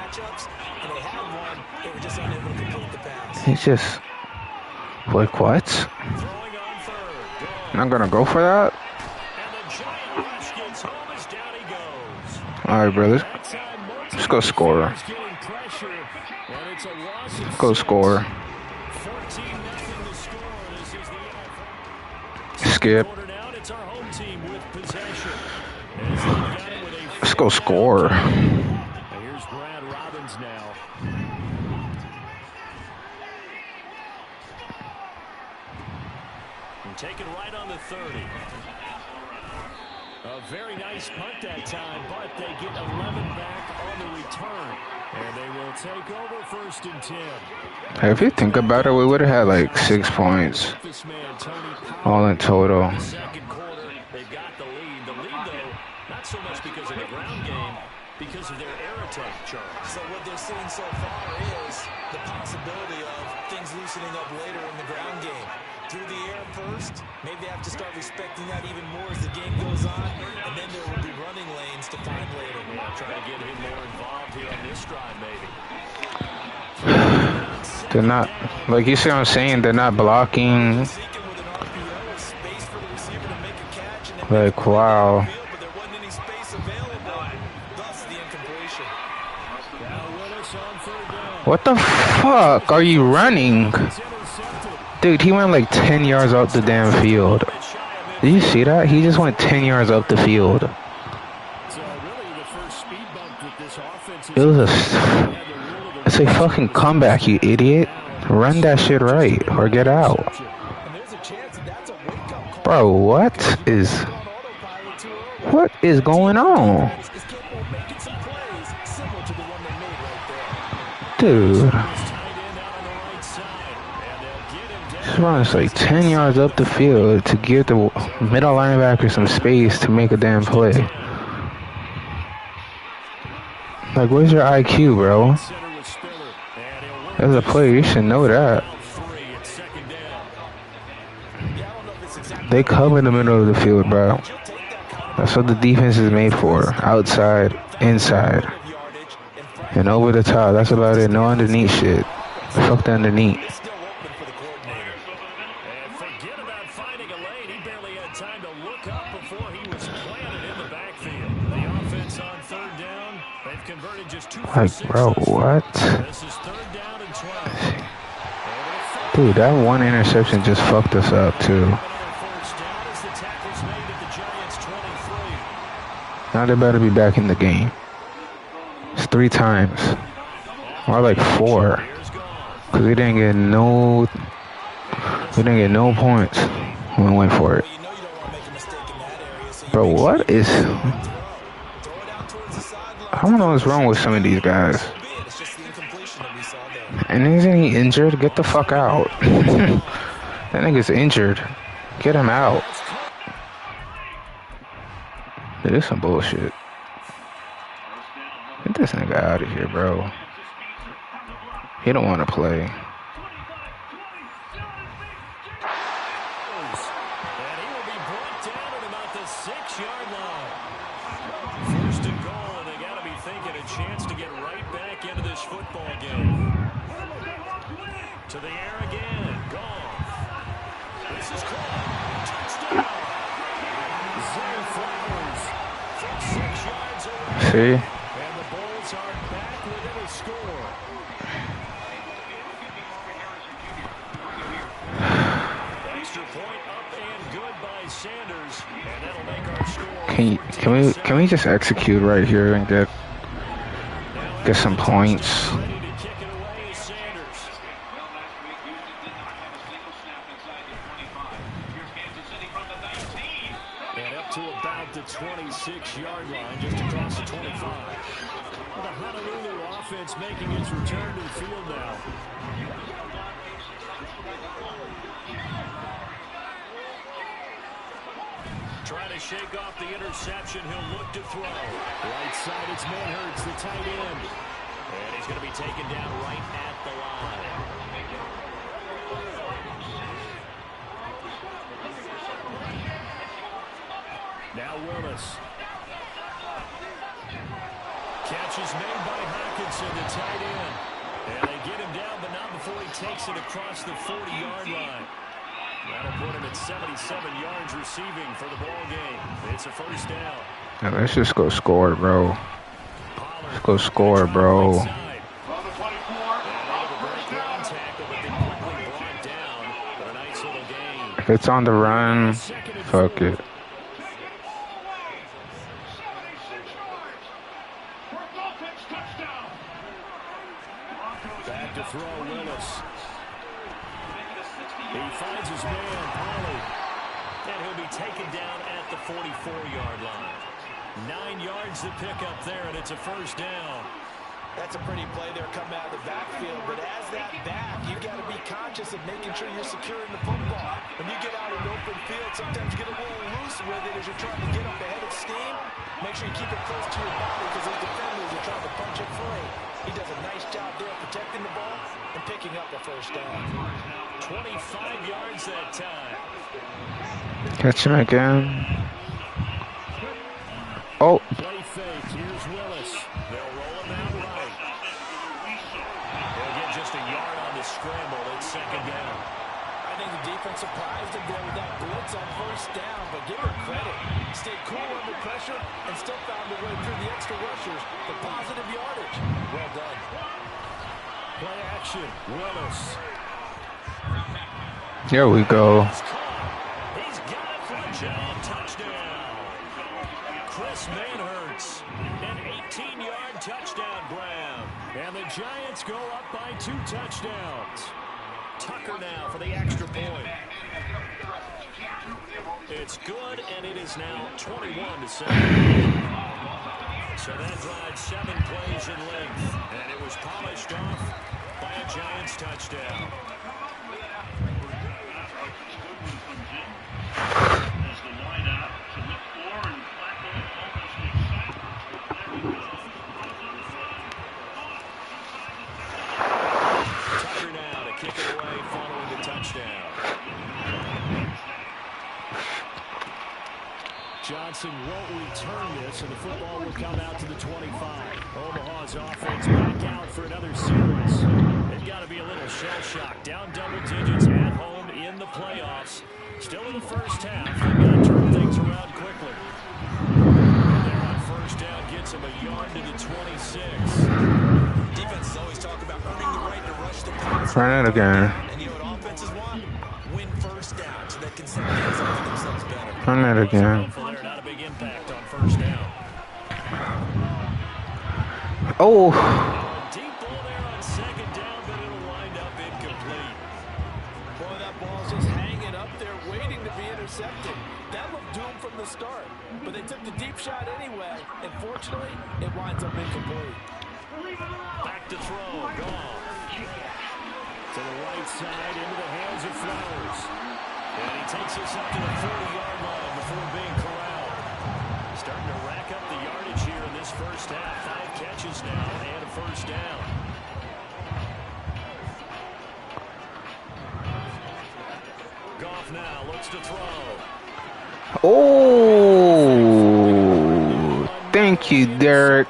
He's just... Like, what? Not gonna go for that? Alright, brothers. Let's go score. Let's go score. Skip. Let's go score. Here's Brad Robbins now. And taken right on the 30. A very nice punt that time, but they get 11 back on the return. And they will take over 1st and 10. If you think about it, we would have had like 6 points. All in total. Second quarter, they've got the lead. The lead, though, not so much because of the ground game, because of their air attack, Charles. So what they're seeing so far is the possibility of things loosening up later in the ground game. Through the air first, maybe they have to start respecting that even more as the game goes on, and then there will be running lanes to find later. Yeah, try to get him more involved here on this drive, maybe. They're not, like you see what I'm saying, they're not blocking. Like, wow. What the fuck are you running? Dude, he went like 10 yards up the damn field. Did you see that? He just went 10 yards up the field. It's a fucking comeback, you idiot. Run that shit right or get out. Bro, what is going on? Dude. This runs like 10 yards up the field to give the middle linebacker some space to make a damn play. Like, where's your IQ, bro? As a player, you should know that. They cover in the middle of the field, bro. That's what the defense is made for. Outside, inside, and over the top. That's about it. No underneath shit. Fuck the underneath. It's still open for the coordinator. And forget about finding a lane. He barely had time to look up before he was planted in the backfield. The offense on third down. They've converted just 2 for 6. Like, bro, what? This is third down and 12. Dude, that one interception just fucked us up, too. Now they better be back in the game. It's 3 times. Or like 4. Because we didn't get no points when we went for it. Bro, what is... I don't know what's wrong with some of these guys. And isn't he injured? Get the fuck out. That nigga's injured. Get him out. It is some bullshit. Get this nigga out of here, bro. He don't want to play. To the air again. Gone. This is caught. Touchdown. Zay Flowers from 6 yards away. See? And the Bulls are back within a score. Extra point up and good by Sanders. And that'll make our score. Can we just execute right here and get some points? To about the 26-yard line, just across the 25. Well, the Honolulu offense making its return to the field now. Trying to shake off the interception. He'll look to throw. Right side, it's Manhurts, the tight end. And he's going to be taken down right at the line. Now Willis. Catch is made by Hawkinson, the tight end. And they get him down, but not before he takes it across the 40-yard line. That'll put him at 77 yards receiving for the ball game. It's a first down. Now let's just go score, bro. Let's go score, bro. If it's on the run, fuck it. Back to throw, Willis. He finds his man, Pollard. And he'll be taken down at the 44-yard line. 9 yards to pick up there, and it's a first down. That's a pretty play there coming out of the backfield. But as that back, you've got to be conscious of making sure you're securing the football. When you get out in the open field, sometimes you get a little loose with it as you're trying to get up ahead of steam. Make sure you keep it close to your body because those defenders are trying to punch it free. He does a nice job there protecting the ball and picking up a first down. 25 yards that time. Catch him again. Oh. Play fake. Here's Willis. They'll roll him out right. They'll get just a yard on the scramble. It's second down. I think the defense surprised him there with that blitz on first down, but give her credit. Stayed cool under pressure and still found a way through the extra rushers for positive yardage. Well done. Play action. Willis. Here we go. He's got it for the job. Touchdown. Chris Manhurts. An 18-yard touchdown grab. And the Giants go up by 2 touchdowns. Tucker now for the extra point. It's good, and it is now 21-7. So that drive 7 plays in length, and it was polished off by a Giants touchdown. Tucker now to kick it away following the touchdown. Johnson won't return this, and the football will come out to the 25. Omaha's offense back out for another series. They've got to be a little shell-shocked. Down double digits at home in the playoffs. Still in the first half. They've got to turn things around quickly. And there on first down gets him a yard to the 26. Defenses always talk about earning the right to rush the pass. Run it again. And you know what offenses want? Win first down so they can set things up for themselves better. Run it again. Not a big impact on first down. Oh. Deep ball there on second down, but it'll wind up incomplete. Boy, that ball's just hanging up there waiting to be intercepted. That looked doomed from the start. But they took the deep shot anyway, and fortunately, it winds up incomplete. Back to throw, gone. To the right side, into the hands of Flowers. And he takes us up to the 40-yard line before being corralled. Starting to rack up the yardage here in this first half. 5 catches now and a first down. Goff now looks to throw. Oh. Thank you, Derek.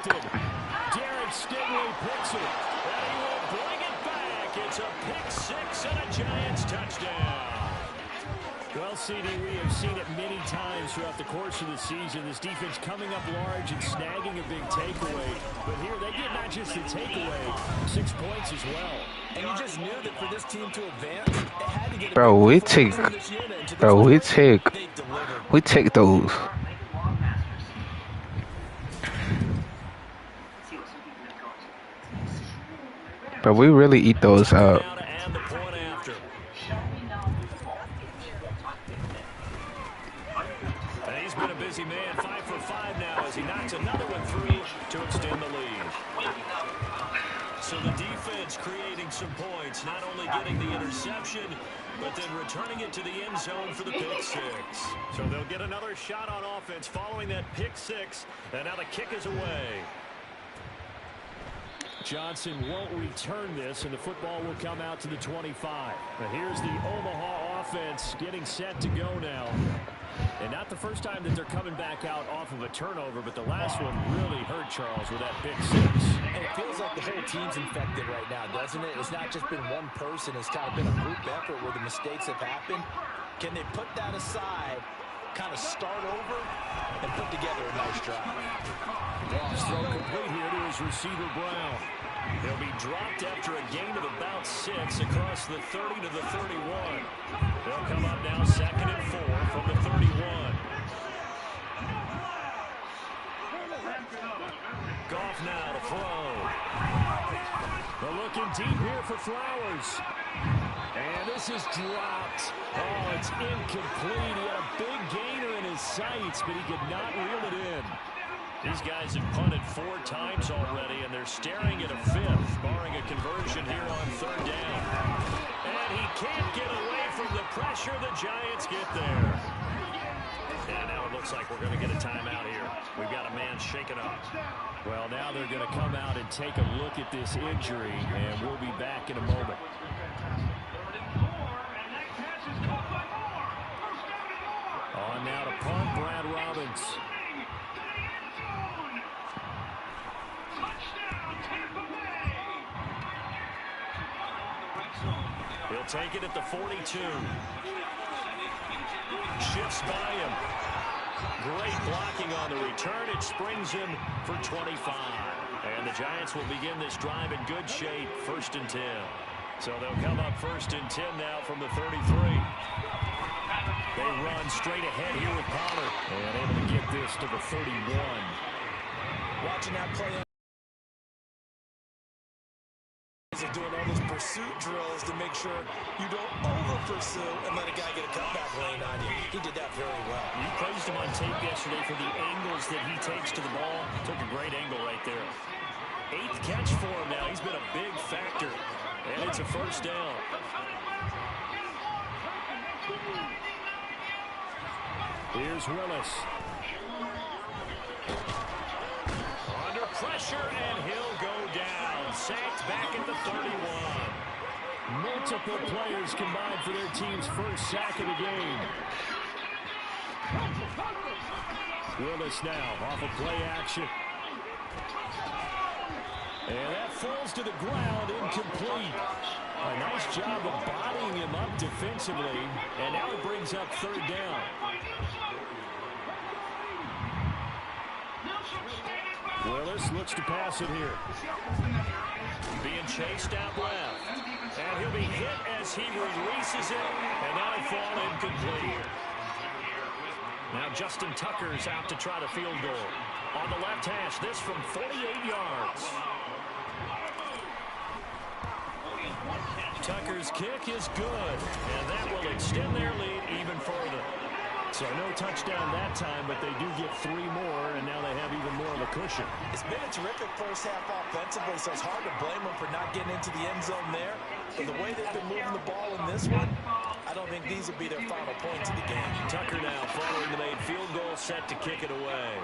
CD, we have seen it many times throughout the course of the season. This defense coming up large and snagging a big takeaway. But here, they get not just the takeaway, 6 points as well. And you just knew that for this team to advance, it had to get a Bro, we take those. But we really eat those up. Man, 5 for 5 now as he knocks another one through to extend the lead. So the defense creating some points, not only getting the interception, but then returning it to the end zone for the pick 6. So they'll get another shot on offense following that pick 6, and now the kick is away. Johnson won't return this, and the football will come out to the 25. Now here's the Omaha offense getting set to go now. And not the first time that they're coming back out off of a turnover, but the last one really hurt Charles with that pick 6. And it feels like the whole team's infected right now, doesn't it? It's not just been one person. It's kind of been a group effort where the mistakes have happened. Can they put that aside, kind of start over, and put together a nice drive? Goff's throw complete here to his receiver, Brown. He'll be dropped after a gain of about 6 across the 30 to the 31. They'll come up now 2nd and 4 from the 31. Goff now to throw. They're looking deep here for Flowers. And this is dropped. Oh, it's incomplete. He had a big gainer in his sights, but he could not reel it in. These guys have punted 4 times already, and they're staring at a 5th, barring a conversion here on 3rd down. And he can't get away from the pressure. The Giants get there. And now it looks like we're going to get a timeout here. We've got a man shaken up. Well, now they're going to come out and take a look at this injury, and we'll be back in a moment. On now to punt, Brad Robbins. He'll take it at the 42. Shifts by him. Great blocking on the return. It springs him for 25. And the Giants will begin this drive in good shape, 1st and 10. So they'll come up 1st and 10 now from the 33. They run straight ahead here with Pollard. And able to get this to the 31. Watching that play. Doing all those pursuit drills to make sure you don't over-pursue and let a guy get a cutback lane on you. He did that very well. You praised him on tape yesterday for the angles that he takes to the ball. Took a great angle right there. 8th catch for him now. He's been a big factor. And it's a first down. Here's Willis. Under pressure, and he'll go down. Sacked back at the 31. Multiple players combined for their team's first sack of the game. Willis now off of play action. And that falls to the ground, incomplete. A nice job of bodying him up defensively, and now it brings up third down. Willis looks to pass it here. Being chased out left. And he'll be hit as he releases it, and that'll fall incomplete. Now Justin Tucker's out to try the field goal. On the left hash, this from 48 yards. Tucker's kick is good, and that will extend their lead even further. So no touchdown that time, but they do get 3 more, and now they have even more of a cushion. It's been a terrific first half offensively, so it's hard to blame them for not getting into the end zone there. But the way they've been moving the ball in this one, I don't think these will be their final points of the game. Tucker now following the made field goal, set to kick it away.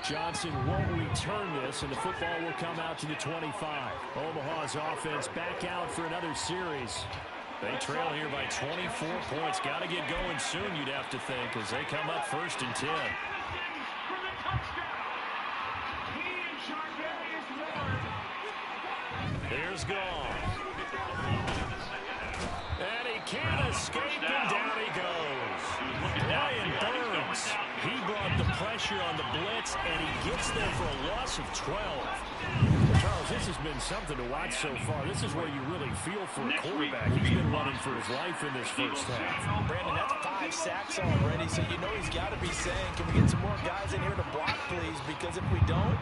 Johnson won't return this, and the football will come out to the 25. Omaha's offense back out for another series. They trail here by 24 points. Got to get going soon, you'd have to think, as they come up 1st and 10. Here's Gall. And he can't escape, and down he goes. Brian Burns, he brought the pressure on the blitz, and he gets there for a loss of 12. Charles, this has been something to watch so far. This is where you really feel for a quarterback. He's been running for his life in this first half. Brandon, that's 5 sacks already, so you know he's got to be saying, can we get some more guys in here to block, please? Because if we don't,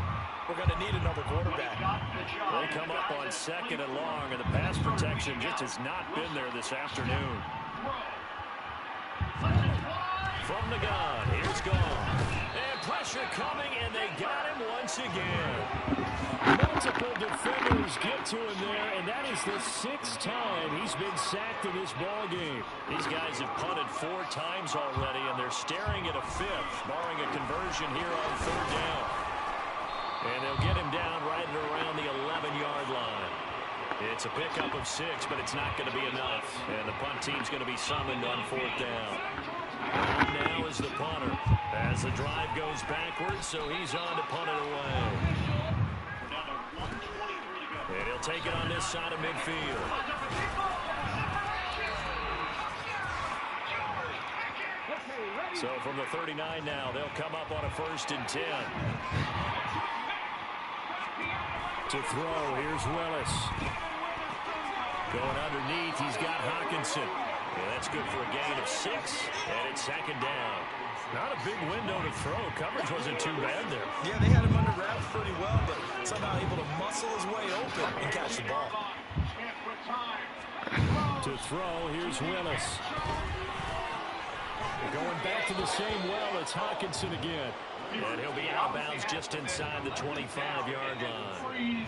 we're going to need another quarterback. They come up on 2nd and long, and the pass protection just has not been there this afternoon. From the gun, here's Gall. And pressure coming, and they got him once again. Multiple defenders get to him there, and that is the 6th time he's been sacked in this ball game. These guys have punted 4 times already, and they're staring at a 5th, barring a conversion here on 3rd down. And they'll get him down right at around the 11-yard line. It's a pickup of 6, but it's not going to be enough. And the punt team's going to be summoned on 4th down. On now is the punter as the drive goes backwards, so he's on to punt it away. And he'll take it on this side of midfield. So from the 39 now, they'll come up on a 1st and 10. To throw, here's Willis. Going underneath, he's got Hawkinson. Yeah, that's good for a gain of 6, and it's 2nd down. Not a big window to throw. Coverage wasn't too bad there. Yeah, they had him under wraps pretty well, but somehow able to muscle his way open and catch the ball. To throw, here's Willis. Going back to the same well, it's Hawkinson again. And he'll be out of bounds just inside the 25-yard line.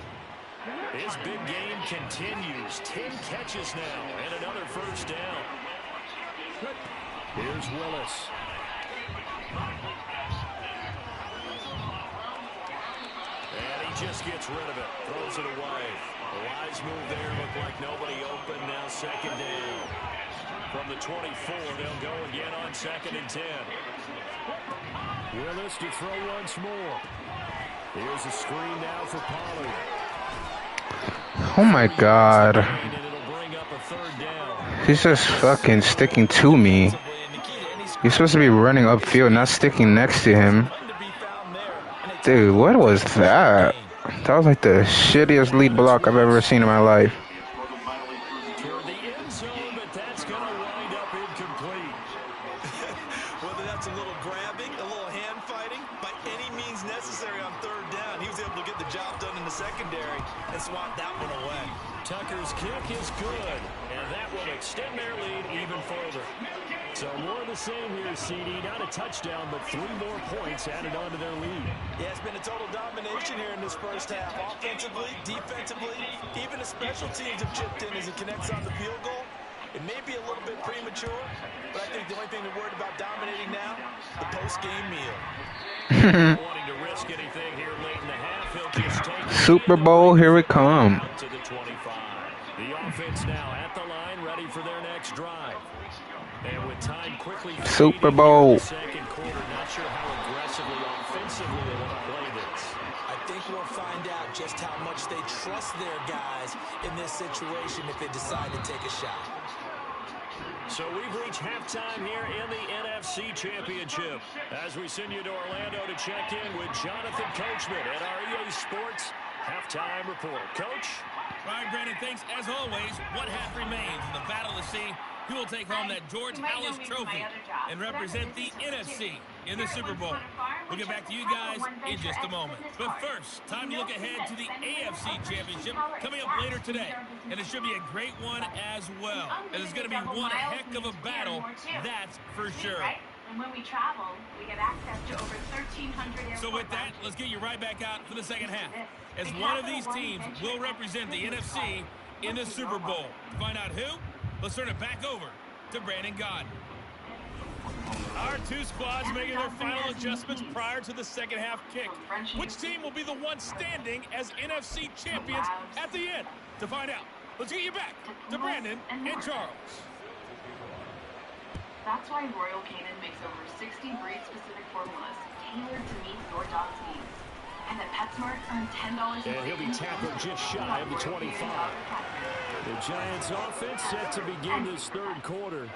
His big game continues. 10 catches now and another 1st down. Here's Willis. And he just gets rid of it. Throws it away. A wise move there. Looked like nobody open. Now 2nd down. From the 24, they'll go again on 2nd and 10. Willis to throw once more. Here's a screen now for Pollard. Oh my God. He's just fucking sticking to me. You're supposed to be running upfield, not sticking next to him. Dude, what was that? That was like the shittiest lead block I've ever seen in my life. Whether that's a little grabbing, a little hand fighting, by any means necessary on 3rd down, he was able to get the job done in the secondary and swat that one away. Tucker's kick is good, and that will extend their lead even further. So more of the same here, CD. Not a touchdown, but 3 more points added on to their lead. Yeah, it's been a total domination here in this first half. Offensively, defensively, even the special teams have chipped in as it connects on the field goal. It may be a little bit premature, but I think the only thing they're worried about dominating now, the post-game meal. Wanting to risk anything here late in the half, he'll just take Super Bowl, here we come. to the 25. The offense now at the line, ready for their next drive. And with time quickly Super fading here in Bowl. the second quarter, not sure how aggressively, offensively they want to play this. I think we'll find out just how much they trust their guys in this situation if they decide to take a shot. So we've reached halftime here in the NFC Championship as we send you to Orlando to check in with Jonathan Coachman at our EA Sports Halftime Report. Coach? All right, Brandon, thanks. As always, one half remains in the battle to see who will take home that George Halas trophy and represent the NFC in the Super Bowl. We'll get back to you guys in just a moment. But first, time to look ahead to the AFC Championship coming up later today. And it should be a great one as well. And it's going to be one heck of a battle, that's for sure. And when we travel, we get access to over 1,300 So with that, let's get you right back out for the second half, as one of these teams will represent the NFC in the Super Bowl. To find out who, let's turn it back over to Brandon Gaudin. Our two squads making their final adjustments prior to the second half kick. Which team will be the one standing as NFC champions at the end? To find out, let's get you back to Brandon and Charles. That's why Royal Canin makes over 60 breed-specific formulas tailored to meet your dog's needs. And at PetSmart, earn $10 And he'll be tackled just shy of the 25. The Giants offense set to begin this third quarter.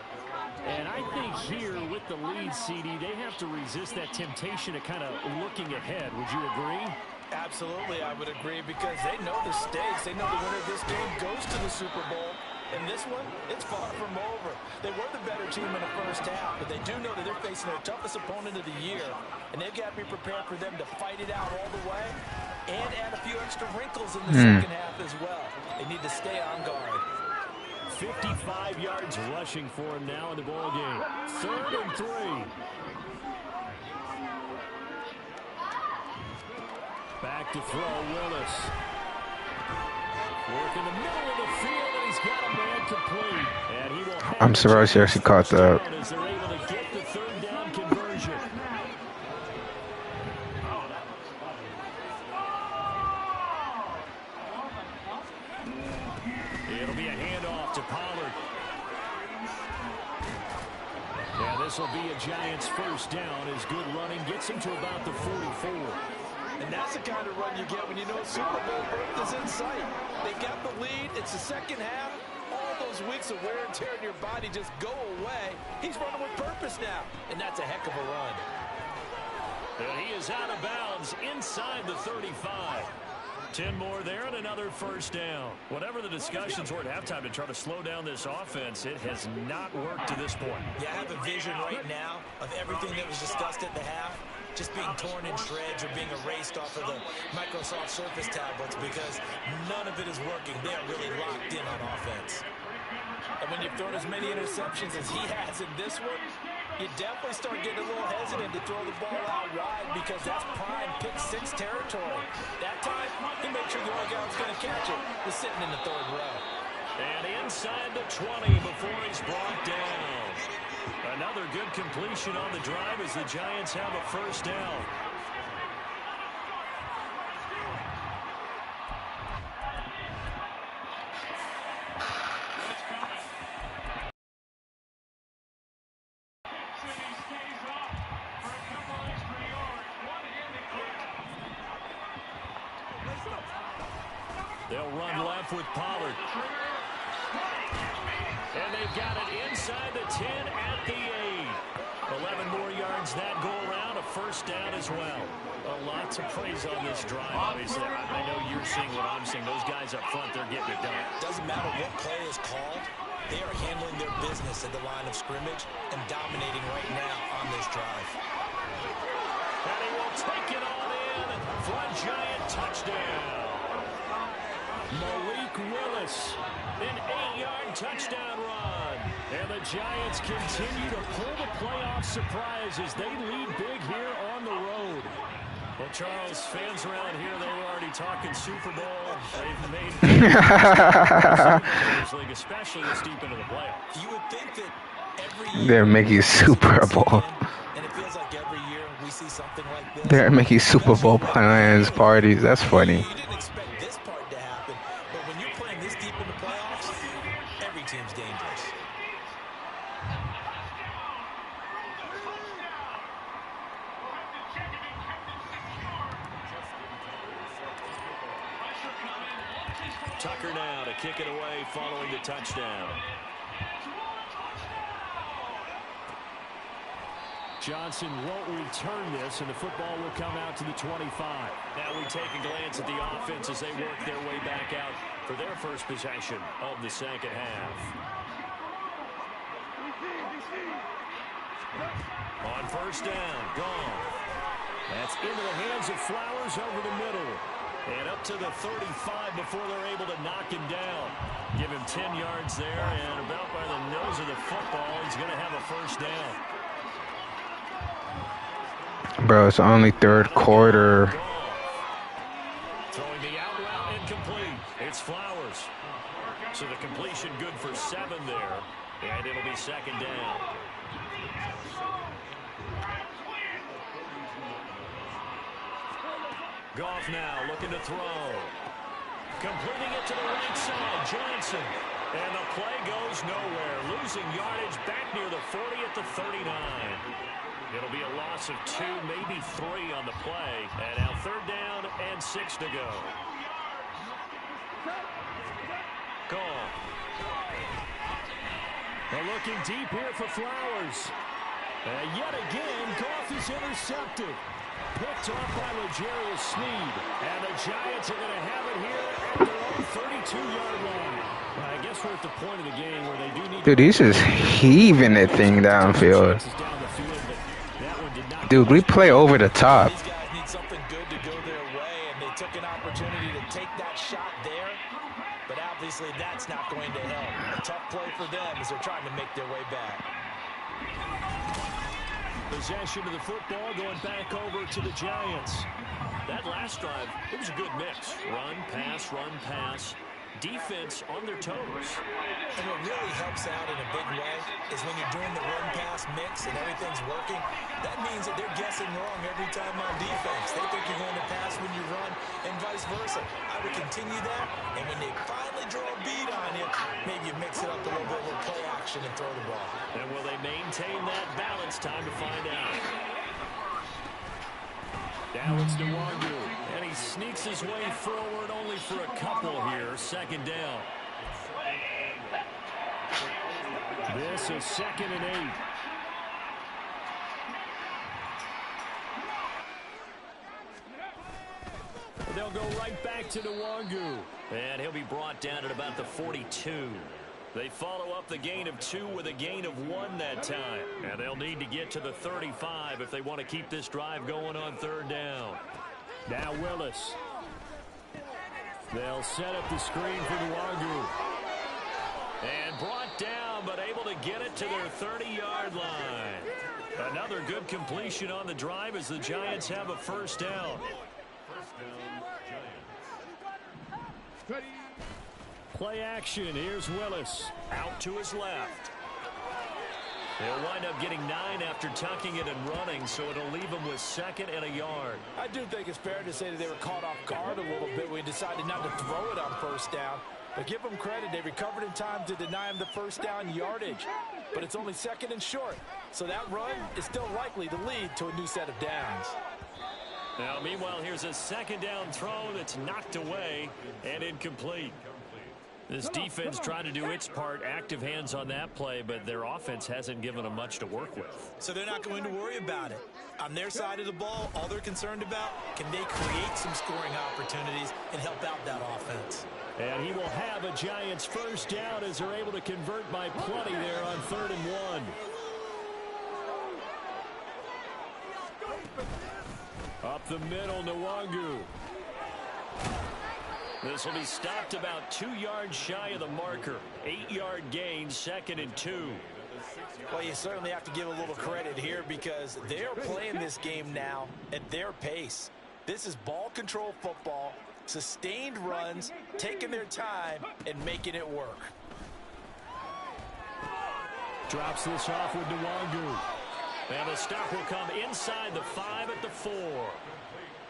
And I think here with the lead, CD, they have to resist that temptation of kind of looking ahead. Would you agree? Absolutely, I would agree, because they know the stakes. They know the winner of this game goes to the Super Bowl. And this one, it's far from over. They were the better team in the first half, but they do know that they're facing their toughest opponent of the year. And they've got to be prepared for them to fight it out all the way and add a few extra wrinkles in the second half as well. They need to stay on guard. 55 yards rushing for him now in the ball game. 3rd and 3. Back to throw, Willis. Work in the middle of the field, and he's got a man complete. And he will have I'm surprised he actually caught that. as they're able to get the 3rd down conversion. It'll be a handoff to Pollard. Yeah, this will be a Giants 1st down as good running gets him to about the 44. And that's the kind of run you get when you know Super Bowl berth is in sight. They got the lead. It's the second half. All those weeks of wear and tear in your body just go away. He's running with purpose now, and that's a heck of a run. And he is out of bounds inside the 35. 10 more there and another 1st down. Whatever the discussions were at halftime to try to slow down this offense, it has not worked to this point. Yeah, I have a vision right now of everything that was discussed at the half just being torn in shreds or being erased off of the Microsoft Surface tablets, because none of it is working. They are really locked in on offense. And when you've thrown as many interceptions as he has in this one, you definitely start getting a little hesitant to throw the ball out wide, because that's prime pick 6 territory. That time, he made sure the other guy was going to catch it. Was sitting in the 3rd row. And inside the 20 before he's brought down. Another good completion on the drive as the Giants have a 1st down. They'll run left with Pollard. And they've got it inside the 10 at the 8. 11 more yards that go around, a 1st down as well. A lot to praise on this drive, obviously. I know you're seeing what I'm seeing. Those guys up front, they're getting it done. Doesn't matter what play is called. They are handling their business at the line of scrimmage and dominating right now on this drive. And he will take it all in for a Giant touchdown. Malik Willis, an 8-yard touchdown run. And the Giants continue to pull the playoff surprise as they lead big here on the road. Well, Charles, fans around here, they were already talking Super Bowl. They've made League, especially this deep into the playoffs. You would think that every year They're making Super Bowl. and it feels like every year we see something like this. They're making Super Bowl plans parties. That's funny. You didn't expect this part to happen, but when you're playing this deep in the playoffs, every team's dangerous. Tucker now to kick it away following the touchdown. Johnson won't return this, and the football will come out to the 25. Now we take a glance at the offense as they work their way back out for their first possession of the second half. On first down, gone. That's into the hands of Flowers over the middle. And up to the 35 before they're able to knock him down. Give him 10 yards there, and about by the nose of the football, he's going to have a first down. Bro, it's only third quarter. Throwing the out route incomplete. It's Flowers. So the completion good for 7 there. And it'll be second down. Goff now looking to throw. Completing it to the right side, Johnson. And the play goes nowhere. Losing yardage back near the 40 at the 39. It'll be a loss of 2, maybe 3 on the play. And now third down and 6 to go. Goff. They're looking deep here for Flowers. And yet again, Goff is intercepted. Picked off by L'Jarius Sneed. And the Giants are going to have it here at their own 32-yard line. I guess we're at the point of the game where they do need... Dude, he's just heaving that thing downfield. Dude, we play over the top. These guys need something good to go their way, and they took an opportunity to take that shot there. But obviously that's not going to help. A tough play for them as they're trying to make their way back. Possession of the football going back over to the Giants. That last drive, it was a good mix. Run, pass. Defense on their toes. And what really helps out in a big way is when you're doing the run-pass mix and everything's working, that means that they're guessing wrong every time on defense. They think you're going to pass when you run and vice versa. I would continue that, and when they finally draw a beat on you, maybe you mix it up a little bit with play action and throw the ball. And will they maintain that balance? Time to find out. Now it's Nwangu, and he sneaks his way forward only for a couple here. Second down. This is 2nd and 8. They'll go right back to Nwangu, and he'll be brought down at about the 42. They follow up the gain of 2 with a gain of 1 that time. And they'll need to get to the 35 if they want to keep this drive going on third down. Now Willis. They'll set up the screen for Nwangu. And brought down, but able to get it to their 30-yard line. Another good completion on the drive as the Giants have a first down. Play action. Here's Willis. Out to his left. They'll wind up getting 9 after tucking it and running, so it'll leave them with 2nd and a yard. I do think it's fair to say that they were caught off guard a little bit when we decided not to throw it on first down. But give them credit. They recovered in time to deny him the first down yardage. But it's only 2nd and short. So that run is still likely to lead to a new set of downs. Now, meanwhile, here's a second down throw that's knocked away and incomplete. This defense trying to do its part, active hands on that play, but their offense hasn't given them much to work with. So they're not going to worry about it. On their side of the ball, all they're concerned about, can they create some scoring opportunities and help out that offense? And he will have a Giants first down as they're able to convert by plenty there on 3rd and 1. Up the middle, Nwangu. This will be stopped about 2 yards shy of the marker. 8-yard gain, 2nd and 2. Well, you certainly have to give a little credit here because they're playing this game now at their pace. This is ball control football, sustained runs, taking their time, and making it work. Drops this off with Nwangu. And the stop will come inside the 5 at the 4.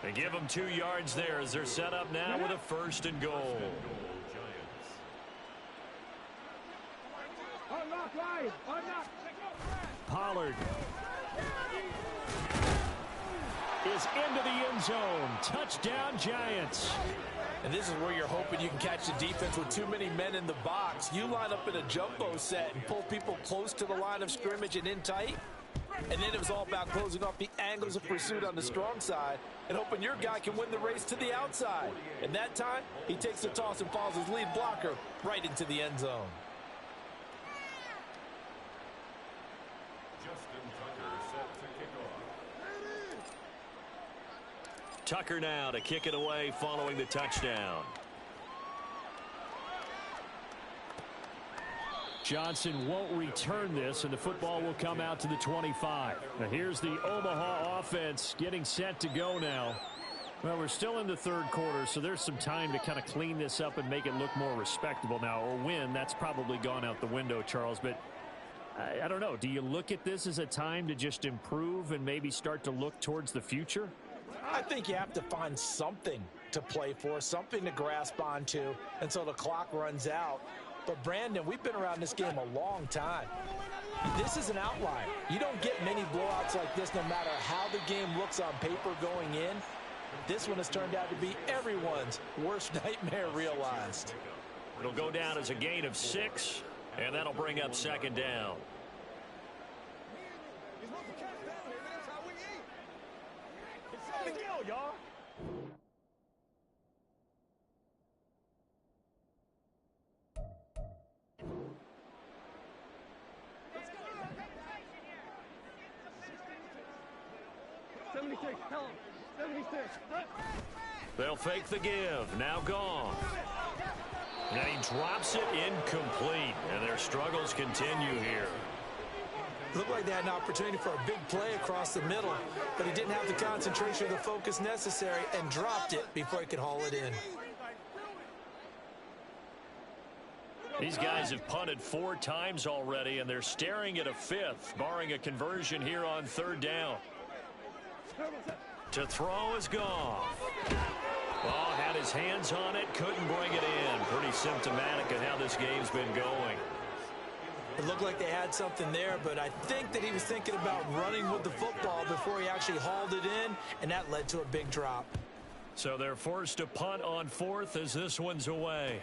They give them 2 yards there as they're set up now with a 1st and goal. Pollard is into the end zone. Touchdown, Giants. And this is where you're hoping you can catch the defense with too many men in the box. You line up in a jumbo set and pull people close to the line of scrimmage and in tight. And then it was all about closing off the angles of pursuit on the strong side and hoping your guy can win the race to the outside. And that time, he takes the toss and follows his lead blocker right into the end zone. Tucker now to kick it away following the touchdown. Johnson won't return this, and the football will come out to the 25. Now here's the Omaha offense getting set to go now. Well, we're still in the third quarter, so there's some time to kind of clean this up and make it look more respectable now. Or win, that's probably gone out the window, Charles. But I don't know. Do you look at this as a time to just improve and maybe start to look towards the future? I think you have to find something to play for, something to grasp onto until the clock runs out. But, Brandon, we've been around this game a long time. This is an outlier. You don't get many blowouts like this no matter how the game looks on paper going in. This one has turned out to be everyone's worst nightmare realized. It'll go down as a gain of 6, and that'll bring up second down. Y'all. They'll fake the give. Now gone. And he drops it incomplete. And their struggles continue here. Looked like they had an opportunity for a big play across the middle, but he didn't have the concentration or the focus necessary and dropped it before he could haul it in. These guys have punted 4 times already, and they're staring at a 5th, barring a conversion here on third down. To throw is Goff. Oh, had his hands on it, couldn't bring it in. Pretty symptomatic of how this game's been going. It looked like they had something there, but I think that he was thinking about running with the football before he actually hauled it in, and that led to a big drop. So they're forced to punt on 4th as this one's away.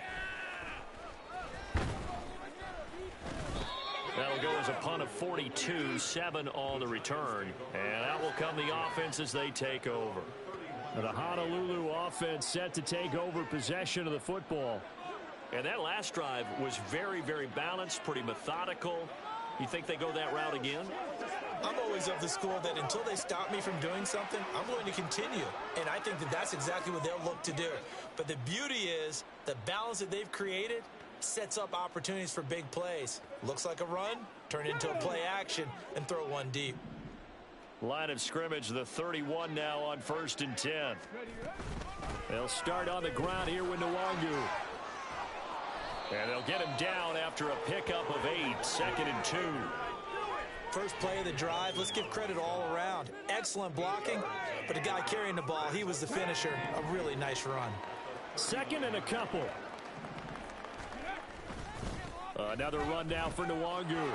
That'll go as a punt of 42, 7 on the return. And out will come the offense as they take over. The Honolulu offense set to take over possession of the football. And that last drive was very, very balanced, pretty methodical. You think they go that route again? I'm always of the school that until they stop me from doing something, I'm going to continue. And I think that that's exactly what they'll look to do. But the beauty is the balance that they've created sets up opportunities for big plays. Looks like a run, turn it into a play action, and throw one deep. Line of scrimmage, the 31 now on 1st and 10. They'll start on the ground here with Nwangu. And they'll get him down after a pickup of 8, 2nd and 2. First play of the drive, let's give credit all around. Excellent blocking, but the guy carrying the ball, he was the finisher. A really nice run. 2nd and a couple. Another run now for Nwangu.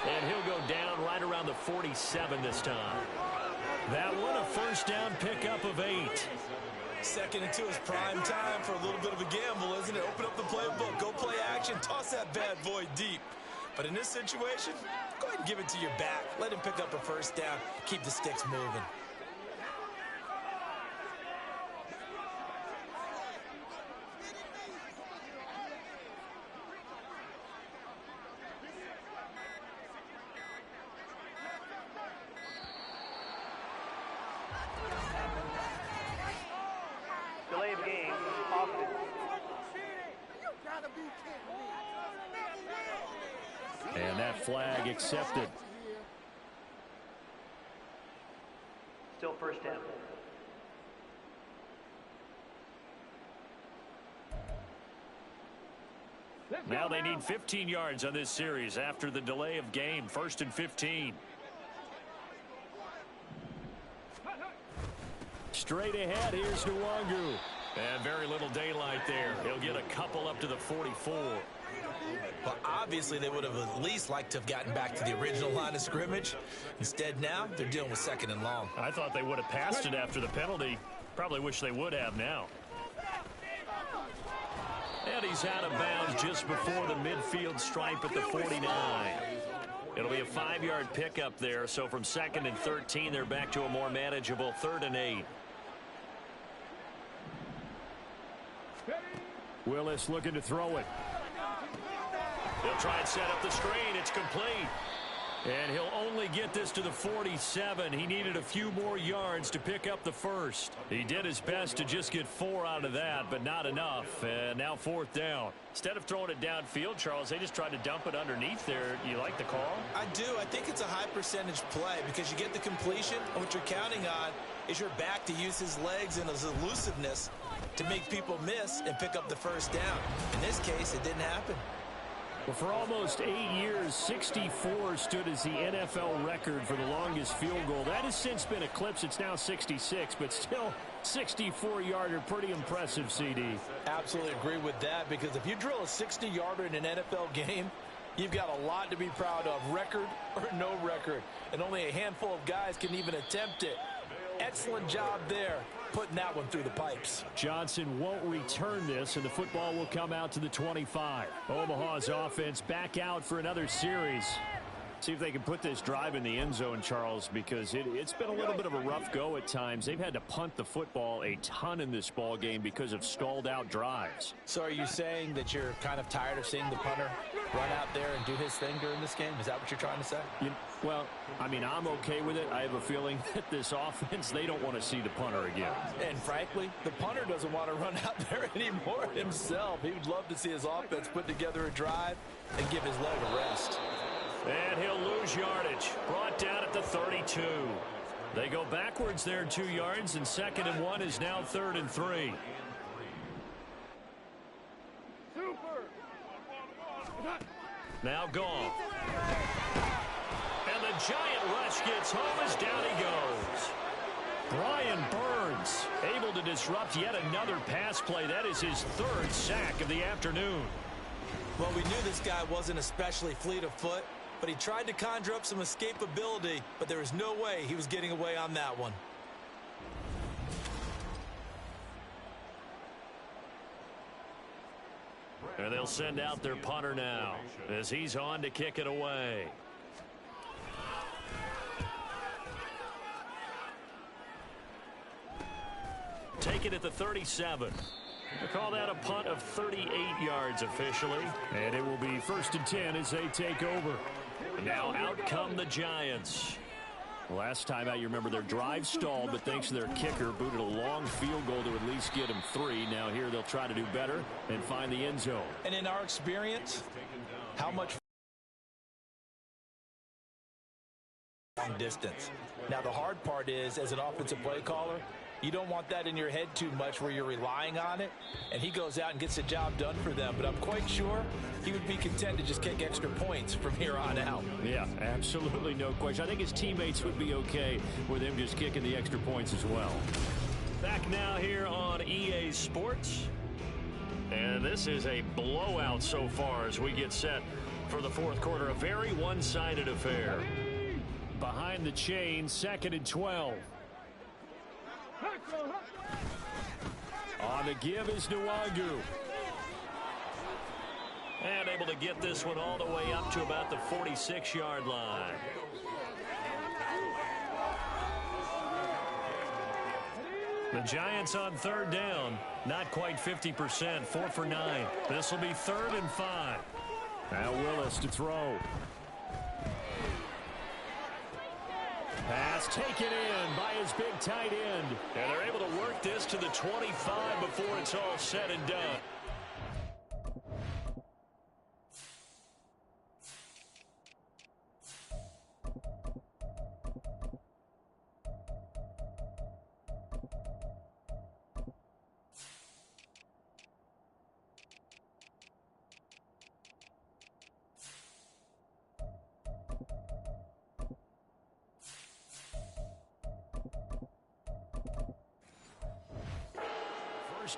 And he'll go down right around the 47 this time. That one a first down pickup of 8. 2nd and 2 is prime time for a little bit of a gamble, isn't it? Open up the playbook, go play action, toss that bad boy deep. But in this situation, go ahead and give it to your back. Let him pick up a first down, keep the sticks moving. Delay of game, offense. And that flag accepted. Still first down. Now they need 15 yards on this series after the delay of game. 1st and 15. Straight ahead, here's Nwangu. And very little daylight there. He'll get a couple up to the 44. Well, obviously they would have at least liked to have gotten back to the original line of scrimmage. Instead now, they're dealing with 2nd and long. I thought they would have passed it after the penalty. Probably wish they would have now. And he's out of bounds just before the midfield stripe at the 49. It'll be a 5-yard pickup there. So from 2nd and 13, they're back to a more manageable 3rd and 8. Willis looking to throw it. He'll try and set up the screen. It's complete. And he'll only get this to the 47. He needed a few more yards to pick up the first. He did his best to just get 4 out of that, but not enough. And now 4th down. Instead of throwing it downfield, Charles, they just tried to dump it underneath there. You like the call? I do. I think it's a high percentage play because you get the completion, and what you're counting on is your back to use his legs and his elusiveness to make people miss and pick up the first down. In this case, it didn't happen. Well, for almost 8 years, 64 stood as the NFL record for the longest field goal. That has since been eclipsed. It's now 66, but still 64-yarder, pretty impressive, CD. Absolutely agree with that, because if you drill a 60-yarder in an NFL game, you've got a lot to be proud of, record or no record. And only a handful of guys can even attempt it. Excellent job there, putting that one through the pipes. Johnson won't return this, and the football will come out to the 25. Omaha's offense back out for another series. See if they can put this drive in the end zone, Charles, because it's been a little bit of a rough go at times. They've had to punt the football a ton in this ball game because of stalled-out drives. So are you saying that you're kind of tired of seeing the punter run out there and do his thing during this game? Is that what you're trying to say? Well, I mean, I'm okay with it. I have a feeling that this offense, they don't want to see the punter again. And frankly, the punter doesn't want to run out there anymore himself. He would love to see his offense put together a drive and give his leg a rest. And he'll lose yardage. Brought down at the 32. They go backwards there 2 yards, and 2nd and 1 is now 3rd and 3. Now gone. And the giant rush gets home as down he goes. Brian Burns able to disrupt yet another pass play. That is his 3rd sack of the afternoon. Well, we knew this guy wasn't especially fleet of foot, but he tried to conjure up some escapability, but there was no way he was getting away on that one. And they'll send out their punter now as he's on to kick it away. Take it at the 37. We'll call that a punt of 38 yards officially. And it will be 1st and 10 as they take over. Now out come the Giants. Last time out, you remember their drive stalled, but thanks to their kicker, booted a long field goal to at least get him 3. Now here they'll try to do better and find the end zone. And in our experience, how much long distance. Now the hard part is, as an offensive play caller, you don't want that in your head too much where you're relying on it, and he goes out and gets the job done for them. But I'm quite sure he would be content to just kick extra points from here on out. Yeah, absolutely no question. I think his teammates would be okay with him just kicking the extra points as well. Back now here on EA Sports. And this is a blowout so far as we get set for the 4th quarter. A very one-sided affair. Behind the chain, 2nd and 12. On the give is Nwangu. And able to get this one all the way up to about the 46-yard line. The Giants on 3rd down. Not quite 50%. 4 for 9. This will be 3rd and 5. Now Willis to throw. Pass taken in by his big tight end. And they're able to work this to the 25 before it's all said and done.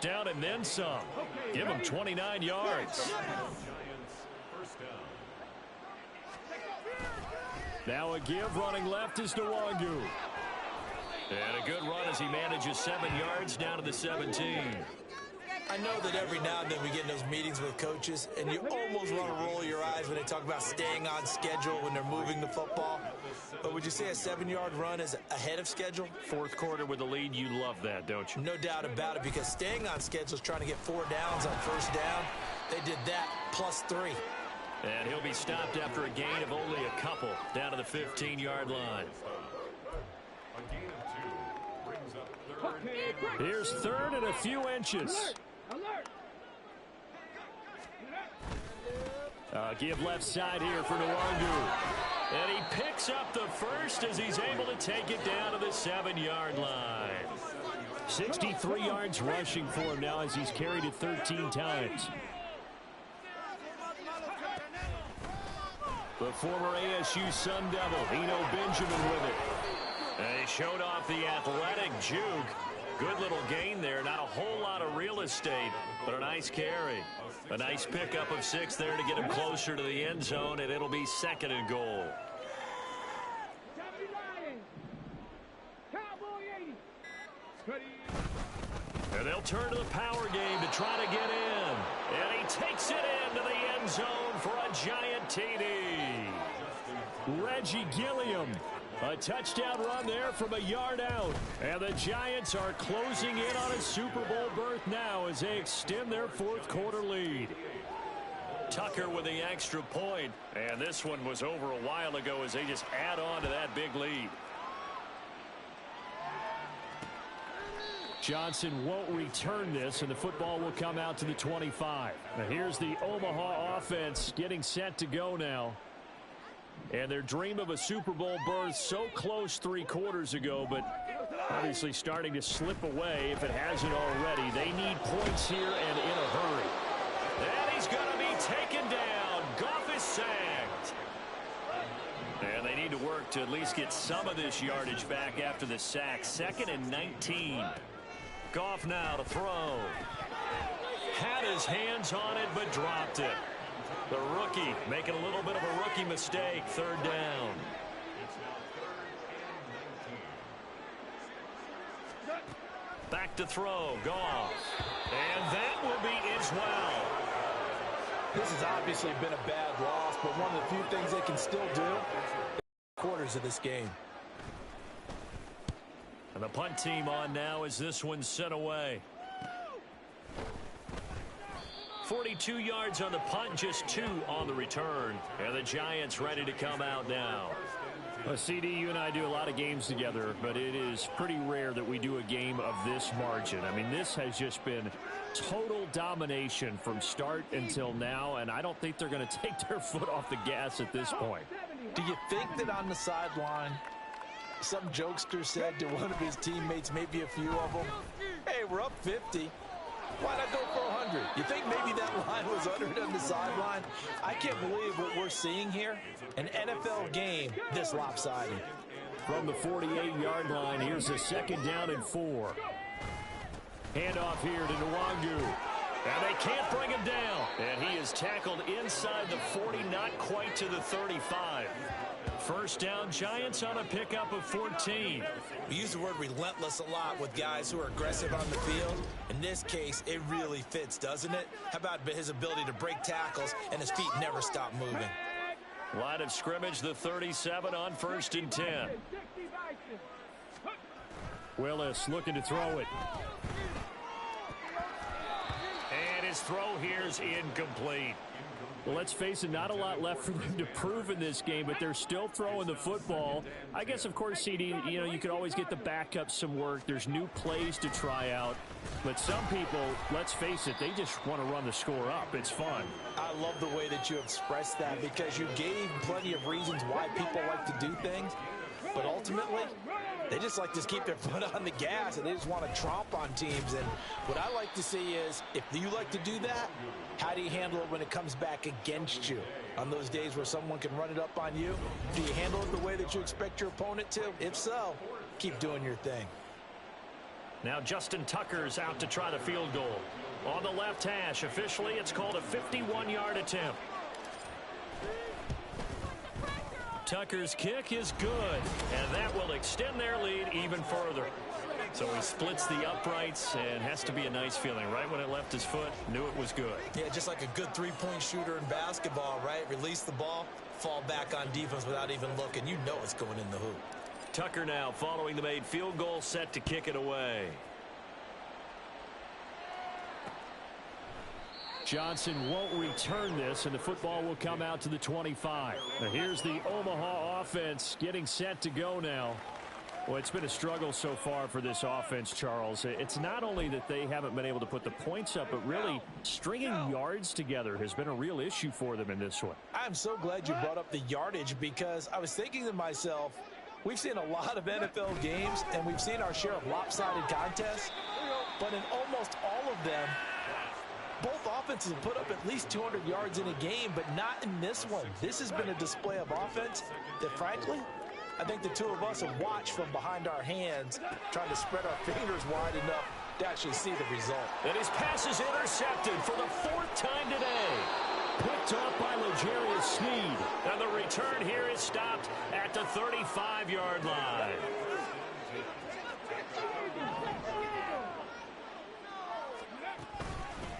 Down and then some. Give him 29 yards. Now a give running left is Nwangu. And a good run as he manages 7 yards down to the 17. I know that every now and then we get in those meetings with coaches, and you almost want to roll your eyes when they talk about staying on schedule when they're moving the football. But would you say a 7-yard run is ahead of schedule? Fourth quarter with the lead, you love that, don't you? No doubt about it, because staying on schedule is trying to get 4 downs on first down. They did that +3. And he'll be stopped after a gain of only a couple down to the 15-yard line. Here's third and a few inches. Give left side here for Nwangu. And he picks up the first as he's able to take it down to the 7-yard line. 63 yards rushing for him now as he's carried it 13 times. The former ASU Sun Devil, Eno Benjamin with it. And he showed off the athletic juke. Good little gain there. Not a whole lot of real estate, but a nice carry. A nice pickup of 6 there to get him closer to the end zone, and it'll be 2nd and goal. And they'll turn to the power game to try to get in. And he takes it into the end zone for a giant TD. Reggie Gilliam. A touchdown run there from a yard out. And the Giants are closing in on a Super Bowl berth now as they extend their fourth quarter lead. Tucker with the extra point. And this one was over a while ago as they just add on to that big lead. Johnson won't return this, and the football will come out to the 25. Now here's the Omaha offense getting set to go now. And their dream of a Super Bowl berth so close 3 quarters ago, but obviously starting to slip away if it hasn't already. They need points here and in a hurry. And he's going to be taken down. Goff is sacked. And they need to work to at least get some of this yardage back after the sack. 2nd and 19. Goff now to throw. Had his hands on it, but dropped it. The rookie making a little bit of a rookie mistake. 3rd down. Back to throw. Goff. And that will be as well. This has obviously been a bad loss, but one of the few things they can still do quarters of this game. And the punt team on now as this one's sent away. 42 yards on the punt, just 2 on the return. And the Giants ready to come out now. Well, CD, you and I do a lot of games together, but it is pretty rare that we do a game of this margin. I mean, this has just been total domination from start until now, and I don't think they're going to take their foot off the gas at this point. Do you think that on the sideline, some jokester said to one of his teammates, maybe a few of them, hey, we're up 50. Why not go for 100? You think maybe that line was uttered on the sideline? I can't believe what we're seeing here. An NFL game this lopsided. From the 48-yard line, here's a 2nd down and 4. Handoff here to Nwangu. And they can't bring him down. And he is tackled inside the 40, not quite to the 35. First down, Giants on a pickup of 14. We use the word relentless a lot with guys who are aggressive on the field. In this case, it really fits, doesn't it? How about his ability to break tackles and his feet never stop moving? Line of scrimmage, the 37 on 1st and 10. Willis looking to throw it. And his throw here is incomplete. Well, let's face it, not a lot left for them to prove in this game, but they're still throwing the football. I guess, of course, CD, you know, you could always get the backup some work. There's new plays to try out. But some people, let's face it, they just want to run the score up. It's fun. I love the way that you expressed that because you gave plenty of reasons why people like to do things. But ultimately, they just like to keep their foot on the gas, and they just want to tromp on teams. And what I like to see is, if you like to do that, how do you handle it when it comes back against you? On those days where someone can run it up on you, do you handle it the way that you expect your opponent to? If so, keep doing your thing. Now Justin Tucker's out to try the field goal. On the left hash, officially it's called a 51-yard attempt. Tucker's kick is good, and that will extend their lead even further. So he splits the uprights, and has to be a nice feeling. Right when it left his foot, knew it was good. Yeah, just like a good three-point shooter in basketball, right? Release the ball, fall back on defense without even looking. You know it's going in the hoop. Tucker now following the made field goal, set to kick it away. Johnson won't return this, and the football will come out to the 25. Now here's the Omaha offense getting set to go now. Well, it's been a struggle so far for this offense, Charles. It's not only that they haven't been able to put the points up, but really stringing yards together has been a real issue for them in this one. I'm so glad you brought up the yardage, because I was thinking to myself, we've seen a lot of NFL games, and we've seen our share of lopsided contests, but in almost all of them, both offenses have put up at least 200 yards in a game, but not in this one. This has been a display of offense that, frankly, I think the two of us have watched from behind our hands, trying to spread our fingers wide enough to actually see the result. And his pass is intercepted for the 4th time today. Picked off by L'Jarius Sneed. And the return here is stopped at the 35-yard line.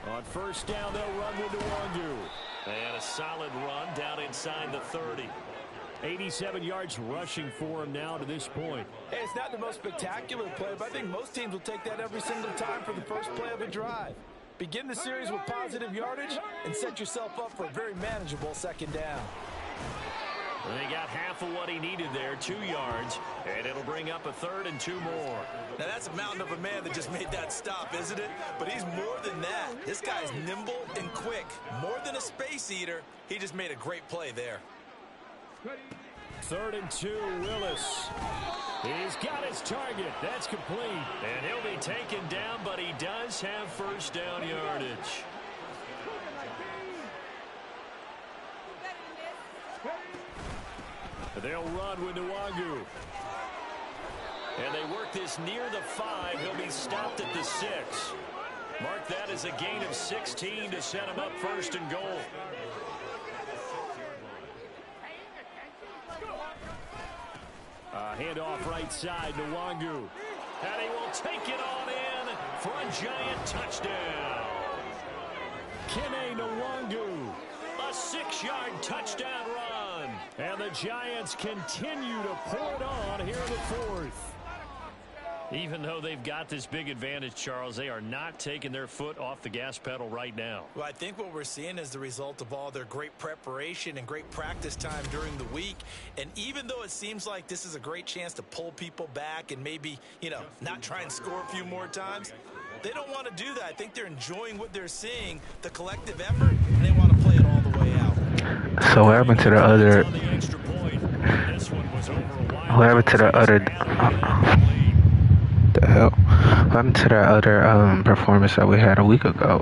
On first down, they'll run with Nwangu. And a solid run down inside the 30. 87 yards rushing for him now to this point. Hey, it's not the most spectacular play, but I think most teams will take that every single time for the first play of a drive. Begin the series with positive yardage and set yourself up for a very manageable second down. They got half of what he needed there, 2 yards, and it'll bring up a 3rd and 2 more. Now, that's a mountain of a man that just made that stop, isn't it? But he's more than that. This guy's nimble and quick. More than a space eater, he just made a great play there. 3rd and 2, Willis. He's got his target. That's complete. And he'll be taken down, but he does have first down yardage. They'll run with Nwangu. And they work this near the 5. He'll be stopped at the 6. Mark that as a gain of 16 to set him up 1st and goal. Handoff right side, Nwangu. And he will take it on in for a giant touchdown. Kene Nwangu. A 6-yard touchdown run. And the Giants continue to pour it on here in the 4th. Even though they've got this big advantage, Charles, they are not taking their foot off the gas pedal right now. Well, I think what we're seeing is the result of all their great preparation and great practice time during the week. And even though it seems like this is a great chance to pull people back and maybe, not try and score a few more times, they don't want to do that. I think they're enjoying what they're seeing, the collective effort, and they want to play it all the way out. So what happened to the other? What happened to the other? The hell? What happened to the other performance that we had a week ago?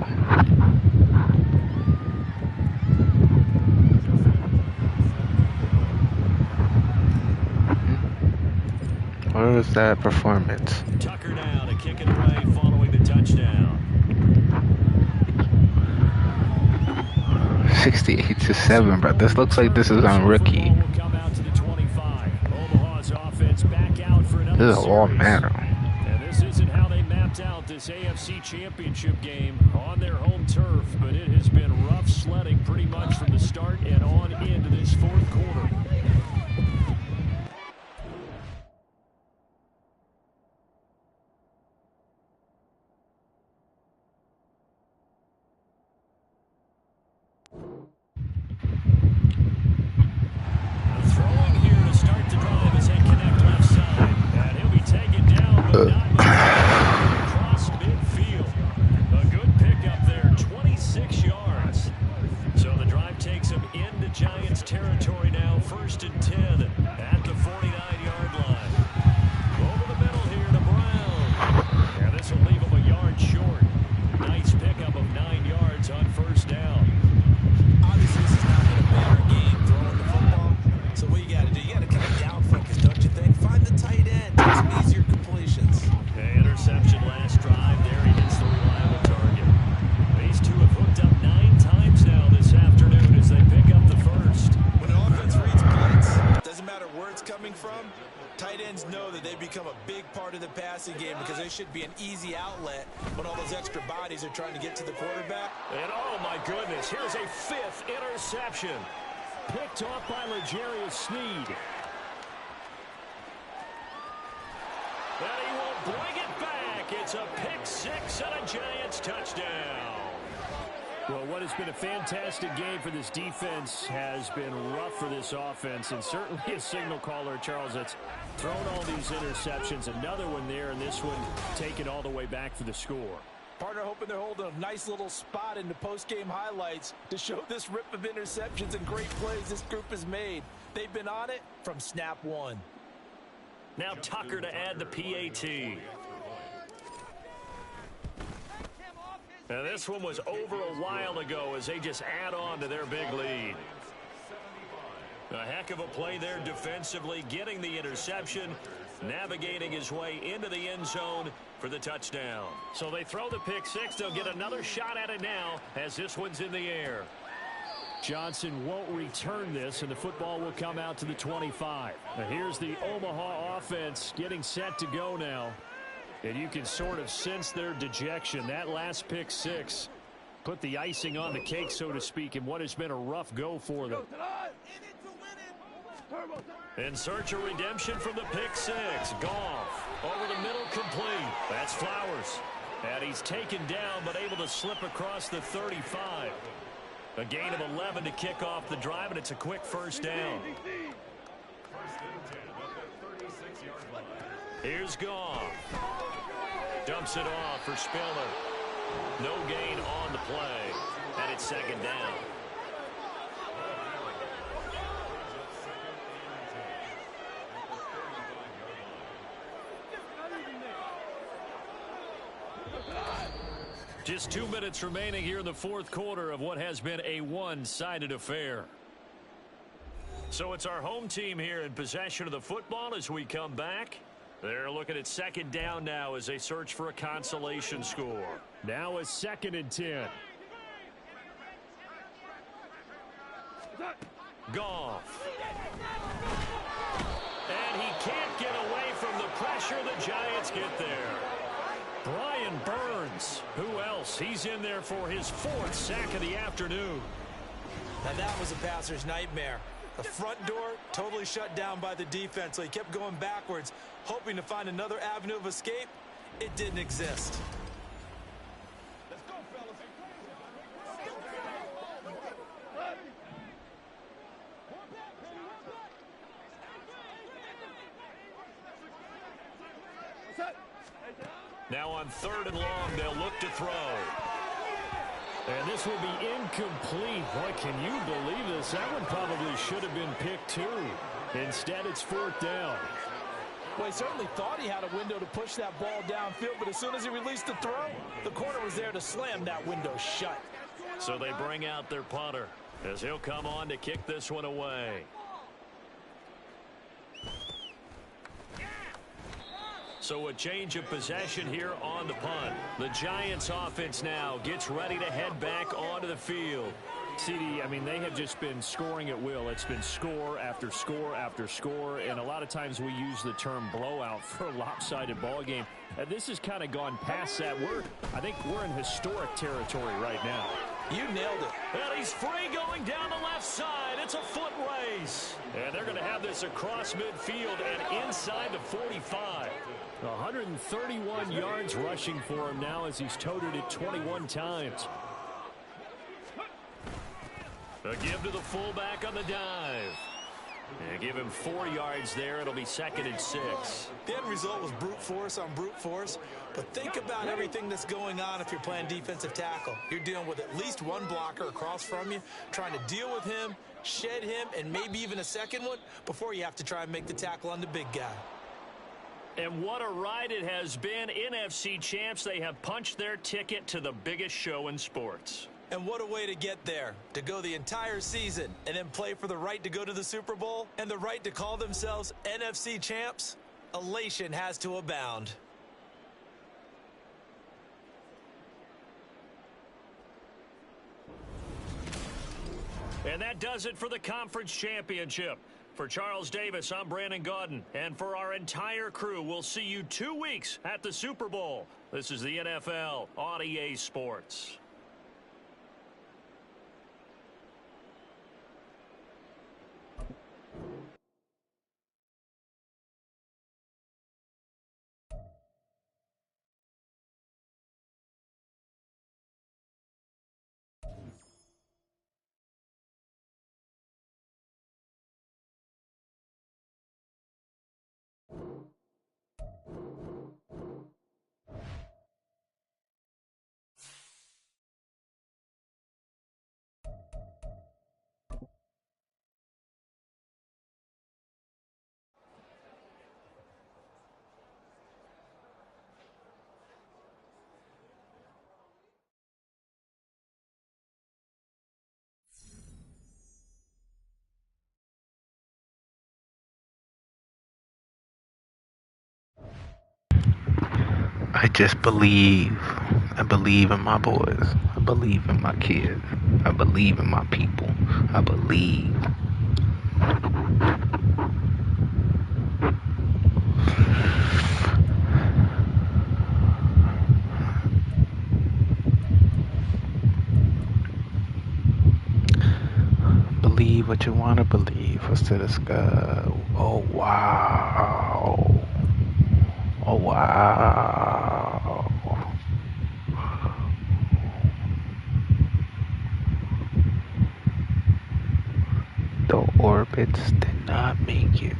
Where was that performance? Tucker now to kick it away following the touchdown. 68-7, bro. This looks like this is on rookie. This is all matter. And this isn't how they mapped out this AFC Championship game on their home turf, but it has been rough sledding pretty much from the start and on into this 4th quarter. Across midfield. A good pickup there, 26 yards. So the drive takes him into Giants territory now, 1st and 10 at the 49-yard line. Over the middle here to Brown. And this will leave him a yard short. Nice pickup of 9 yards on 1st down. Obviously, this is not been a better game throwing the football. So what you got to do, you got to kind of down focus, don't you think? Find the tight end, take some easier completions. Interception last drive. There he hits the reliable target. These two have hooked up 9 times now this afternoon as they pick up the 1st. When an offense reads blitz, doesn't Tight ends know that they become a big part of the passing game because they should be an easy outlet when all those extra bodies are trying to get to the quarterback. And oh my goodness, here's a 5th interception. Picked off by L'Jarius Sneed. And he will bring it back. It's a pick 6 and a Giants touchdown. Well, what has been a fantastic game for this defense has been rough for this offense, and certainly a signal caller, Charles, that's thrown all these interceptions. Another one there, and this one taken all the way back for the score. Partner hoping they're holding a nice little spot in the post-game highlights to show this rip of interceptions and great plays this group has made. They've been on it from snap one. Now Tucker to add the PAT. And this one was over a while ago as they just add on to their big lead. A heck of a play there defensively, getting the interception, navigating his way into the end zone for the touchdown. So they throw the pick 6. They'll get another shot at it now as this one's in the air. Johnson won't return this, and the football will come out to the 25. Now here's the Omaha offense getting set to go now. And you can sort of sense their dejection. That last pick 6 put the icing on the cake, so to speak, in what has been a rough go for them. In search of redemption from the pick 6. Goff over the middle, complete. That's Flowers. And he's taken down but able to slip across the 35. A gain of 11 to kick off the drive, and it's a quick first down. Here's Goff. Dumps it off for Spiller. No gain on the play. And it's second down. Just 2 minutes remaining here in the fourth quarter of what has been a one-sided affair. So it's our home team here in possession of the football as we come back. They're looking at second down now as they search for a consolation score. Now a 2nd and 10. Goff. And he can't get away from the pressure. The Giants get there. Brian Burns. Who else? He's in there for his 4th sack of the afternoon. Now that was a passer's nightmare. The front door totally shut down by the defense, so he kept going backwards, hoping to find another avenue of escape. It didn't exist. Let's go, fellas. Now on 3rd and long, they'll look to throw. And this will be incomplete. Boy, can you believe this? That one probably should have been picked 2. Instead, it's 4th down. Well, he certainly thought he had a window to push that ball downfield, but as soon as he released the throw, the corner was there to slam that window shut. So they bring out their punter as he'll come on to kick this one away. So a change of possession here on the punt. The Giants offense now gets ready to head back onto the field. CD, I mean, they have just been scoring at will. It's been score after score after score, and a lot of times we use the term blowout for a lopsided ball game. This has kind of gone past that. I think we're in historic territory right now. You nailed it. And he's free going down the left side. It's a foot race. And they're going to have this across midfield and inside the 45. 131 yards rushing for him now as he's toted it 21 times. A give to the fullback on the dive. And give him 4 yards there. It'll be 2nd and 6. The end result was brute force on brute force. But think about everything that's going on if you're playing defensive tackle. You're dealing with at least one blocker across from you, trying to deal with him, shed him, and maybe even a second one before you have to try and make the tackle on the big guy. And what a ride it has been. NFC champs, they have punched their ticket to the biggest show in sports. And what a way to get there, to go the entire season and then play for the right to go to the Super Bowl and the right to call themselves NFC champs. Elation has to abound. And that does it for the conference championship. For Charles Davis, I'm Brandon Gaudin. And for our entire crew, we'll see you 2 weeks at the Super Bowl. This is the NFL on EA Sports. I just believe. I believe in my boys. I believe in my kids. I believe in my people. I believe. Believe what you want to believe. What's to the sky? Oh, wow. Oh, wow. The orbits did not make it.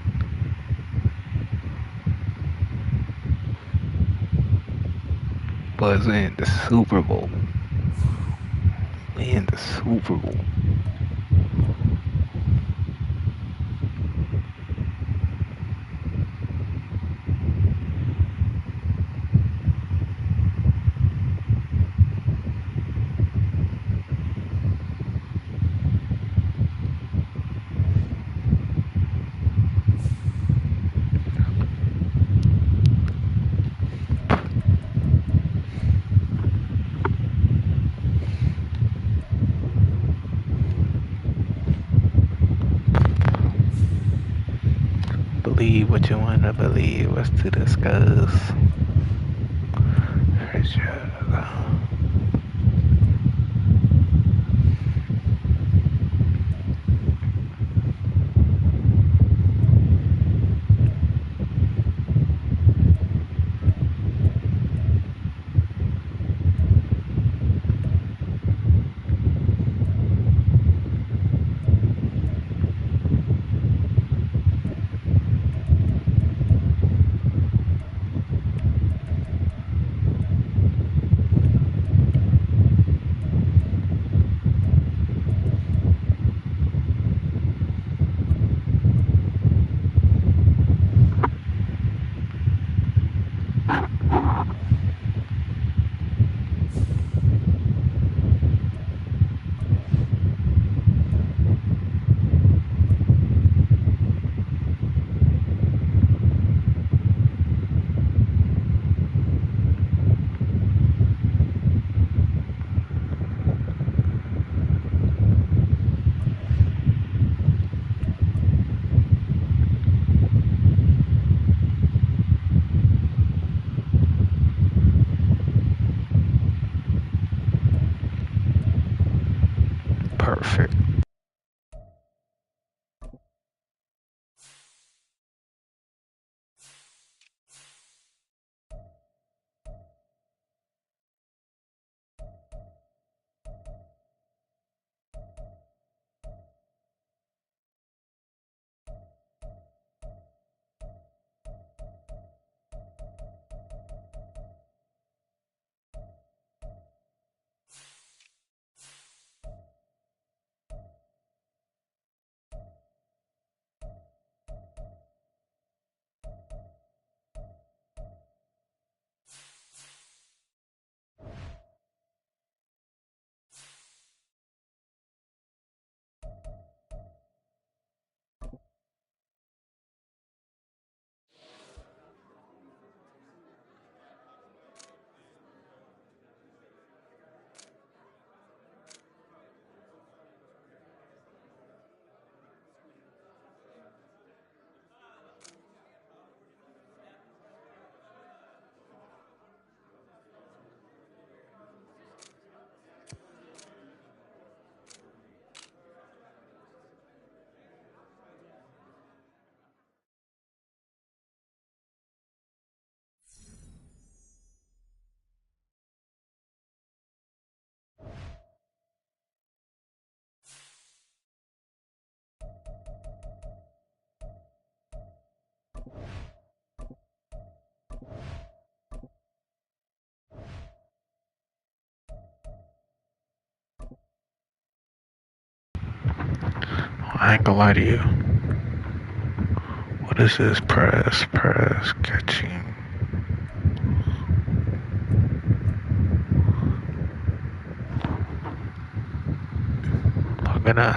Buzz in the Super Bowl. In the Super Bowl. Believe what you want to believe. What's to discuss? For sure. Perfect. I ain't gonna lie to you. What is this? Press, catching. I'm gonna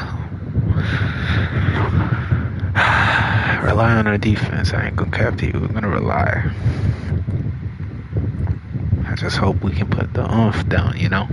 rely on our defense. I ain't gonna cap to you. We're gonna rely. I just hope we can put the oomph down, you know?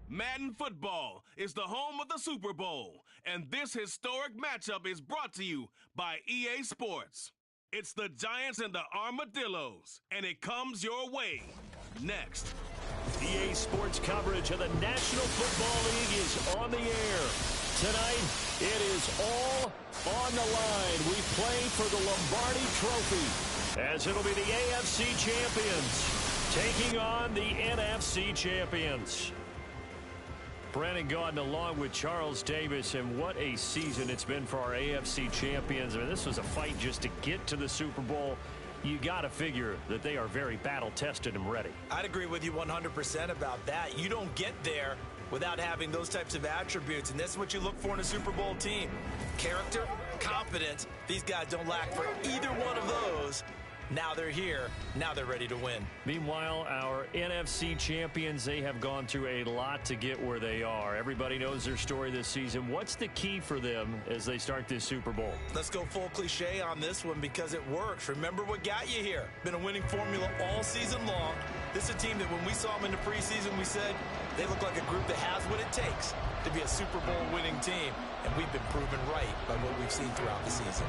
Madden football is the home of the Super Bowl, and this historic matchup is brought to you by EA Sports. It's the Giants and the Armadillos, and it comes your way next. EA Sports coverage of the National Football League is on the air. Tonight, it is all on the line. We play for the Lombardi Trophy, as it'll be the AFC champions taking on the NFC champions. Brandon Gaudin along with Charles Davis, and what a season it's been for our AFC champions. I mean, this was a fight just to get to the Super Bowl. You got to figure that they are very battle-tested and ready. I'd agree with you 100% about that. You don't get there without having those types of attributes, and that's what you look for in a Super Bowl team. Character, confidence. These guys don't lack for either one of those. Now they're here. Now they're ready to win. Meanwhile, our NFC champions, they have gone through a lot to get where they are. Everybody knows their story this season. What's the key for them as they start this Super Bowl? Let's go full cliche on this one because it works. Remember what got you here. Been a winning formula all season long. This is a team that when we saw them in the preseason, we said they look like a group that has what it takes to be a Super Bowl winning team. And we've been proven right by what we've seen throughout the season.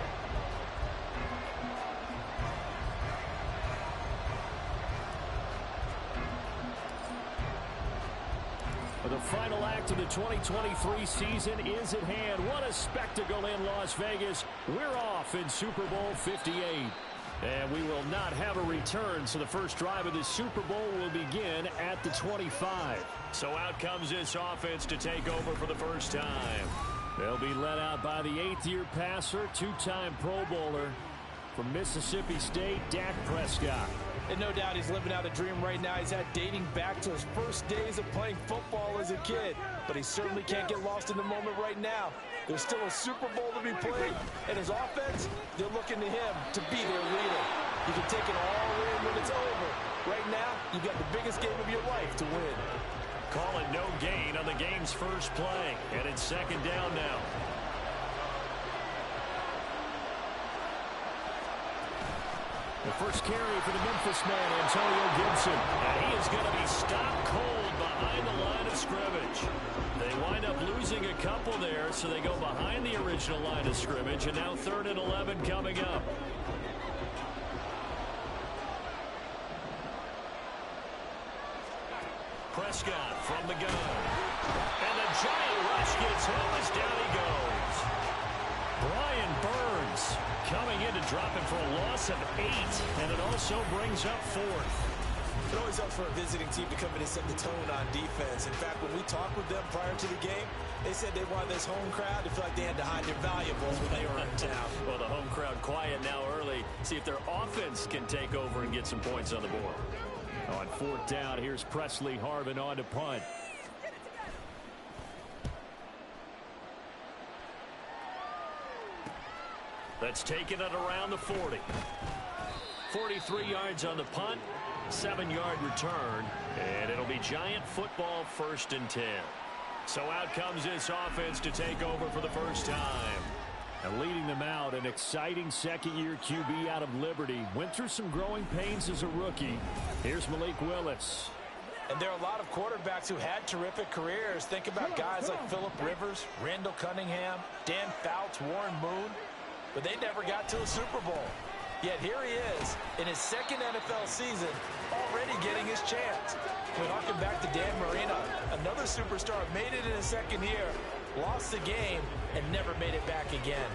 The final act of the 2023 season is at hand. What a spectacle in Las Vegas. We're off in Super Bowl 58. And we will not have a return, so the first drive of the Super Bowl will begin at the 25. So out comes this offense to take over for the first time. They'll be led out by the 8th-year passer, two-time Pro Bowler from Mississippi State, Dak Prescott. And no doubt he's living out a dream right now. He's had dating back to his first days of playing football as a kid. But he certainly can't get lost in the moment right now. There's still a Super Bowl to be played. And his offense, they're looking to him to be their leader. You can take it all in when it's over. Right now, you've got the biggest game of your life to win. Calling no gain on the game's first play. And it's second down now. The first carry for the Memphis man, Antonio Gibson. And he is going to be stopped cold behind the line of scrimmage. They wind up losing a couple there, so they go behind the original line of scrimmage. And now 3rd and 11 coming up. Prescott from the gun. And the giant rush gets home as down he goes. Brian Burns coming in to drop him for a loss of 8, and it also brings up 4th. It always helps for a visiting team to come in and set the tone on defense. In fact, when we talked with them prior to the game, they said they wanted this home crowd to feel like they had to hide their valuables when they were in town. Well, the home crowd quiet now early. See if their offense can take over and get some points on the board. On 4th down, here's Presley Harvin on to punt. That's taken it around the 40. 43 yards on the punt, 7-yard return, and it'll be Giant football 1st and 10. So out comes this offense to take over for the first time. And leading them out, an exciting second-year QB out of Liberty. Went through some growing pains as a rookie. Here's Malik Willis. And there are a lot of quarterbacks who had terrific careers. Think about guys like Phillip Rivers, Randall Cunningham, Dan Fouts, Warren Moon. But they never got to a Super Bowl. Yet here he is in his 2nd NFL season, already getting his chance. We're harking back to Dan Marino, another superstar, made it in his 2nd year, lost the game, and never made it back again.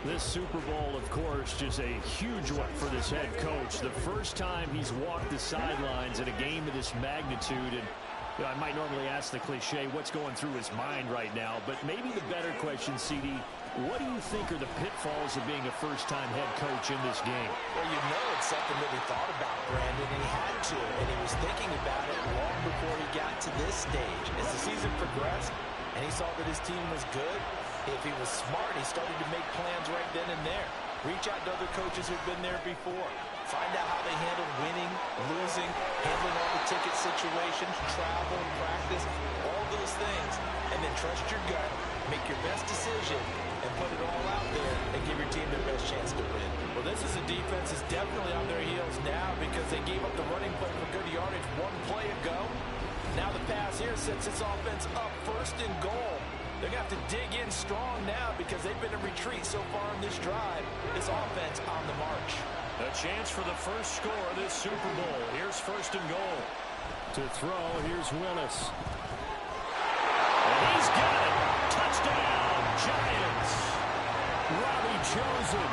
This Super Bowl, of course, just a huge one for this head coach. The first time he's walked the sidelines in a game of this magnitude. And I might normally ask the cliche, what's going through his mind right now? But maybe the better question, CD, what do you think are the pitfalls of being a first-time head coach in this game? Well, you know it's something that he thought about, Brandon, and he had to. And he was thinking about it long before he got to this stage. As the season progressed, and he saw that his team was good, if he was smart, he started to make plans right then and there. Reach out to other coaches who've been there before. Find out how they handled winning, losing, handling all the ticket situations, travel, practice, all those things. And then trust your gut, make your best decision, and put it all out there and give your team their best chance to win. Well, this is a defense that's definitely on their heels now because they gave up the running play for good yardage 1 play ago. Now the pass here sets its offense up 1st and goal. They're going to have to dig in strong now because they've been in retreat so far in this drive. This offense on the march. A chance for the first score of this Super Bowl. Here's 1st and goal. To throw, here's Willis. And he's got it. Touchdown, Giants. Robbie Chosen.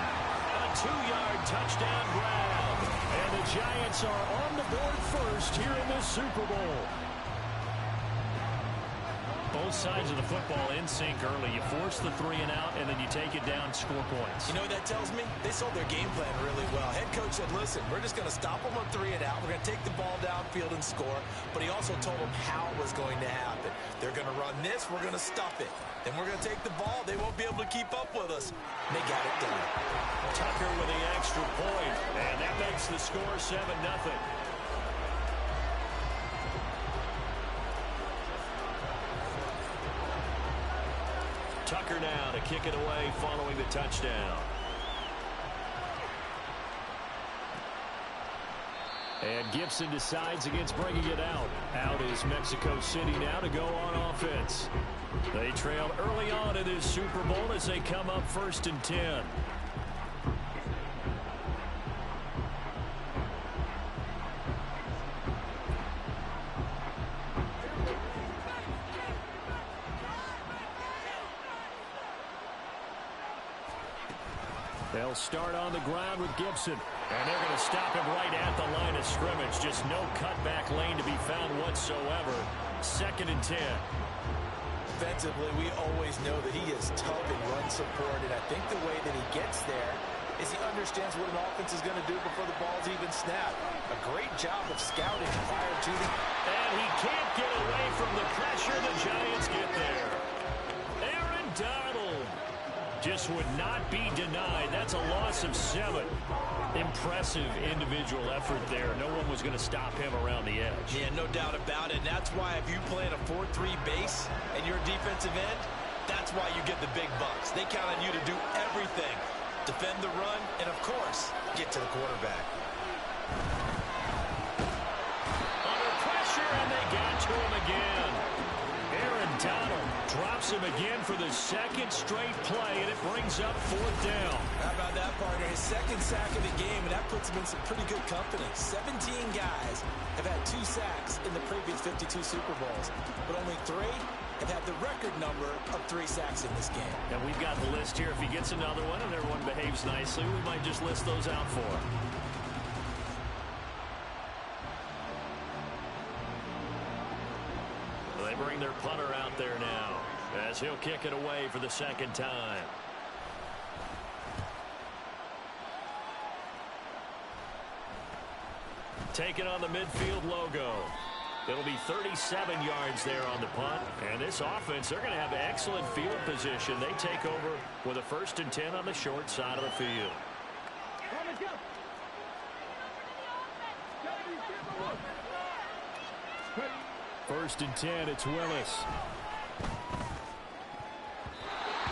A 2-yard touchdown grab. And the Giants are on the board first here in this Super Bowl. Both sides of the football in sync early. You force the 3 and out, and then you take it down, score points. You know what that tells me? They sold their game plan really well. Head coach said, listen, we're just going to stop them on 3 and out. We're going to take the ball downfield and score. But he also told them how it was going to happen. They're going to run this. We're going to stop it. Then we're going to take the ball. They won't be able to keep up with us. They got it done. Tucker with the extra point, and that makes the score 7-0. Tucker now to kick it away following the touchdown. And Gibson decides against bringing it out. Out is Mexico City now to go on offense. They trail early on in this Super Bowl as they come up 1st and 10. They'll start on the ground with Gibson. And they're going to stop him right at the line of scrimmage. Just no cutback lane to be found whatsoever. 2nd and 10. Defensively, we always know that he is tough in run support. And I think the way that he gets there is he understands what an offense is going to do before the ball's even snapped. A great job of scouting prior to the... And he can't get away from the pressure. The Giants get there. Aaron Donald just would not be denied. That's a loss of 7. Impressive individual effort there. No one was going to stop him around the edge. Yeah, no doubt about it. And that's why if you play in a 4-3 base and you're a defensive end, that's why you get the big bucks. They count on you to do everything. Defend the run and, of course, get to the quarterback. Under pressure, and they got to him again. Aaron Donald drops him again for the second straight play, and it brings up 4th down. How about that, partner? His second sack of the game, and that puts him in some pretty good company. 17 guys have had 2 sacks in the previous 52 Super Bowls, but only 3 have had the record number of 3 sacks in this game. And we've got the list here. If he gets another one and everyone behaves nicely, we might just list those out for him. They bring their punter out there now as he'll kick it away for the second time. Taking on the midfield logo. It'll be 37 yards there on the punt. And this offense, they're going to have excellent field position. They take over with a 1st and 10 on the short side of the field. First and 10, it's Willis.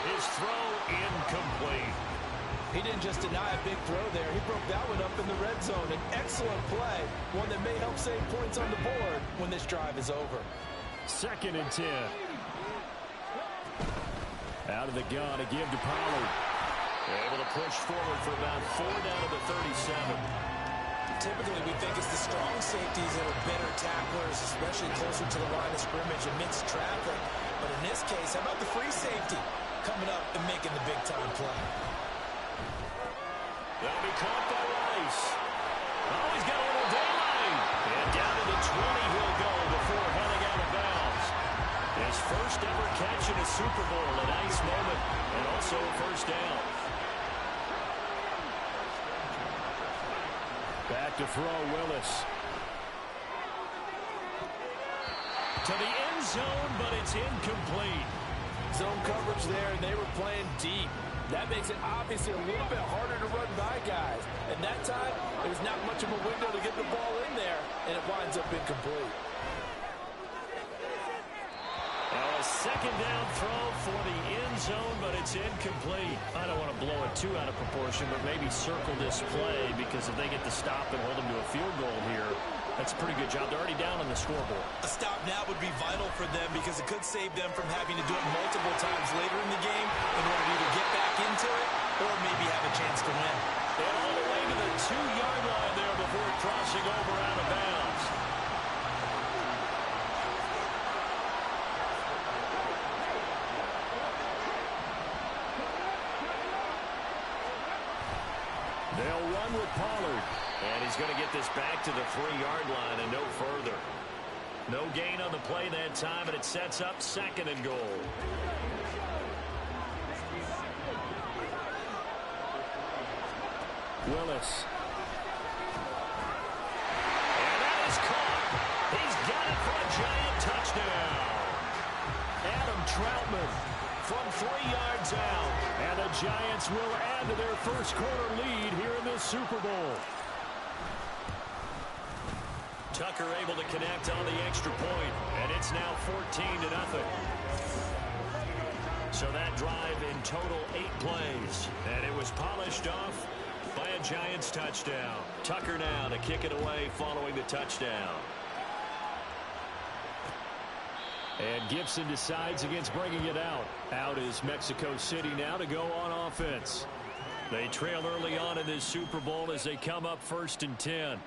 His throw incomplete. He didn't just deny a big throw there. He broke that one up in the red zone. An excellent play. One that may help save points on the board when this drive is over. 2nd and 10. Out of the gun, a give to Pollard. Able to push forward for about 4 down to the 37. Typically, we think it's the strong safeties that are better tacklers, especially closer to the line of scrimmage amidst traffic. But in this case, how about the free safety coming up and making the big-time play? That'll be caught by Rice. Oh, he's got a little daylight. And down to the 20 he'll go before heading out of bounds. His first ever catch in a Super Bowl, a nice moment, and also a 1st down. Back to throw, Willis. To the end zone, but it's incomplete. Zone coverage there, and they were playing deep. That makes it obviously a little bit harder to run by guys. And that time, there was not much of a window to get the ball in there, and it winds up incomplete. Now a 2nd down throw for the end zone, but it's incomplete. I don't want to blow it too out of proportion, but maybe circle this play, because if they get the stop and hold them to a field goal here, that's a pretty good job. They're already down on the scoreboard. A stop now would be vital for them because it could save them from having to do it multiple times later in the game in order to either get back into it or maybe have a chance to win. And all the way to the 2-yard line there before crossing over out of bounds. They'll run with Pollard. And he's going to get this back to the 3-yard line and no further. No gain on the play that time, and it sets up 2nd and goal. Willis. And that is caught. He's got it for a Giant touchdown. Adam Troutman from 3 yards out. And the Giants will add to their first quarter lead here in this Super Bowl. Tucker able to connect on the extra point, and it's now 14-0. So that drive in total 8 plays, and it was polished off by a Giants touchdown. Tucker now to kick it away following the touchdown. And Gibson decides against bringing it out. Out is Mexico City now to go on offense. They trail early on in this Super Bowl as they come up 1st and 10.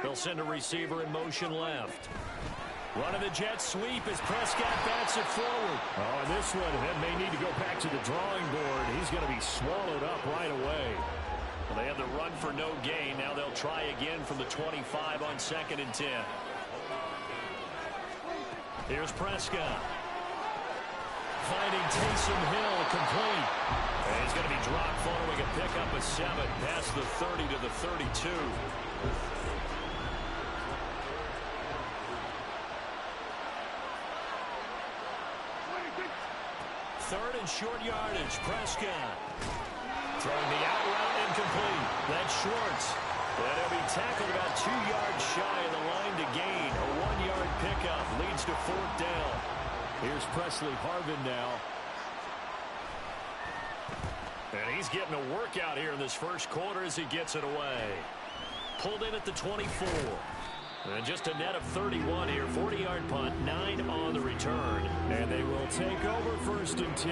They'll send a receiver in motion left. Running the jet sweep as Prescott bats it forward. Oh, and this one may need to go back to the drawing board. He's going to be swallowed up right away. Well, they had the run for no gain. Now they'll try again from the 25 on 2nd and 10. Here's Prescott. finding Taysom Hill complete. And he's going to be dropped following a pickup of 7 past the 30 to the 32. Third and short yardage. Prescott throwing the out route incomplete. That's Schwartz. And he'll be tackled about 2 yards shy of the line to gain. A 1-yard pickup leads to 4th down. Here's Presley Harvin now. And he's getting a workout here in this first quarter as he gets it away. Pulled in at the 24. And just a net of 31 here. 40-yard punt, 9 on the return. And they will take over 1st and 10.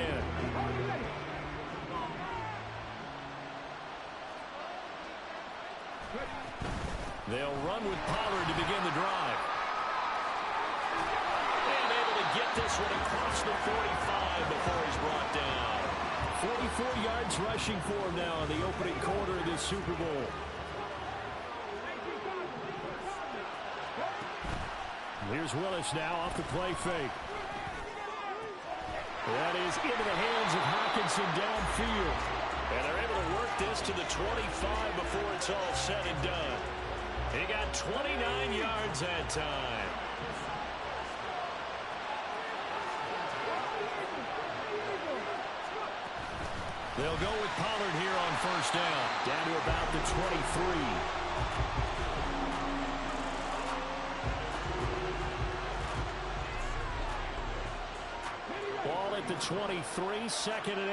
They'll run with Pollard to begin the drive. And able to get this one across the 45 before he's brought down. 44 yards rushing for him now in the opening quarter of this Super Bowl. Here's Willis now off the play fake. That is into the hands of Hockenson downfield. And they're able to work this to the 25 before it's all said and done. He got 29 yards that time. They'll go with Pollard here on 1st down. Down to about the 23. Ball at the 23, 2nd and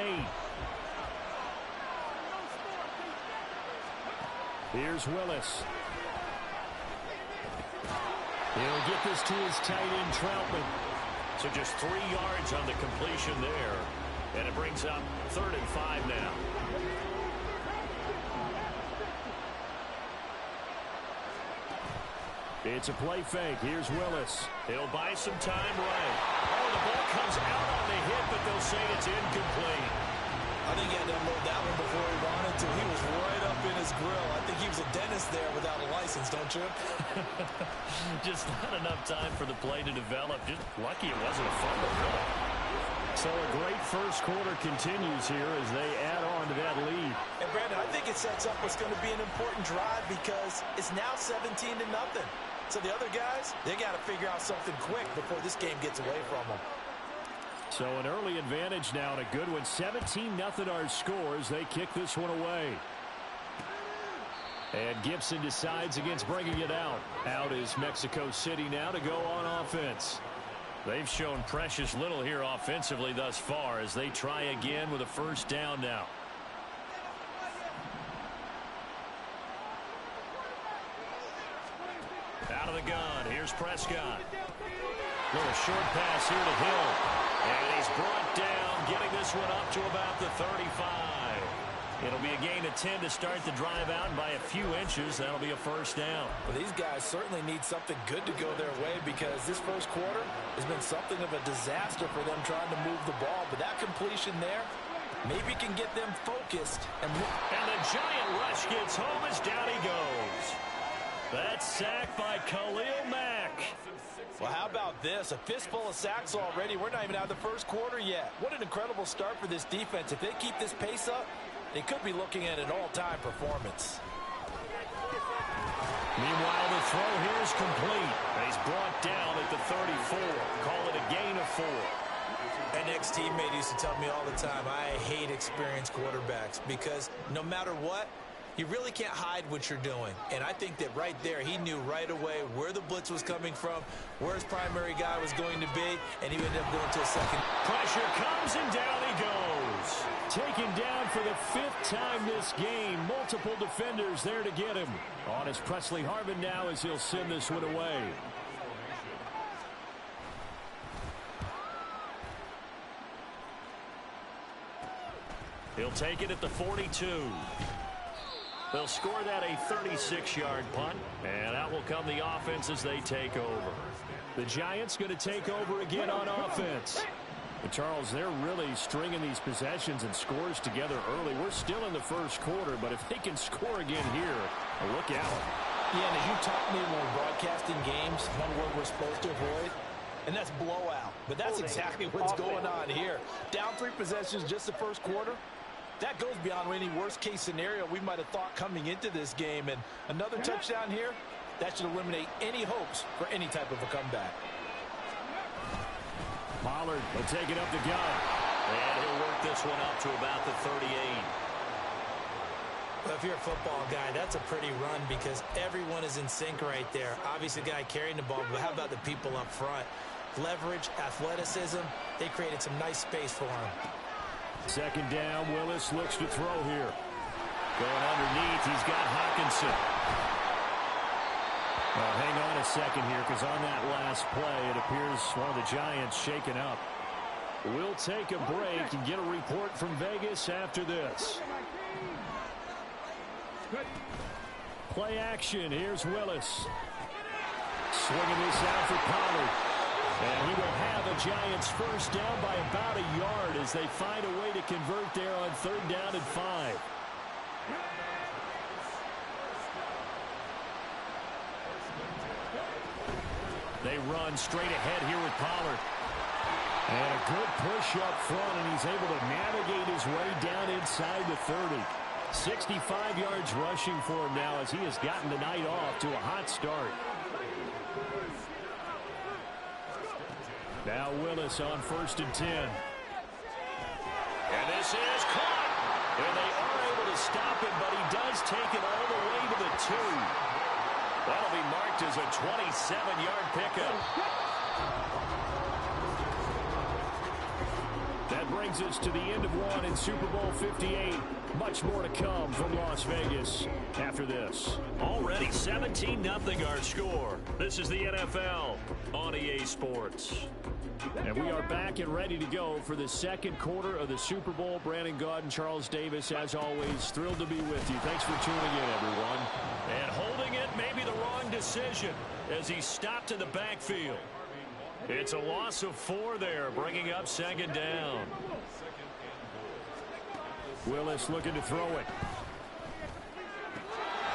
8. Here's Willis. He'll get this to his tight end, Troutman. So just 3 yards on the completion there. And it brings up 3rd and 5 now. It's a play fake. Here's Willis. He'll buy some time right. Oh, the ball comes out on the hit, but they'll say it's incomplete. I think he had to unload that one before he wanted to. He was right up in his grill. I think he was a dentist there without a license, don't you? Just not enough time for the play to develop. Just lucky it wasn't a fumble, really. So a great first quarter continues here as they add on to that lead. And Brandon, I think it sets up what's going to be an important drive because it's now 17-0. So the other guys, they got to figure out something quick before this game gets away from them. So an early advantage now and a good one. 17-0 our scores. They kick this one away. And Gibson decides against bringing it out. Out is Mexico City now to go on offense. They've shown precious little here offensively thus far as they try again with a 1st down now. Out of the gun. Here's Prescott. Little short pass here to Hill. And he's brought down, getting this one up to about the 35. It'll be a gain of 10 to start the drive out, and by a few inches, that'll be a 1st down. Well, these guys certainly need something good to go their way because this first quarter has been something of a disaster for them trying to move the ball. But that completion there maybe can get them focused. And the giant rush gets home as down he goes. That's sacked by Khalil Mack. Well, how about this? A fistful of sacks already. We're not even out of the first quarter yet. What an incredible start for this defense. If they keep this pace up, they could be looking at an all-time performance. Meanwhile, the throw here is complete. And he's brought down at the 34. Call it a gain of 4. An ex-teammate used to tell me all the time, I hate experienced quarterbacks because no matter what, you really can't hide what you're doing. And I think that right there, he knew right away where the blitz was coming from, where his primary guy was going to be, and he ended up going to a second. Pressure comes, and down he goes. Taken down for the 5th time this game. Multiple defenders there to get him. On is Presley Harvin now as he'll send this one away. He'll take it at the 42. They'll score that a 36-yard punt, and out will come the offense as they take over. The Giants going to take over again on offense. But Charles, they're really stringing these possessions and scores together early. We're still in the first quarter, but if they can score again here, look out. Yeah, and as you taught me when we're broadcasting games, one word we're supposed to avoid and that's blowout. But that's exactly what's going on here. Down 3 possessions just the first quarter. That goes beyond any worst-case scenario we might have thought coming into this game. And another touchdown here, that should eliminate any hopes for any type of a comeback. Pollard will take it up the gut. And he'll work this one up to about the 38. Well, if you're a football guy, that's a pretty run because everyone is in sync right there. Obviously, the guy carrying the ball, but how about the people up front? Leverage, athleticism, they created some nice space for him. Second down, Willis looks to throw here. Going underneath, he's got Hawkinson. Well, hang on a second here, because on that last play, it appears one of the Giants shaken up. We'll take a break and get a report from Vegas after this. Play action. Here's Willis. Swinging this out for Pollard. And he will have a Giants first down by about a yard as they find a way to convert there on 3rd down and 5. They run straight ahead here with Pollard. And a good push up front, and he's able to navigate his way down inside the 30. 65 yards rushing for him now as he has gotten the night off to a hot start. Now Willis on 1st and 10. And this is caught. And they are able to stop him, but he does take it all the way to the 2. That'll be marked as a 27-yard pickup. That brings us to the end of one in Super Bowl 58. Much more to come from Las Vegas after this. Already 17-0 our score. This is the NFL on EA Sports. And we are back and ready to go for the second quarter of the Super Bowl. Brandon Gaudin, Charles Davis, as always, thrilled to be with you. Thanks for tuning in, everyone. And holding it may be the wrong decision as he stopped in the backfield. It's a loss of 4 there, bringing up 2nd down. Willis looking to throw it.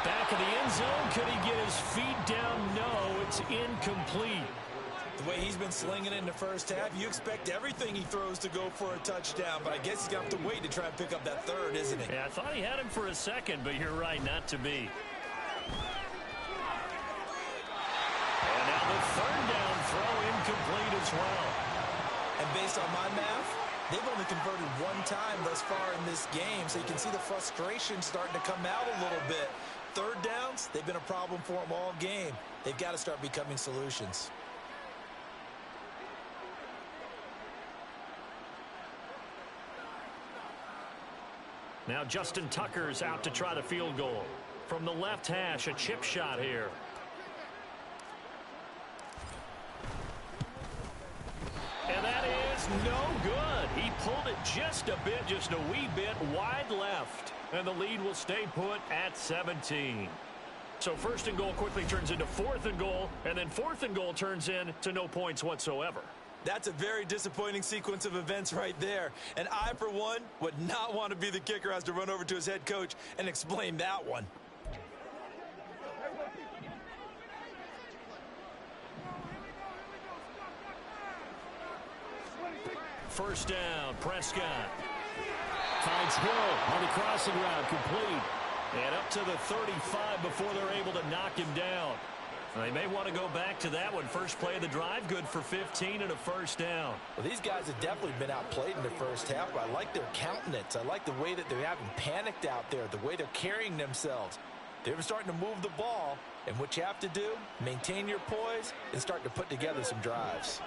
Back in the end zone. Could he get his feet down? No, it's incomplete. The way he's been slinging it in the first half, you expect everything he throws to go for a touchdown, but I guess he's going to have to wait to try and pick up that 3rd, isn't he? Yeah, I thought he had him for a second, but you're right, not to be. And now the 3rd down throw incomplete as well. And based on my math, they've only converted 1 time thus far in this game, so you can see the frustration starting to come out a little bit. 3rd downs, they've been a problem for them all game. They've got to start becoming solutions. Now Justin Tucker's out to try the field goal. From the left hash, a chip shot here. And that is no good. He pulled it just a bit, just a wee bit wide left. And the lead will stay put at 17. So 1st and goal quickly turns into 4th and goal. And then 4th and goal turns into no points whatsoever. That's a very disappointing sequence of events right there. And I, for one, would not want to be the kicker who has to run over to his head coach and explain that one. First down, Prescott. Finds Hill on the crossing route, complete. And up to the 35 before they're able to knock him down. They may want to go back to that one. First play of the drive, good for 15 and a 1st down. Well, these guys have definitely been outplayed in the first half, but I like their countenance. I like the way that they haven't panicked out there, the way they're carrying themselves. They're starting to move the ball, and what you have to do, maintain your poise and start to put together some drives.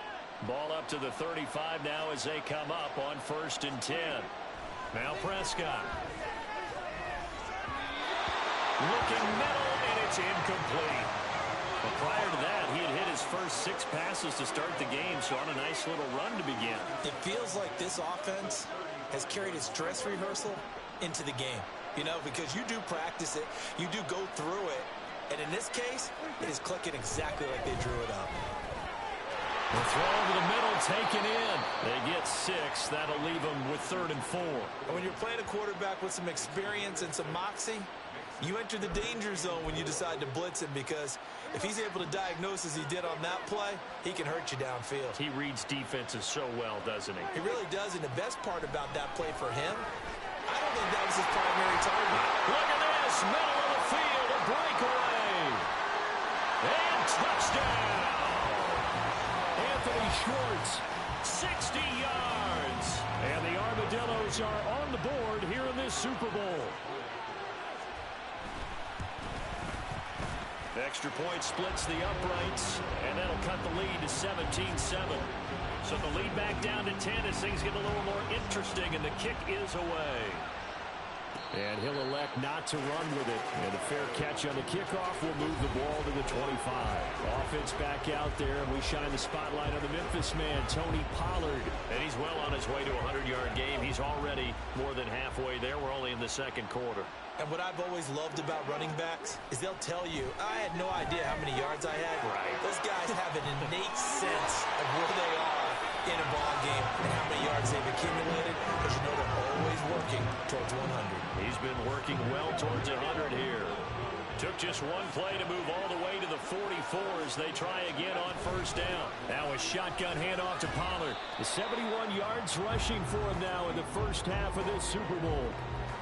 Ball up to the 35 now as they come up on 1st and 10. Now Prescott. Looking middle, and it's incomplete. But prior to that, he had hit his first 6 passes to start the game, so on a nice little run to begin. It feels like this offense has carried its dress rehearsal into the game. You know, because you do practice it, you do go through it, and in this case, it is clicking exactly like they drew it up. The throw over the middle, taken in. They get 6. That'll leave them with 3rd and 4. And when you're playing a quarterback with some experience and some moxie, You enter the danger zone when you decide to blitz him, because if he's able to diagnose as he did on that play, he can hurt you downfield. He reads defenses so well, doesn't he? He really does, and the best part about that play for him, I don't think that was his primary target. Look at this, middle of the field, a breakaway. And touchdown. Anthony Schwartz. 60 yards. And the Armadillos are on the board here in this Super Bowl. Extra point splits the uprights, and that'll cut the lead to 17-7. So the lead back down to 10 as things get a little more interesting, and the kick is away. And he'll elect not to run with it. And a fair catch on the kickoff will move the ball to the 25. Offense back out there, and we shine the spotlight on the Memphis man, Tony Pollard. And he's well on his way to a 100-yard game. He's already more than halfway there. We're only in the second quarter. And what I've always loved about running backs is they'll tell you, I had no idea how many yards I had. Right. Those guys have an innate sense of where they are in a ball game and how many yards they've accumulated, because you know they're always working towards 100. He's been working well towards 100 here. Took just one play to move all the way to the 44 as they try again on first down. Now a shotgun handoff to Pollard. The 71 yards rushing for him now in the first half of this Super Bowl.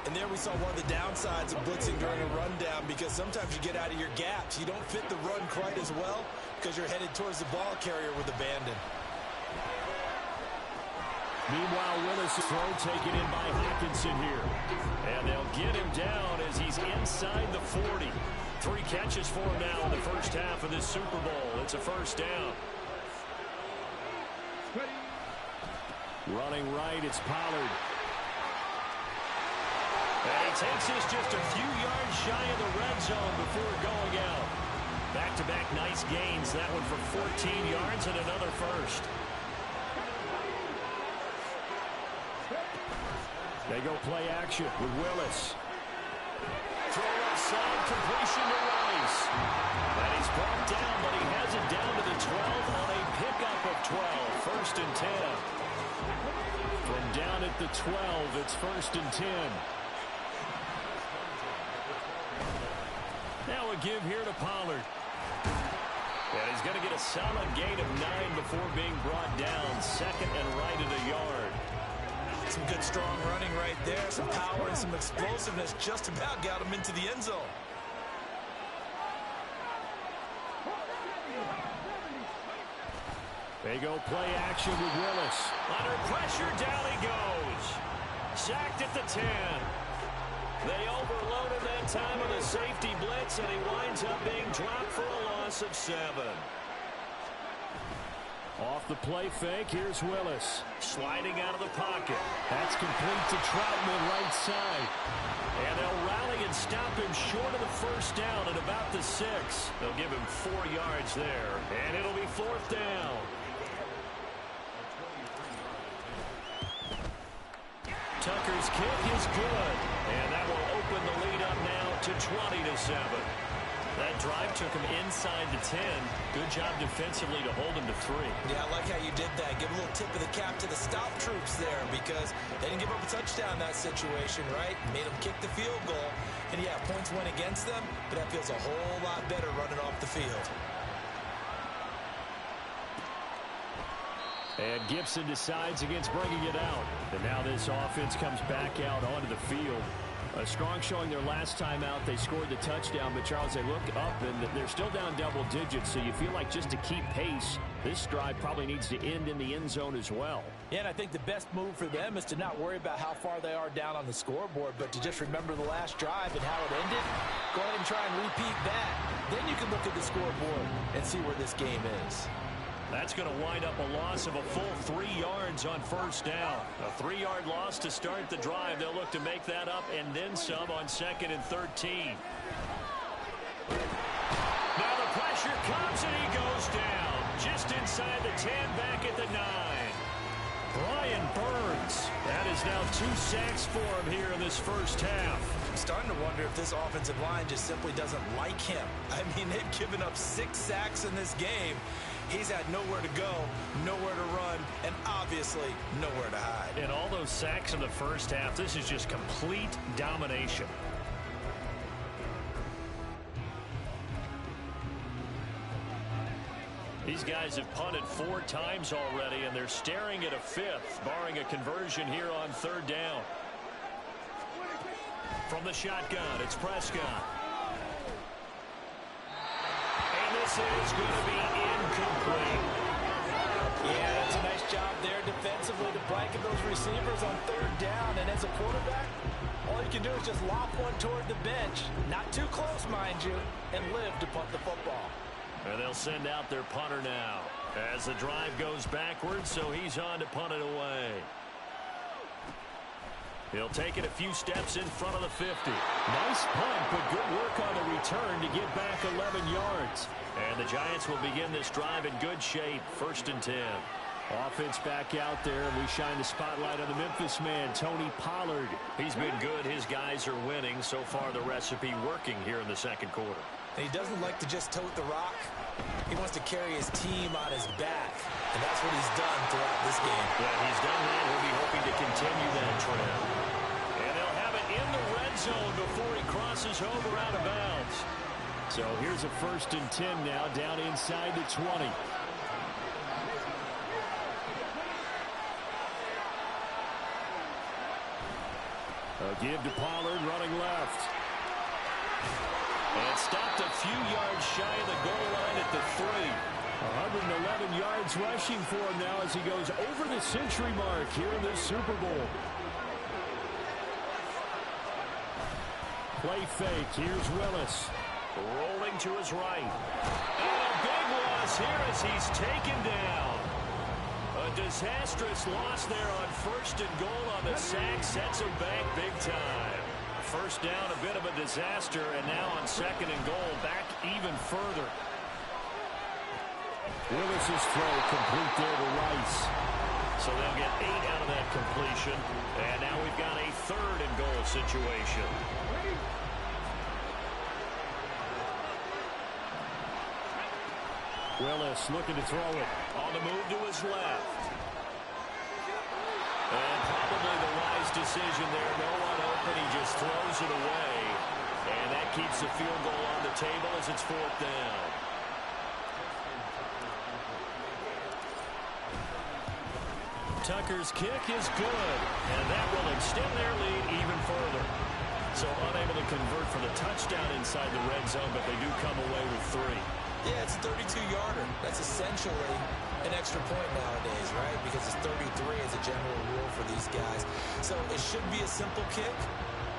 And there we saw one of the downsides of blitzing during a rundown, because sometimes you get out of your gaps. You don't fit the run quite as well because you're headed towards the ball carrier with abandon. Meanwhile, Willis' throw taken in by Hawkinson here. And they'll get him down as he's inside the 40. 3 catches for him now in the first half of this Super Bowl. It's a first down. Running right, it's Pollard. And he takes this just a few yards shy of the red zone before going out. Back-to-back nice gains. That one for 14 yards and another first. They go play action with Willis. Throw outside, completion to Rice. And he's brought down, but he has it down to the 12 on a pickup of 12. First and 10. From down at the 12, it's first and 10. Now a give here to Pollard. And he's going to get a solid gain of 9 before being brought down. Second and right at a yard. Some good strong running right there. Some power and some explosiveness just about got him into the end zone. They go play action with Willis. Under pressure, down he goes. Sacked at the 10. They overloaded that time with a safety blitz, and he winds up being dropped for a loss of 7. Off the play fake, here's Willis. Sliding out of the pocket. That's complete to Troutman, right side. And they'll rally and stop him short of the first down at about the 6. They'll give him 4 yards there, and it'll be fourth down. Tucker's kick is good, and that will open the lead up now to 20-7. That drive took him inside the 10. Good job defensively to hold him to 3. Yeah, I like how you did that. Give a little tip of the cap to the stop troops there, because they didn't give up a touchdown in that situation, right? Made them kick the field goal. And yeah, points went against them, but that feels a whole lot better running off the field. And Gibson decides against bringing it out. And now this offense comes back out onto the field. A strong showing their last time out. They scored the touchdown, but Charles, they look up and they're still down double digits, so you feel like just to keep pace, this drive probably needs to end in the end zone as well. Yeah, and I think the best move for them is to not worry about how far they are down on the scoreboard, but to just remember the last drive and how it ended. Go ahead and try and repeat that. Then you can look at the scoreboard and see where this game is. That's going to wind up a loss of a full 3 yards on first down. A 3-yard loss to start the drive. They'll look to make that up and then some on 2nd and 13. Now the pressure comes and he goes down. Just inside the 10, back at the 9. Brian Burns. That is now 2 sacks for him here in this first half. I'm starting to wonder if this offensive line just simply doesn't like him. I mean, they've given up 6 sacks in this game. He's had nowhere to go, nowhere to run, and obviously nowhere to hide. And all those sacks in the first half, this is just complete domination. These guys have punted 4 times already, and they're staring at a 5th, barring a conversion here on 3rd down. From the shotgun, it's Prescott. And this is going to be incomplete. Yeah, that's a nice job there defensively to blanket those receivers on 3rd down. And as a quarterback, all you can do is just lob one toward the bench. Not too close, mind you, and live to punt the football. And they'll send out their punter now as the drive goes backwards, so he's on to punt it away. He'll take it a few steps in front of the 50. Nice punt, but good work on the return to get back 11 yards. And the Giants will begin this drive in good shape, 1st and 10. Offense back out there, and we shine the spotlight on the Memphis man, Tony Pollard. He's been good. His guys are winning. So far, the recipe working here in the 2nd quarter. And he doesn't like to just tote the rock. He wants to carry his team on his back. And that's what he's done throughout this game. Yeah, he's done that. He'll be hoping to continue that trend. And they'll have it in the red zone before he crosses over out of bounds. So here's a 1st and 10 now, down inside the 20. A give to Pollard, running left. And stopped a few yards shy of the goal line at the 3. 111 yards rushing for him now as he goes over the century mark here in this Super Bowl. Play fake. Here's Willis. Rolling to his right. And a big loss here as he's taken down. A disastrous loss there on 1st and goal on the sack. Sets him back big time. 1st down, a bit of a disaster, and now on 2nd and goal, back even further. Willis's throw complete there to Rice. So they'll get 8 out of that completion, and now we've got a 3rd and goal situation. Willis looking to throw it. On the move to his left. And probably the wise decision there. No one open. He just throws it away. And that keeps the field goal on the table as it's 4th down. Tucker's kick is good. And that will extend their lead even further. So unable to convert for the touchdown inside the red zone, but they do come away with 3. Yeah, it's a 32-yarder. That's essentially an extra point nowadays, right? Because it's 33 as a general rule for these guys. So it should be a simple kick.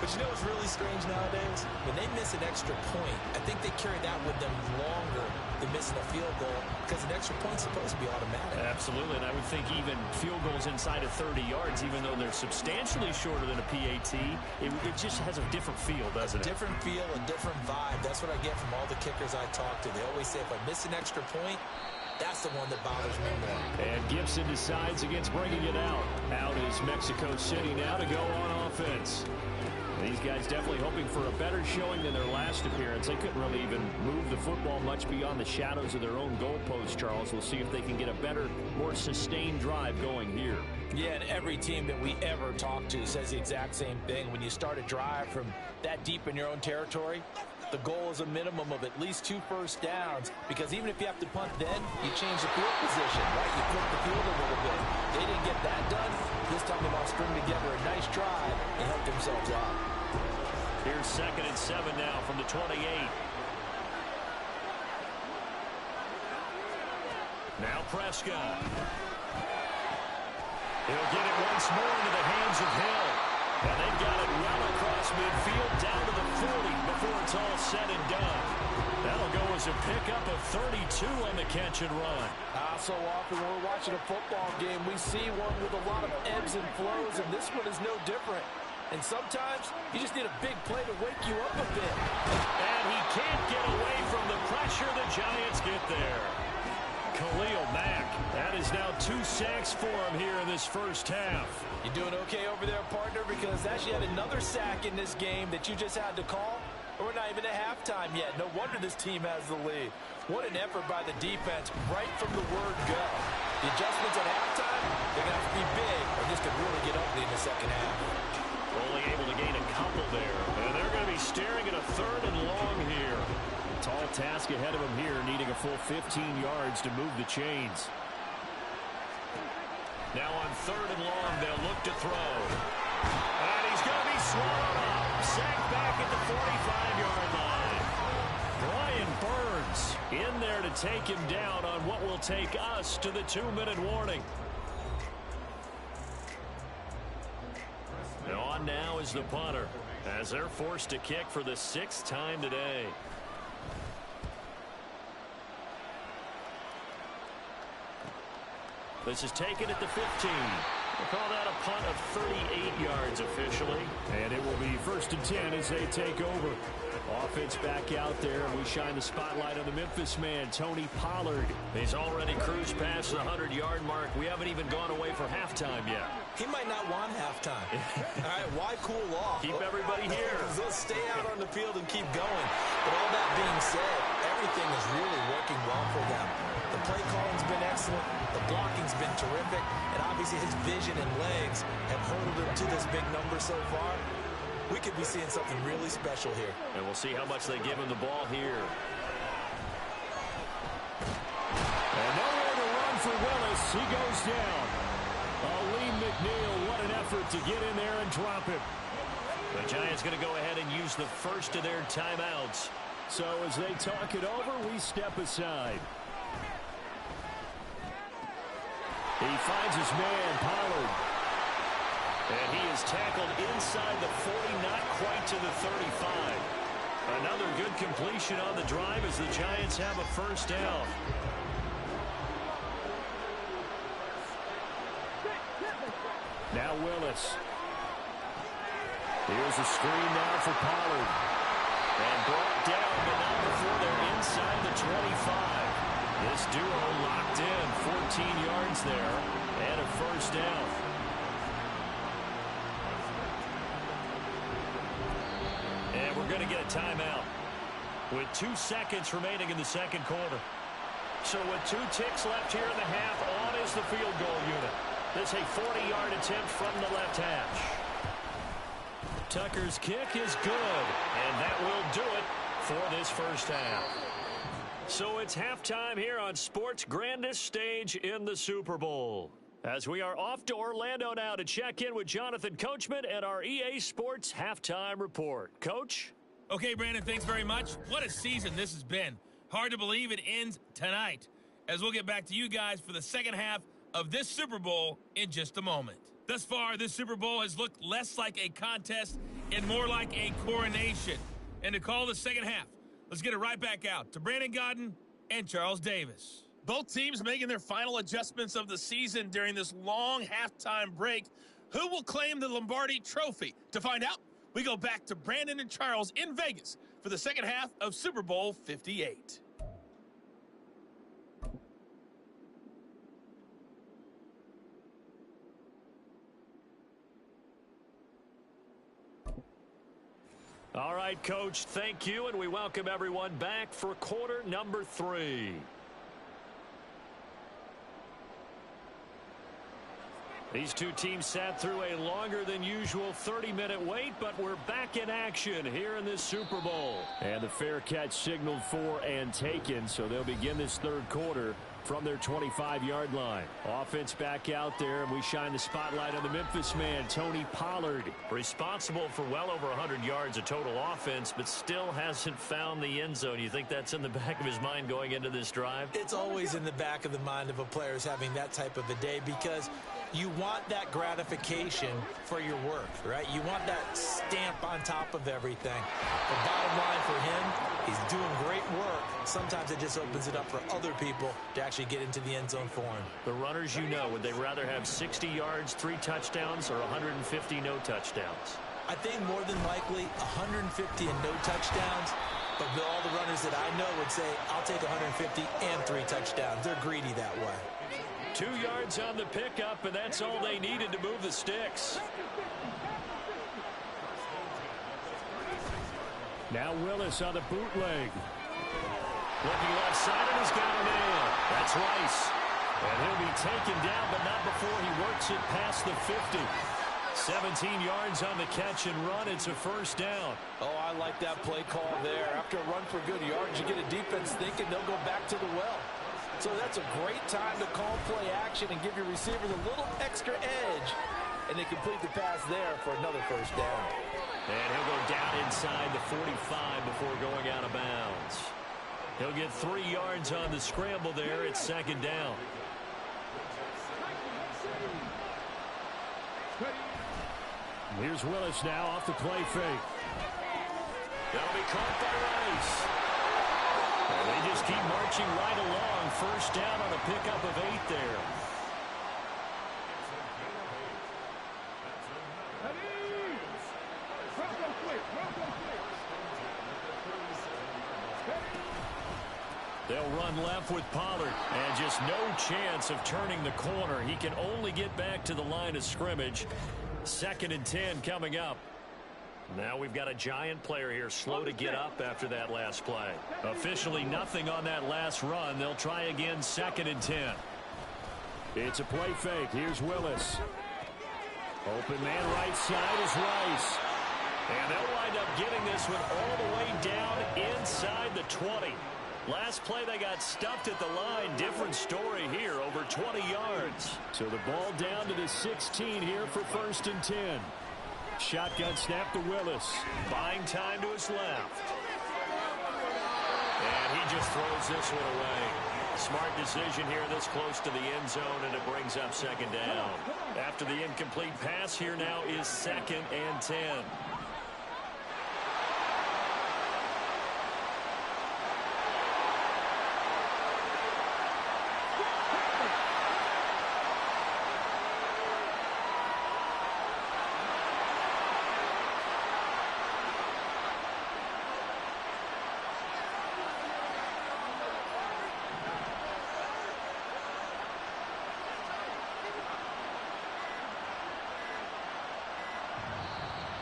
But you know what's really strange nowadays? When they miss an extra point, I think they carry that with them longer than missing a field goal because an extra point's supposed to be automatic. Absolutely, and I would think even field goals inside of 30 yards, even though they're substantially shorter than a PAT, it just has a different feel, doesn't it? A different feel, a different vibe. That's what I get from all the kickers I talk to. They always say if I miss an extra point, that's the one that bothers me more. And Gibson decides against bringing it out. Out is Mexico City now to go on offense. These guys definitely hoping for a better showing than their last appearance. They couldn't really even move the football much beyond the shadows of their own goalpost, Charles. We'll see if they can get a better, more sustained drive going here. Yeah, and every team that we ever talk to says the exact same thing. When you start a drive from that deep in your own territory, the goal is a minimum of at least 2 first downs, because even if you have to punt then, you change the field position, right? You flip the field a little bit. They didn't get that done. This time they want to string together a nice drive and help themselves out. Here's 2nd and 7 now from the 28. Now Prescott. He'll get it once more into the hands of Hill. And they've got it well across midfield down to the 40 before it's all said and done. That'll go as a pickup of 32 on the catch and run. So often when we're watching a football game, we see one with a lot of ebbs and flows, and this one is no different. And sometimes you just need a big play to wake you up a bit. And he can't get away from the pressure. The Giants get there. Khalil Mack. That is now 2 sacks for him here in this first half. You doing okay over there, partner? Because that's yet another sack in this game that you just had to call. We're not even at halftime yet. No wonder this team has the lead. What an effort by the defense right from the word go. The adjustments at halftime, they're going to have to be big, or this could really get ugly in the second half. Only able to gain a couple there. And they're going to be staring at a 3rd and long here. Tall task ahead of him here, needing a full 15 yards to move the chains. Now on 3rd and long, they'll look to throw. And he's going to be swallowed up. Sacked back at the 45-yard line. Brian Burns in there to take him down on what will take us to the 2-minute warning. And on now is the punter, as they're forced to kick for the 6th time today. This is taken at the 15. We'll call that a punt of 38 yards officially. And it will be 1st and 10 as they take over. Offense back out there, and we shine the spotlight on the Memphis man, Tony Pollard. He's already cruised past the 100-yard mark. We haven't even gone away for halftime yet. He might not want halftime. All right, why cool off? Keep everybody here. They'll stay out on the field and keep going. But all that being said, everything is really working well for them. The play calling's been excellent. The blocking's been terrific. And obviously his vision and legs have hurdled him to this big number so far. We could be seeing something really special here. And we'll see how much they give him the ball here. And nowhere to run for Willis. He goes down. Lee McNeil, what an effort to get in there and drop him. The Giants going to go ahead and use the first of their timeouts. So as they talk it over, we step aside. He finds his man, Pollard. And he is tackled inside the 40, not quite to the 35. Another good completion on the drive as the Giants have a first down. Now Willis. Here's a screen now for Pollard. And brought down, but not before they're inside the 25. This duo locked in, 14 yards there, and a first down. And we're going to get a timeout with 2 seconds remaining in the second quarter. So with 2 ticks left here in the half, on is the field goal unit. This a 40-yard attempt from the left hash. Tucker's kick is good, and that will do it for this first half. So it's halftime here on sports' grandest stage in the Super Bowl. As we are off to Orlando now to check in with Jonathan Coachman and our EA Sports Halftime Report. Coach? Okay, Brandon, thanks very much. What a season this has been. Hard to believe it ends tonight, as we'll get back to you guys for the second half of this Super Bowl in just a moment. Thus far, this Super Bowl has looked less like a contest and more like a coronation. And to call the second half, let's get it right back out to Brandon Godden and Charles Davis. Both teams making their final adjustments of the season during this long halftime break. Who will claim the Lombardi Trophy? To find out, we go back to Brandon and Charles in Vegas for the second half of Super Bowl 58. All right, Coach, thank you, and we welcome everyone back for quarter number 3. These two teams sat through a longer than usual 30-minute wait, but we're back in action here in this Super Bowl. And the fair catch signaled for and taken, so they'll begin this third quarter from their 25-yard line. Offense back out there, and we shine the spotlight on the Memphis man, Tony Pollard. Responsible for well over 100 yards of total offense, but still hasn't found the end zone. You think that's in the back of his mind going into this drive? It's always in the back of the mind of a player having that type of a day, because you want that gratification for your work, right? You want that stamp on top of everything. The bottom line for him, he's doing great work. Sometimes it just opens it up for other people to actually get into the end zone for him. The runners, you know, would they rather have 60 yards, 3 touchdowns, or 150 no touchdowns? I think more than likely 150 and no touchdowns. But all the runners that I know would say, I'll take 150 and 3 touchdowns. They're greedy that way. 2 yards on the pickup, and that's all they needed to move the sticks. Now Willis on the bootleg. Looking left side, and he's got a man. That's Rice. And he'll be taken down, but not before he works it past the 50. 17 yards on the catch and run. It's a first down. Oh, I like that play call there. After a run for good yards, you get a defense thinking they'll go back to the well. So that's a great time to call play action and give your receivers a little extra edge. And they complete the pass there for another first down. And he'll go down inside the 45 before going out of bounds. He'll get 3 yards on the scramble there. It's second down. Here's Willis now off the play fake. That'll be caught by Rice. And they just keep marching right along. First down on a pickup of 8 there. They'll run left with Pollard, and just no chance of turning the corner. He can only get back to the line of scrimmage. 2nd and 10 coming up. Now we've got a Giant player here slow to get up after that last play. Officially nothing on that last run. They'll try again 2nd and 10. It's a play fake. Here's Willis. Open man right side is Rice. And they'll wind up getting this one all the way down inside the 20. Last play they got stuffed at the line. Different story here, over 20 yards. So the ball down to the 16 here for 1st and 10. Shotgun snap to Willis. Buying time to his left. And he just throws this one away. Smart decision here this close to the end zone, and it brings up 2nd down. After the incomplete pass, here now is 2nd and 10.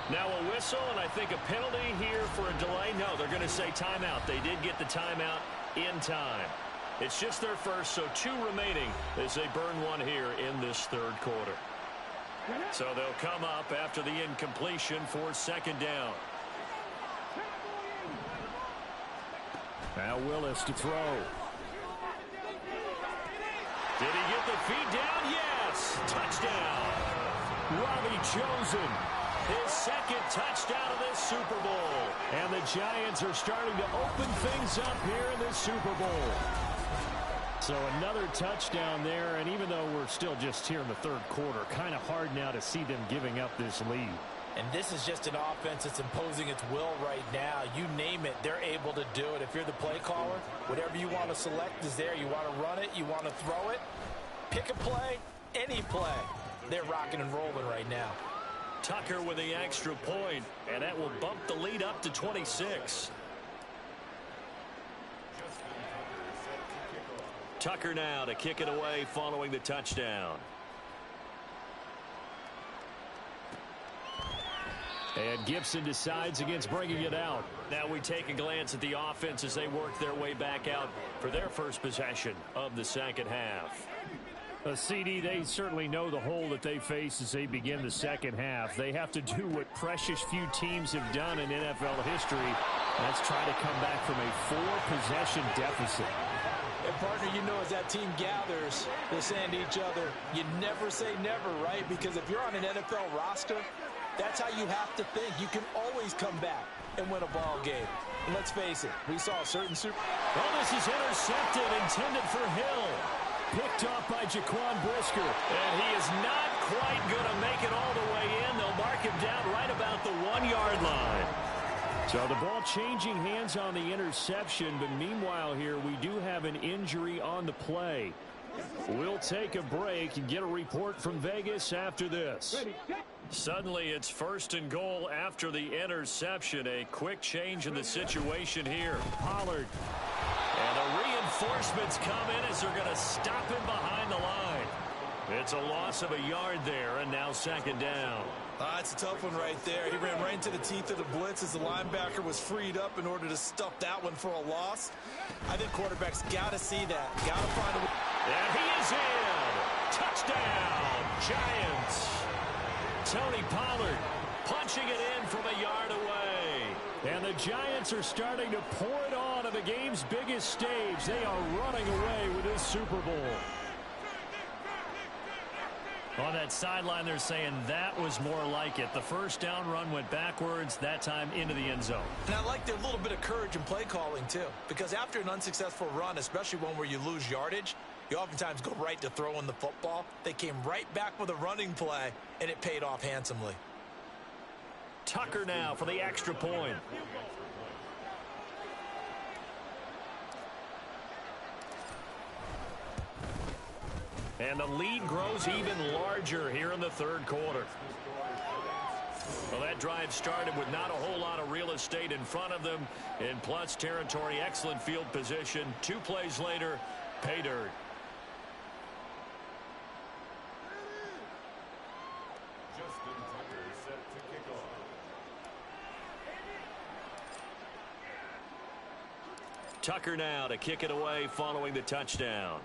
Now a whistle, and I think a penalty here for a delay. No, they're going to say timeout. They did get the timeout in time. It's just their first, so 2 remaining as they burn one here in this 3rd quarter. So they'll come up after the incompletion for 2nd down. Now Willis to throw. Did he get the feet down? Yes! Touchdown! Robbie Chosen. His 2nd touchdown of this Super Bowl. And the Giants are starting to open things up here in this Super Bowl. So another touchdown there, and even though we're still just here in the 3rd quarter, kind of hard now to see them giving up this lead. And this is just an offense that's imposing its will right now. You name it, they're able to do it. If you're the play caller, whatever you want to select is there. You want to run it, you want to throw it, pick a play, any play. They're rocking and rolling right now. Tucker with the extra point, and that will bump the lead up to 26. Tucker now to kick it away following the touchdown. And Gibson decides against bringing it out. Now we take a glance at the offense as they work their way back out for their first possession of the 2nd half. CD, they certainly know the hole that they face as they begin the 2nd half. They have to do what precious few teams have done in NFL history. That's try to come back from a 4-possession deficit. And partner, you know, as that team gathers, they're saying to each other, you never say never, right? Because if you're on an NFL roster, that's how you have to think. You can always come back and win a ball game. And let's face it, we saw a certain super... Oh, this is intercepted, intended for Hill. Picked off by Jaquan Brisker. And he is not quite going to make it all the way in. They'll mark him down right about the 1-yard line. So the ball changing hands on the interception, but meanwhile here we do have an injury on the play. We'll take a break and get a report from Vegas after this. Suddenly it's 1st and goal after the interception. A quick change in the situation here. Pollard. And the reinforcements come in as they're going to stop him behind the line. It's a loss of a yard there, and now 2nd down. It's a tough one right there. He ran right into the teeth of the blitz as the linebacker was freed up in order to stuff that one for a loss. I think quarterbacks got to see that. Got to find a way. And he is in. Touchdown, Giants. Tony Pollard punching it in from a yard away. And the Giants are starting to pour it on the game's biggest stage. They are running away with this Super Bowl. On that sideline, they're saying that was more like it. The first down run went backwards, that time into the end zone. And I like their little bit of courage in play calling, too. Because after an unsuccessful run, especially one where you lose yardage, you oftentimes go right to throwing the football. They came right back with a running play, and it paid off handsomely. Tucker now for the extra point. And the lead grows even larger here in the third quarter. Well, that drive started with not a whole lot of real estate in front of them. In plus territory, excellent field position. 2 plays later, pay dirt. Tucker now to kick it away following the touchdown.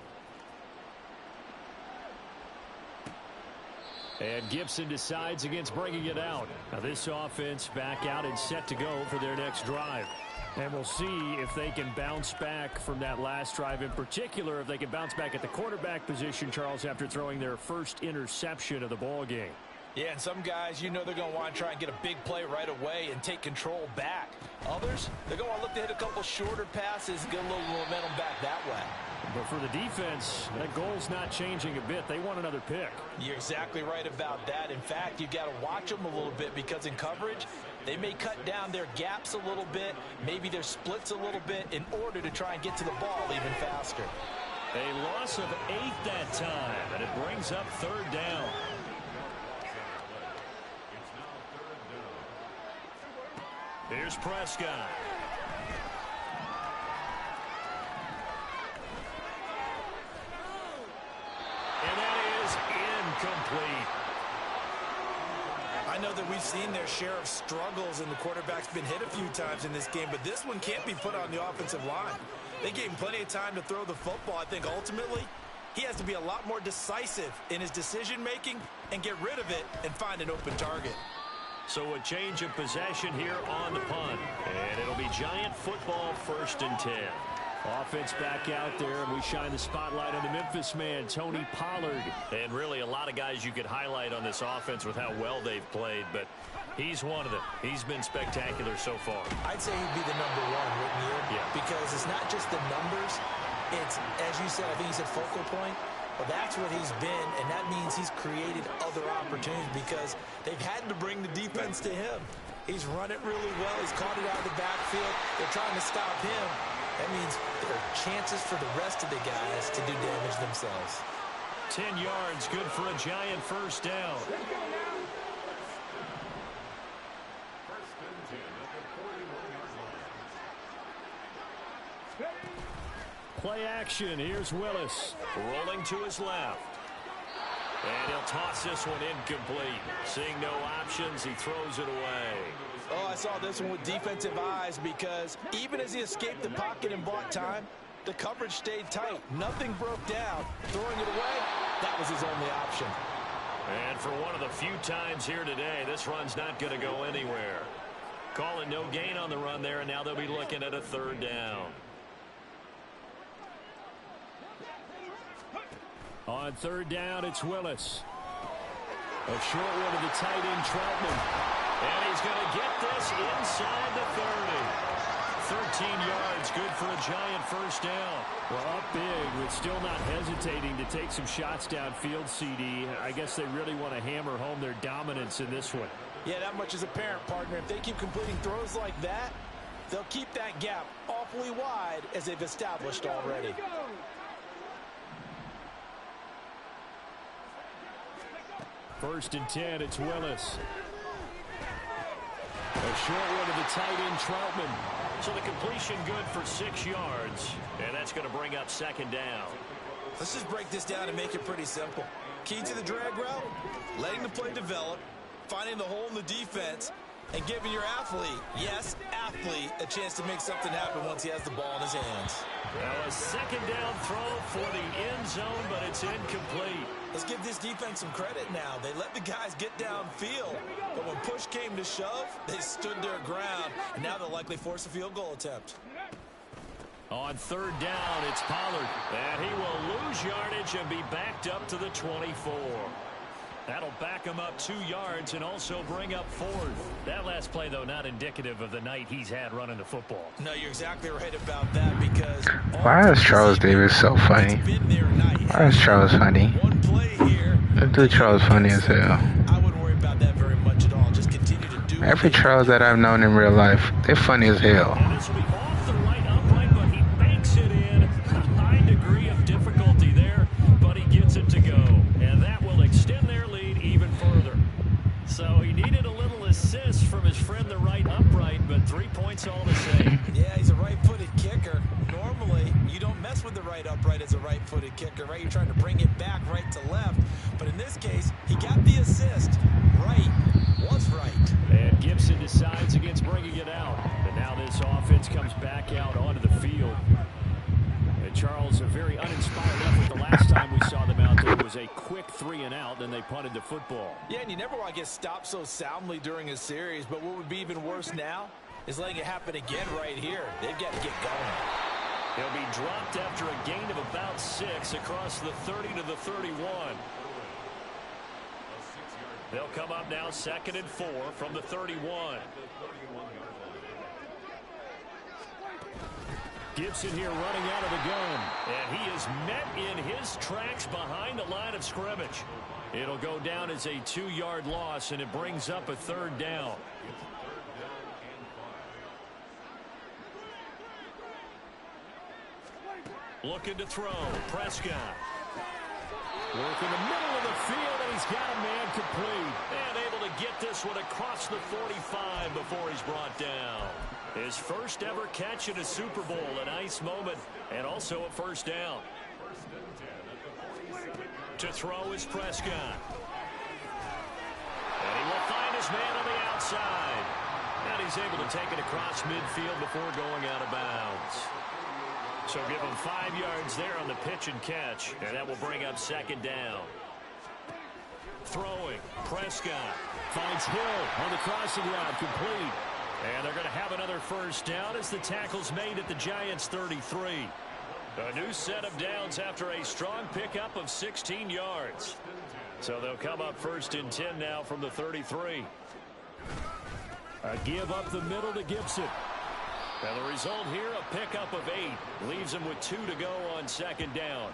And Gibson decides against bringing it out. Now this offense back out and set to go for their next drive. And we'll see if they can bounce back from that last drive. In particular, if they can bounce back at the quarterback position, Charles, after throwing their first interception of the ball game. Yeah, and some guys, you know they're going to want to try and get a big play right away and take control back. Others, they're going to want to look to hit a couple shorter passes and get a little momentum back that way. But for the defense, that goal's not changing a bit. They want another pick. You're exactly right about that. In fact, you've got to watch them a little bit because in coverage, they may cut down their gaps a little bit, maybe their splits a little bit in order to try and get to the ball even faster. A loss of 8 that time, and it brings up third down. Here's Prescott. And that is incomplete. I know that we've seen their share of struggles, and the quarterback's been hit a few times in this game, but this one can't be put on the offensive line. They gave him plenty of time to throw the football. I think ultimately he has to be a lot more decisive in his decision-making and get rid of it and find an open target. So a change of possession here on the punt. And it'll be Giant football, 1st and 10. Offense back out there, and we shine the spotlight on the Memphis man, Tony Pollard. And really a lot of guys you could highlight on this offense with how well they've played, but he's one of them. He's been spectacular so far. I'd say he'd be the number one, wouldn't you? Yeah. Because it's not just the numbers. It's, as you said, I think he said focal point. Well, that's what he's been, and that means he's created other opportunities because they've had to bring the defense to him. He's run it really well. He's caught it out of the backfield. They're trying to stop him. That means there are chances for the rest of the guys to do damage themselves. 10 yards, good for a Giant first down. Play action. Here's Willis. Rolling to his left. And he'll toss this one incomplete. Seeing no options, he throws it away. Oh, I saw this one with defensive eyes because even as he escaped the pocket and bought time, the coverage stayed tight. Nothing broke down. Throwing it away, that was his only option. And for one of the few times here today, this run's not going to go anywhere. Calling no gain on the run there, and now they'll be looking at a third down. On third down, it's Willis. A short one to the tight end, Troutman. And he's going to get this inside the 30. 13 yards, good for a Giant first down. Well, up big, with still not hesitating to take some shots downfield, CD. I guess they really want to hammer home their dominance in this one. Yeah, that much is apparent, partner. If they keep completing throws like that, they'll keep that gap awfully wide as they've established already. First and 10, it's Willis. A short one to the tight end, Troutman. So the completion good for 6 yards, and that's going to bring up second down. Let's just break this down and make it pretty simple. Key to the drag route, letting the play develop, finding the hole in the defense, and giving your athlete, yes, athlete, a chance to make something happen once he has the ball in his hands. Now a second down throw for the end zone, but it's incomplete. Let's give this defense some credit now. They let the guys get downfield, but when push came to shove, they stood their ground, and now they'll likely force a field goal attempt. On third down, it's Pollard, and he will lose yardage and be backed up to the 24. That'll back him up 2 yards and also bring up fourth. That last play, though, not indicative of the night he's had running the football. No, you're exactly right about that because... Why is Charles Davis so funny? Why is Charles funny? That dude Charles funny as hell. I wouldn't worry about that very much at all. Just continue to do... Every Charles that I've known in real life, they're funny as hell. And this will be off the right upright, but he banks it in. A high degree of difficulty there, but he gets it to go. And that will extend their lead even further. So he needed a little assist from his friend the right upright, but 3 points all the same. Yeah, he's a right-footed kicker. Normally, you don't mess with the right upright as a right-footed kicker, right? You're trying to bring it back right to left. But in this case, he got the assist. Right was right. And Gibson decides against bringing it out. And now this offense comes back out onto the field. And Charles, a very uninspired effort. The last time we saw them out there was a quick 3 and out, then they punted the football. Yeah, and you never want to get stopped so soundly during a series, but what would be even worse now is letting it happen again right here. They've got to get going. He'll be dropped after a gain of about 6 across the 30 to the 31. They'll come up now 2nd and 4 from the 31. Gibson here running out of the gun. And he is met in his tracks behind the line of scrimmage. It'll go down as a 2-yard loss, and it brings up a 3rd down. Looking to throw. Prescott. Work in the middle of the field, and he's got a man complete. And able to get this one across the 45 before he's brought down. His first ever catch in a Super Bowl, a nice moment, and also a 1st down. To throw is Prescott. And he will find his man on the outside. And he's able to take it across midfield before going out of bounds. So give him 5 yards there on the pitch and catch, and that will bring up 2nd down. Throwing, Prescott finds Hill on the crossing route, complete. And they're going to have another 1st down as the tackle's made at the Giants' 33. A new set of downs after a strong pickup of 16 yards. So they'll come up 1st and 10 now from the 33. A give up the middle to Gibson. And the result here, a pickup of 8. Leaves him with 2 to go on 2nd down.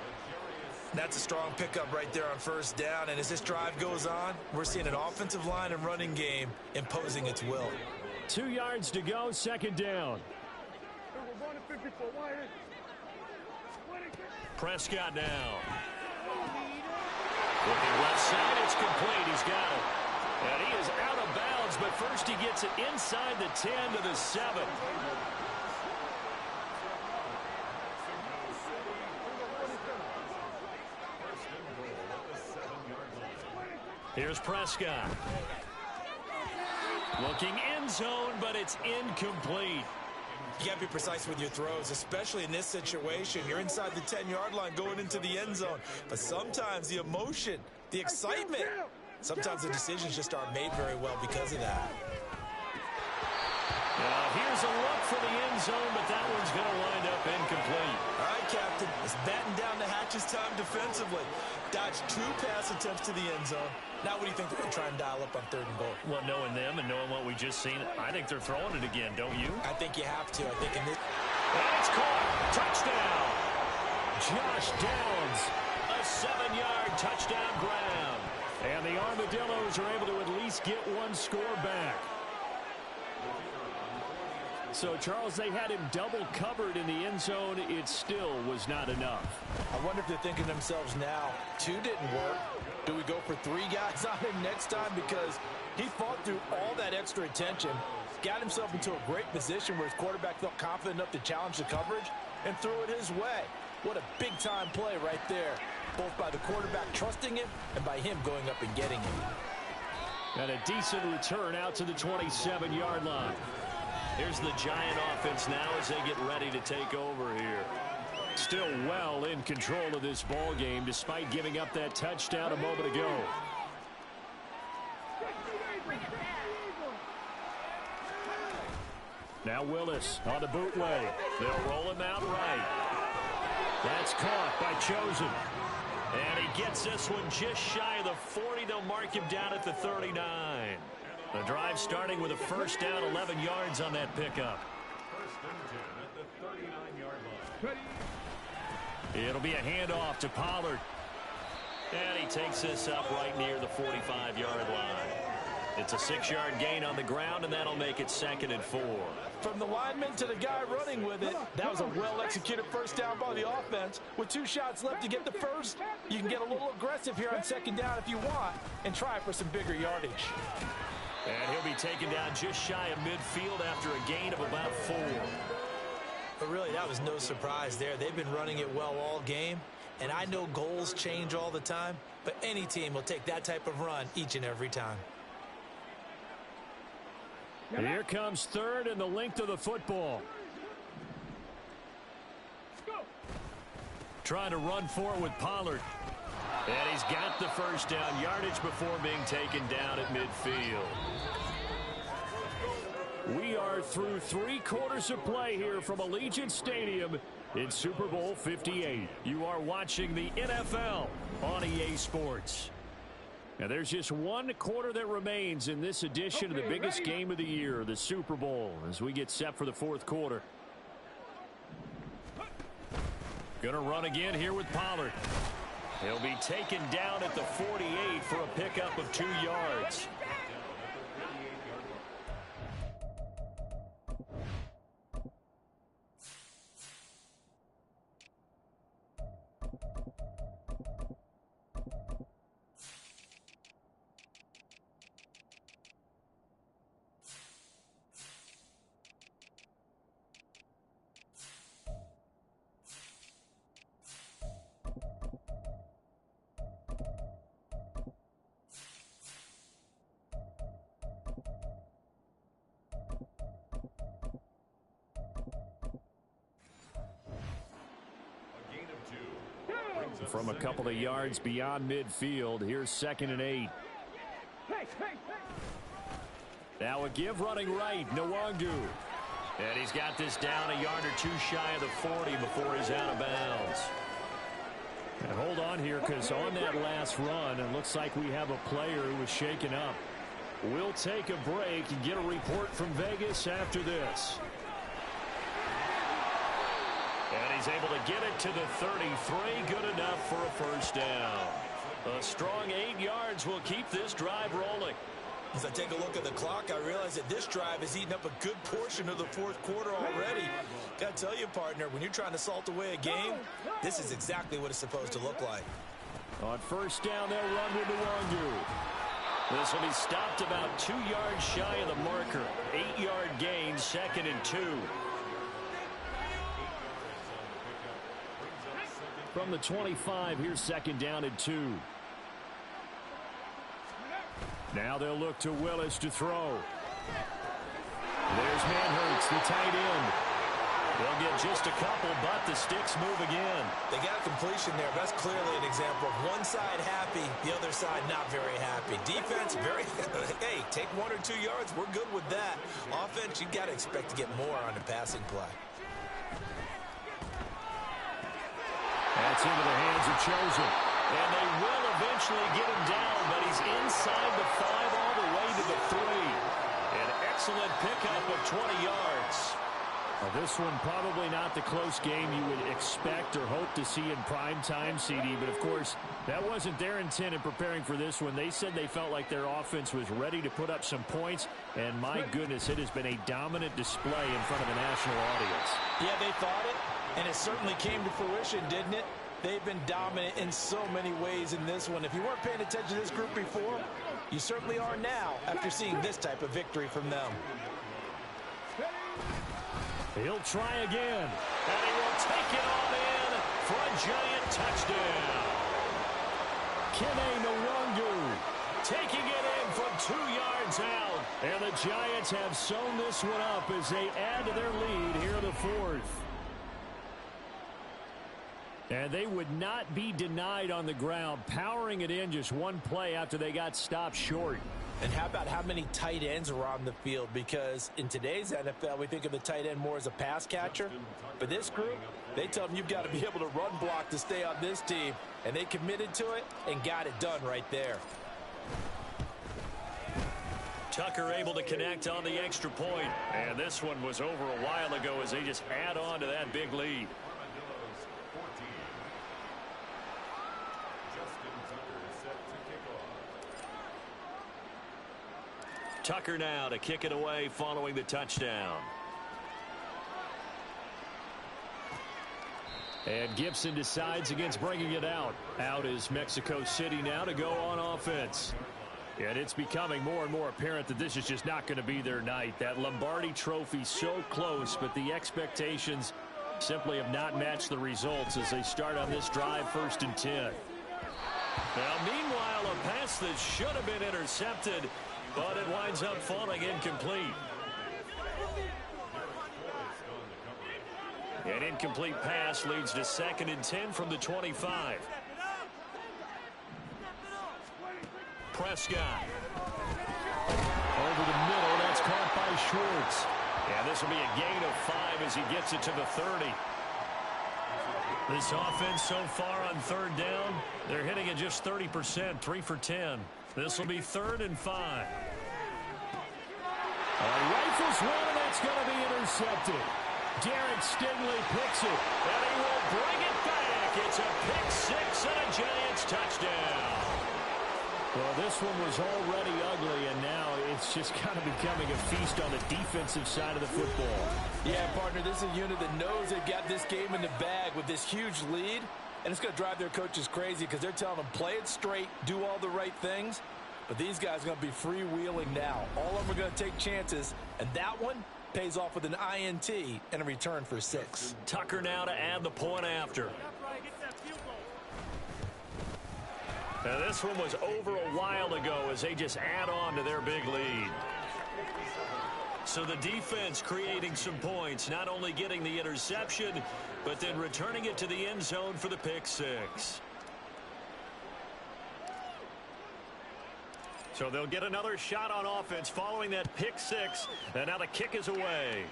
That's a strong pickup right there on 1st down. And as this drive goes on, we're seeing an offensive line and running game imposing its will. 2 yards to go, 2nd down. Prescott now. Looking left side, it's complete. He's got it. And he is out of bounds, but first he gets it inside the 10 to the 7. Here's Prescott. Looking end zone, but it's incomplete. You got to be precise with your throws, especially in this situation. You're inside the 10-yard line going into the end zone. But sometimes the emotion, the excitement, sometimes the decisions just aren't made very well because of that. Here's a look for the end zone, but that one's going to wind up incomplete. All right, Captain. It's batten down the hatches time defensively. Dodged 2 pass attempts to the end zone. Now what do you think they're going to try and dial up on 3rd and goal? Well, knowing them and knowing what we just seen, I think they're throwing it again, don't you? I think you have to. I think in this... And it's caught. Touchdown. Josh Downs. A 7-yard touchdown grab. And the Armadillos are able to at least get 1 score back. So, Charles, they had him double covered in the end zone. It still was not enough. I wonder if they're thinking to themselves now, 2 didn't work. Do we go for 3 guys on him next time? Because he fought through all that extra attention, got himself into a great position where his quarterback felt confident enough to challenge the coverage and threw it his way. What a big-time play right there, both by the quarterback trusting him and by him going up and getting him. And a decent return out to the 27-yard line. Here's the Giant offense now as they get ready to take over here. Still well in control of this ball game despite giving up that touchdown a moment ago. Now Willis on the bootleg. They'll roll him out right. That's caught by Chosen. And he gets this one just shy of the 40. They'll mark him down at the 39. The drive starting with a first down, 11 yards on that pickup. It'll be a handoff to Pollard. And he takes this up right near the 45-yard line. It's a 6-yard gain on the ground, and that'll make it 2nd and 4. From the lineman to the guy running with it, that was a well-executed first down by the offense. With 2 shots left to get the first, you can get a little aggressive here on 2nd down if you want and try for some bigger yardage. And he'll be taken down just shy of midfield after a gain of about 4. But really, that was no surprise there. They've been running it well all game, and I know goals change all the time, but any team will take that type of run each and every time. Here comes 3rd and the length of the football. Trying to run for it with Pollard. And he's got the first down yardage before being taken down at midfield. We are through 3 quarters of play here from Allegiant Stadium in Super Bowl 58. You are watching the NFL on EA Sports. Now there's just 1 quarter that remains in this edition of the biggest game of the year, the Super Bowl, as we get set for the 4th quarter. Gonna run again here with Pollard. He'll be taken down at the 48 for a pickup of 2 yards. From a couple of yards beyond midfield, here's 2nd and 8. Now a give running right, Nwangu. And he's got this down a yard or 2 shy of the 40 before he's out of bounds. And hold on here, because on that last run, it looks like we have a player who was shaken up. We'll take a break and get a report from Vegas after this. And he's able to get it to the 33. Good enough for a first down. A strong 8 yards will keep this drive rolling. As I take a look at the clock, I realize that this drive has eaten up a good portion of the 4th quarter already. Got to tell you, partner, when you're trying to salt away a game, this is exactly what it's supposed to look like. On first down, they'll run with Nwangu. This will be stopped about 2 yards shy of the marker. 8-yard gain, 2nd and 2. From the 25, here's 2nd down and 2. Now they'll look to Willis to throw. There's Manhurts, the tight end. They'll get just a couple, but the sticks move again. They got a completion there. That's clearly an example of one side happy, the other side not very happy. Defense, very, hey, take 1 or 2 yards. We're good with that. Offense, you got to expect to get more on the passing play. That's into the hands of Chosen. And they will eventually get him down, but he's inside the 5 all the way to the 3. An excellent pickup of 20 yards. Now this one probably not the close game you would expect or hope to see in prime time, CD, but of course that wasn't their intent in preparing for this one. They said they felt like their offense was ready to put up some points, and my goodness, it has been a dominant display in front of a national audience. Yeah, they thought it, and it certainly came to fruition, didn't it? They've been dominant in so many ways in this one. If you weren't paying attention to this group before, you certainly are now after seeing this type of victory from them. He'll try again, and he will take it on in for a giant touchdown. Kene Nwangu taking it in from 2 yards out, and the Giants have sewn this one up as they add to their lead here in the 4th. And they would not be denied on the ground, powering it in just one play after they got stopped short. And how about how many tight ends are on the field? Because in today's NFL, we think of the tight end more as a pass catcher. But this group, they tell them you've got to be able to run block to stay on this team. And they committed to it and got it done right there. Tucker able to connect on the extra point. And this one was over a while ago as they just add on to that big lead. Tucker now to kick it away following the touchdown. And Gibson decides against bringing it out. Out is Mexico City now to go on offense. And it's becoming more and more apparent that this is just not going to be their night. That Lombardi trophy so close, but the expectations simply have not matched the results as they start on this drive 1st and 10. Now, meanwhile, a pass that should have been intercepted, but it winds up falling incomplete. An incomplete pass leads to 2nd and 10 from the 25. Prescott. Over the middle, that's caught by Schwartz. And this will be a gain of 5 as he gets it to the 30. This offense so far on 3rd down, they're hitting it just 30%, 3 for 10. This will be 3rd and 5. Rifles one, and that's going to be intercepted. Derek Stingley picks it. And he will bring it back. It's a pick 6 and a Giants touchdown. Well, this one was already ugly, and now it's just kind of becoming a feast on the defensive side of the football. Yeah, partner, this is a unit that knows they've got this game in the bag with this huge lead, and it's going to drive their coaches crazy because they're telling them play it straight, do all the right things. But these guys are going to be freewheeling now. All of them are going to take chances, and that one pays off with an INT and a return for 6. Tucker now to add the point after. Now this one was over a while ago as they just add on to their big lead. So the defense creating some points, not only getting the interception, but then returning it to the end zone for the pick 6. So they'll get another shot on offense following that pick 6, and now the kick is away.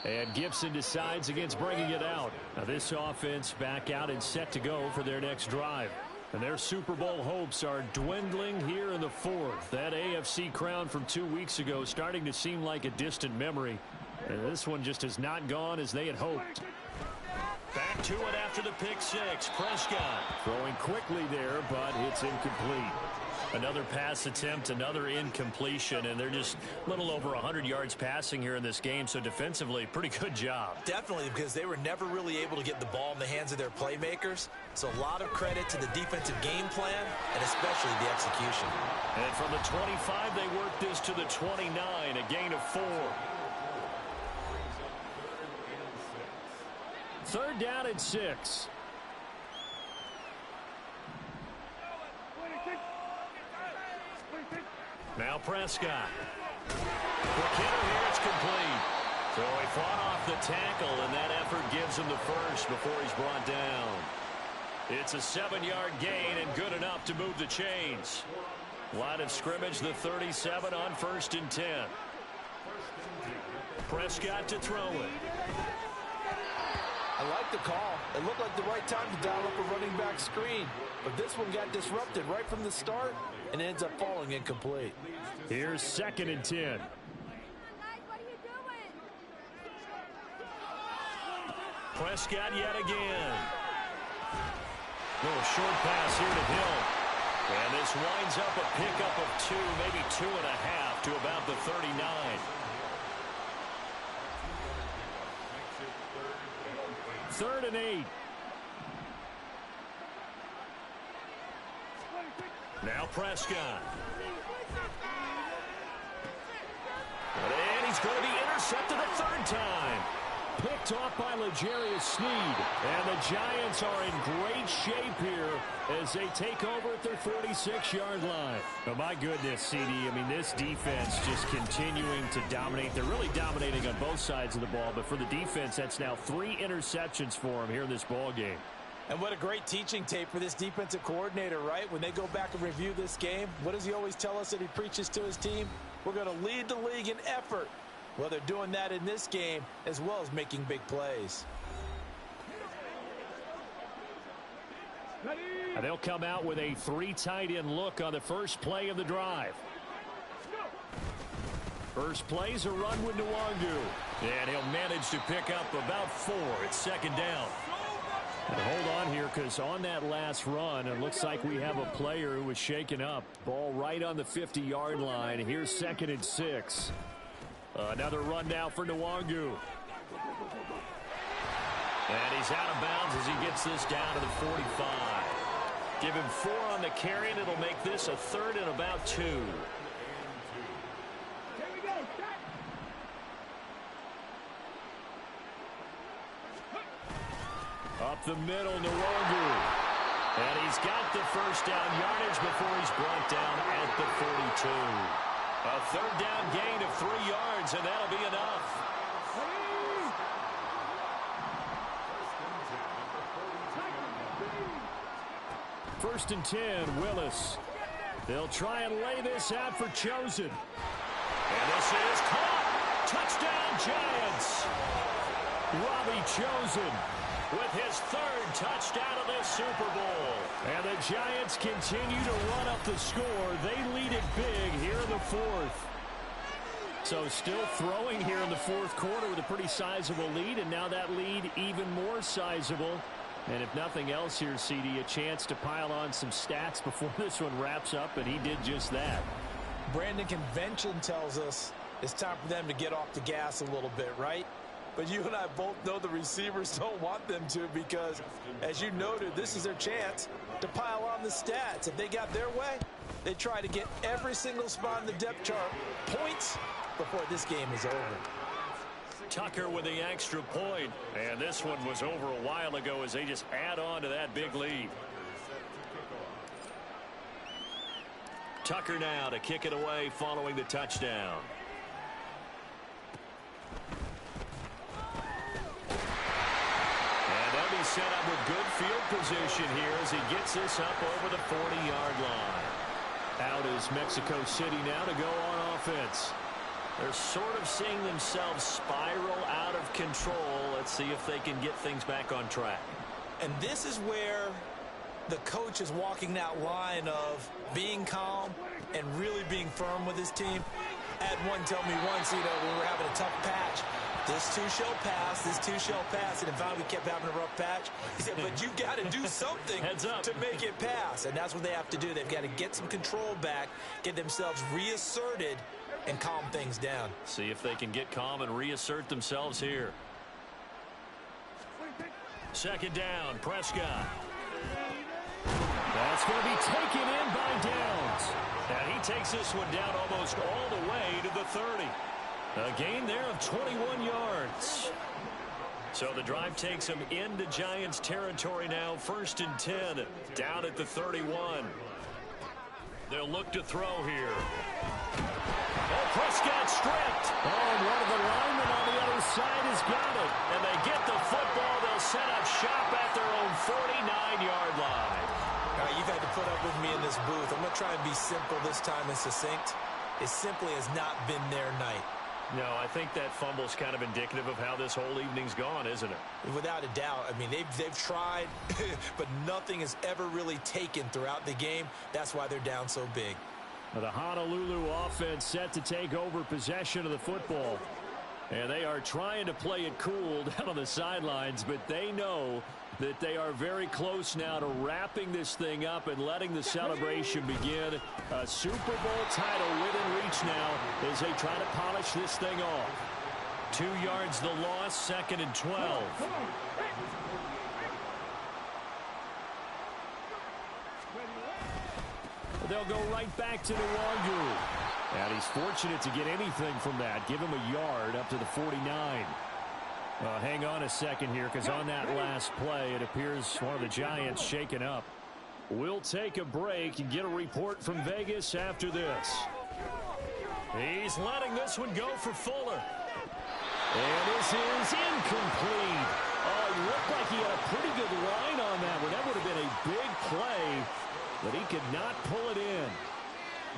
And Gibson decides against bringing it out. Now this offense back out and set to go for their next drive. And their Super Bowl hopes are dwindling here in the 4th. That AFC crown from 2 weeks ago starting to seem like a distant memory. And this one just has not gone as they had hoped. Back to it after the pick 6. Prescott throwing quickly there, but it's incomplete. Another pass attempt, another incompletion, and they're just a little over 100 yards passing here in this game, so defensively, pretty good job. Definitely, because they were never really able to get the ball in the hands of their playmakers, so a lot of credit to the defensive game plan, and especially the execution. And from the 25, they worked this to the 29, a gain of 4. 3rd down and 6. Now Prescott. The kicker here, it's complete. So he fought off the tackle, and that effort gives him the first before he's brought down. It's a 7-yard gain and good enough to move the chains. Line of scrimmage, the 37 on 1st and 10. Prescott to throw it. I like the call. It looked like the right time to dial up a running back screen. But this one got disrupted right from the start and ends up falling incomplete. Here's 2nd and 10. Prescott yet again. Little short pass here to Hill. And this winds up a pickup of 2, maybe 2.5 to about the 39. Third and 8. Now Prescott. And he's going to be intercepted a 3rd time. picked off by L'Jarius Sneed. And the Giants are in great shape here as they take over at their 46-yard line. Oh, my goodness, CD. I mean, this defense just continuing to dominate. They're really dominating on both sides of the ball. But for the defense, that's now 3 interceptions for them here in this ball game. And what a great teaching tape for this defensive coordinator, right? When they go back and review this game, what does he always tell us that he preaches to his team? We're going to lead the league in effort. Well, they're doing that in this game as well as making big plays. And they'll come out with a 3 tight end look on the first play of the drive. First play's a run with Nwangu. And he'll manage to pick up about 4. It's second down. And hold on here, because on that last run, it looks like we have a player who was shaken up. Ball right on the 50-yard line. Here's 2nd and 6. Another run now for Nwangu. And he's out of bounds as he gets this down to the 45. Give him 4 on the carry, and it'll make this a 3rd and about 2. Up the middle, Nwangu. And he's got the first down yardage before he's brought down at the 42. A 3rd down gain of 3 yards, and that'll be enough. First and 10, Willis. They'll try and lay this out for Chosen. And this is caught. Touchdown, Giants. Robbie Chosen with his 3rd touchdown of this Super Bowl. And the Giants continue to run up the score. They lead it big here in the 4th. So still throwing here in the 4th quarter with a pretty sizable lead, and now that lead even more sizable. And if nothing else here, CD, a chance to pile on some stats before this one wraps up, and he did just that. Brandon, convention tells us it's time for them to get off the gas a little bit, right? But you and I both know the receivers don't want them to, because, as you noted, this is their chance to pile on the stats. If they got their way, they try to get every single spot in the depth chart points before this game is over. Tucker with the extra point. And this one was over a while ago as they just add on to that big lead. Tucker now to kick it away following the touchdown. Set up with good field position here as he gets this up over the 40-yard line. Out is Mexico City now to go on offense. They're sort of seeing themselves spiral out of control. Let's see if they can get things back on track. And this is where the coach is walking that line of being calm and really being firm with his team. I had one tell me once, when we were having a tough patch, this too shall pass, this too shall pass. And finally we kept having a rough patch. He said, but you got to do something to make it pass. And that's what they have to do. They've got to get some control back, get themselves reasserted, and calm things down. See if they can get calm and reassert themselves here. Second down, Prescott. That's going to be taken in by Downs. And he takes this one down almost all the way to the 30. A gain there of 21 yards. So the drive takes him into Giants territory now. 1st and 10, down at the 31. They'll look to throw here. Oh, Prescott stripped. Oh, and one of the linemen on the other side has got it. And they get the football. They'll set up shop at their own 49-yard line. All right, you've had to put up with me in this booth. I'm going to try and be simple this time and succinct. It simply has not been their night. No, I think that fumble's kind of indicative of how this whole evening's gone, isn't it? Without a doubt. I mean, they've tried, but nothing has ever really taken throughout the game. That's why they're down so big. The Honolulu offense set to take over possession of the football. And they are trying to play it cool down on the sidelines, but they know that they are very close now to wrapping this thing up and letting the celebration begin. A Super Bowl title within reach now as they try to polish this thing off. 2 yards the loss, 2nd and 12. They'll go right back to Nwangu. And he's fortunate to get anything from that. Give him a yard up to the 49. Hang on a second here, because on that last play, it appears one of the Giants shaken up. We'll take a break and get a report from Vegas after this. He's letting this one go for Fuller. And this is incomplete. Oh, it looked like he had a pretty good line on that one. That would have been a big play, but he could not pull it in.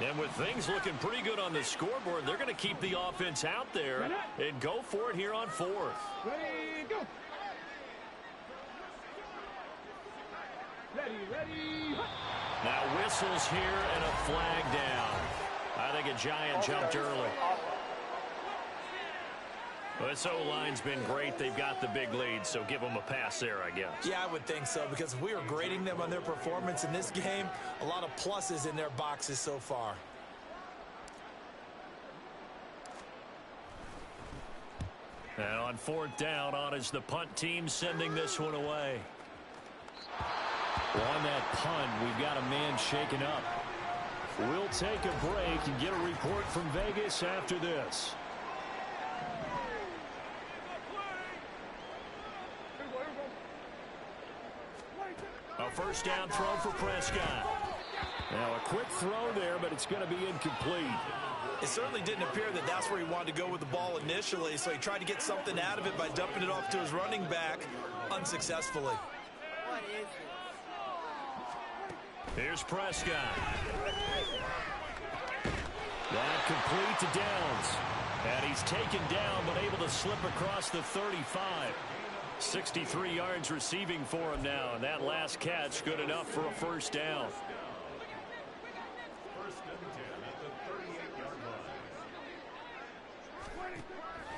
And with things looking pretty good on the scoreboard, they're going to keep the offense out there and go for it here on fourth. Ready, go. Ready. Now whistles here and a flag down. I think a Giant jumped early. Well, this O-line's been great. They've got the big lead, so give them a pass there, I guess. Yeah, I would think so, because if we were grading them on their performance in this game, a lot of pluses in their boxes so far. And on fourth down, on is the punt team sending this one away. On that punt, we've got a man shaken up. We'll take a break and get a report from Vegas after this. A first down throw for Prescott. Now a quick throw there, but it's going to be incomplete. It certainly didn't appear that that's where he wanted to go with the ball initially, so he tried to get something out of it by dumping it off to his running back unsuccessfly. Here's Prescott. That complete to Downs. And he's taken down, but able to slip across the 35. 63 yards receiving for him now, and that last catch good enough for a first down.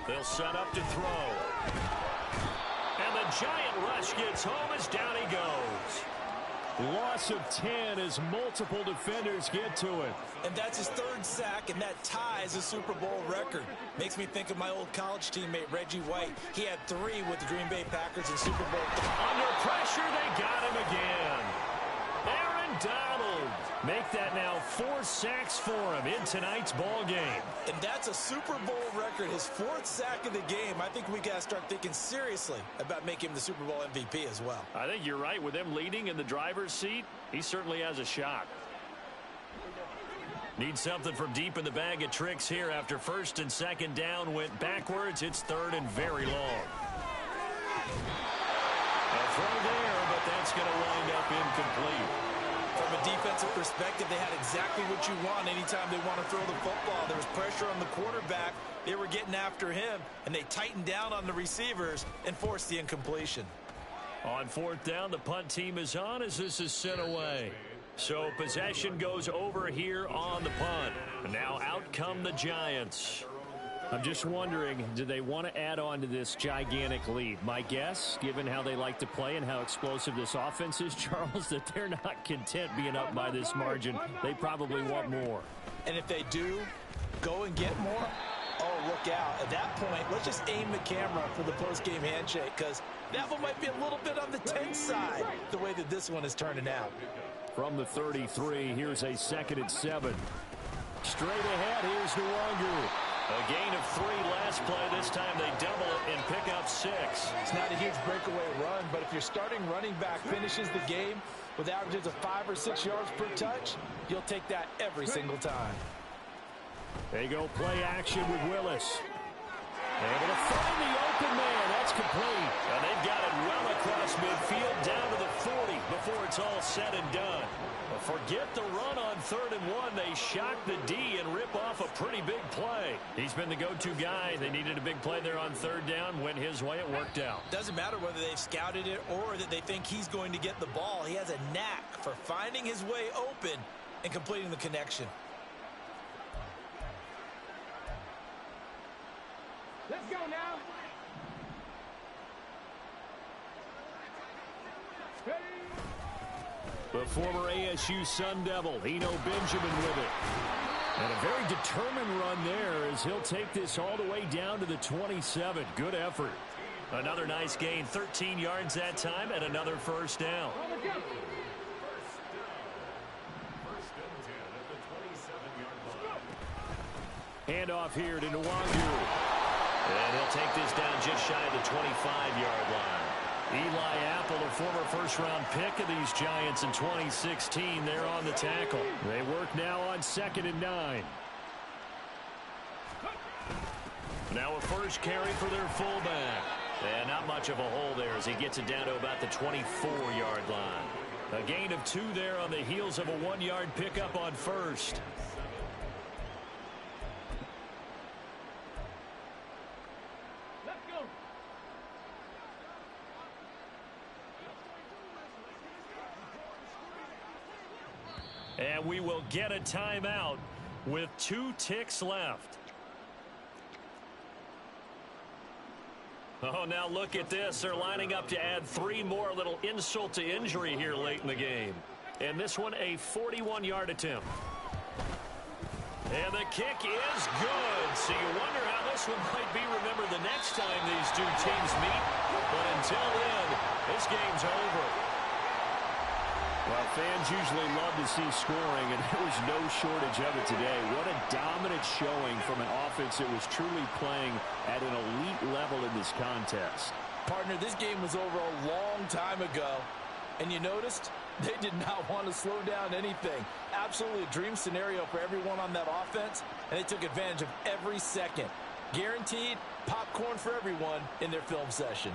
They'll set up to throw. And the Giant rush gets home as down he goes. Loss of 10 as multiple defenders get to it. And that's his third sack, and that ties a Super Bowl record. Makes me think of my old college teammate, Reggie White. He had 3 with the Green Bay Packers in Super Bowl. Under pressure, they got him again. Aaron Donald. Make that now 4 sacks for him in tonight's ball game. And that's a Super Bowl record, his 4th sack of the game. I think we got to start thinking seriously about making him the Super Bowl MVP as well. I think you're right. With him leading in the driver's seat, he certainly has a shot. Needs something from deep in the bag of tricks here after first and second down went backwards. It's third and very long. A throw there, but that's going to wind up incomplete. From a defensive perspective, they had exactly what you want anytime they want to throw the football. There was pressure on the quarterback. They were getting after him, and they tightened down on the receivers and forced the incompletion. On fourth down, the punt team is on as this is sent away. So possession goes over here on the punt. Now out come the Giants. I'm just wondering, do they want to add on to this gigantic lead? My guess, given how they like to play and how explosive this offense is, Charles, that they're not content being up by this margin. They probably want more. And if they do go and get more, oh, look out. At that point, let's just aim the camera for the post-game handshake, because that one might be a little bit on the tense side, the way that this one is turning out. From the 33, here's a 2nd and 7. Straight ahead, here's Nwangu. A gain of 3 last play. This time they double it and pick up 6. It's not a huge breakaway run, but if your starting running back finishes the game with averages of 5 or 6 yards per touch, you'll take that every single time. They go play action with Willis. Able to find the open man. That's complete. And they've got it well across midfield down to the 40 before it's all said and done. Forget the run on 3rd and 1. They shock the D and rip off a pretty big play. He's been the go-to guy. They needed a big play there on 3rd down. Went his way. It worked out. Doesn't matter whether they've scouted it or that they think he's going to get the ball. He has a knack for finding his way open and completing the connection. Let's go now. The former ASU Sun Devil, Eno Benjamin with it. And a very determined run there as he'll take this all the way down to the 27. Good effort. Another nice gain, 13 yards that time, and another first down. Handoff here to Nwangu. And he'll take this down just shy of the 25-yard line. Eli Apple, a former first-round pick of these Giants in 2016, they're on the tackle. They work now on 2nd and 9. Now a first carry for their fullback. And not much of a hole there as he gets it down to about the 24-yard line. A gain of 2 there on the heels of a 1-yard pickup on first. Let's go. And we will get a timeout with 2 ticks left. Oh, now look at this. They're lining up to add 3 more, a little insult to injury here late in the game. And this one, a 41-yard attempt. And the kick is good. So you wonder how this one might be remembered the next time these 2 teams meet. But until then, this game's over. Well, fans usually love to see scoring, and there was no shortage of it today. What a dominant showing from an offense that was truly playing at an elite level in this contest. Partner, this game was over a long time ago. And you noticed they did not want to slow down anything. Absolutely a dream scenario for everyone on that offense, and they took advantage of every second. Guaranteed popcorn for everyone in their film session.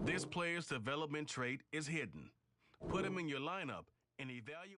This player's development trait is hidden. Put him in your lineup and evaluate.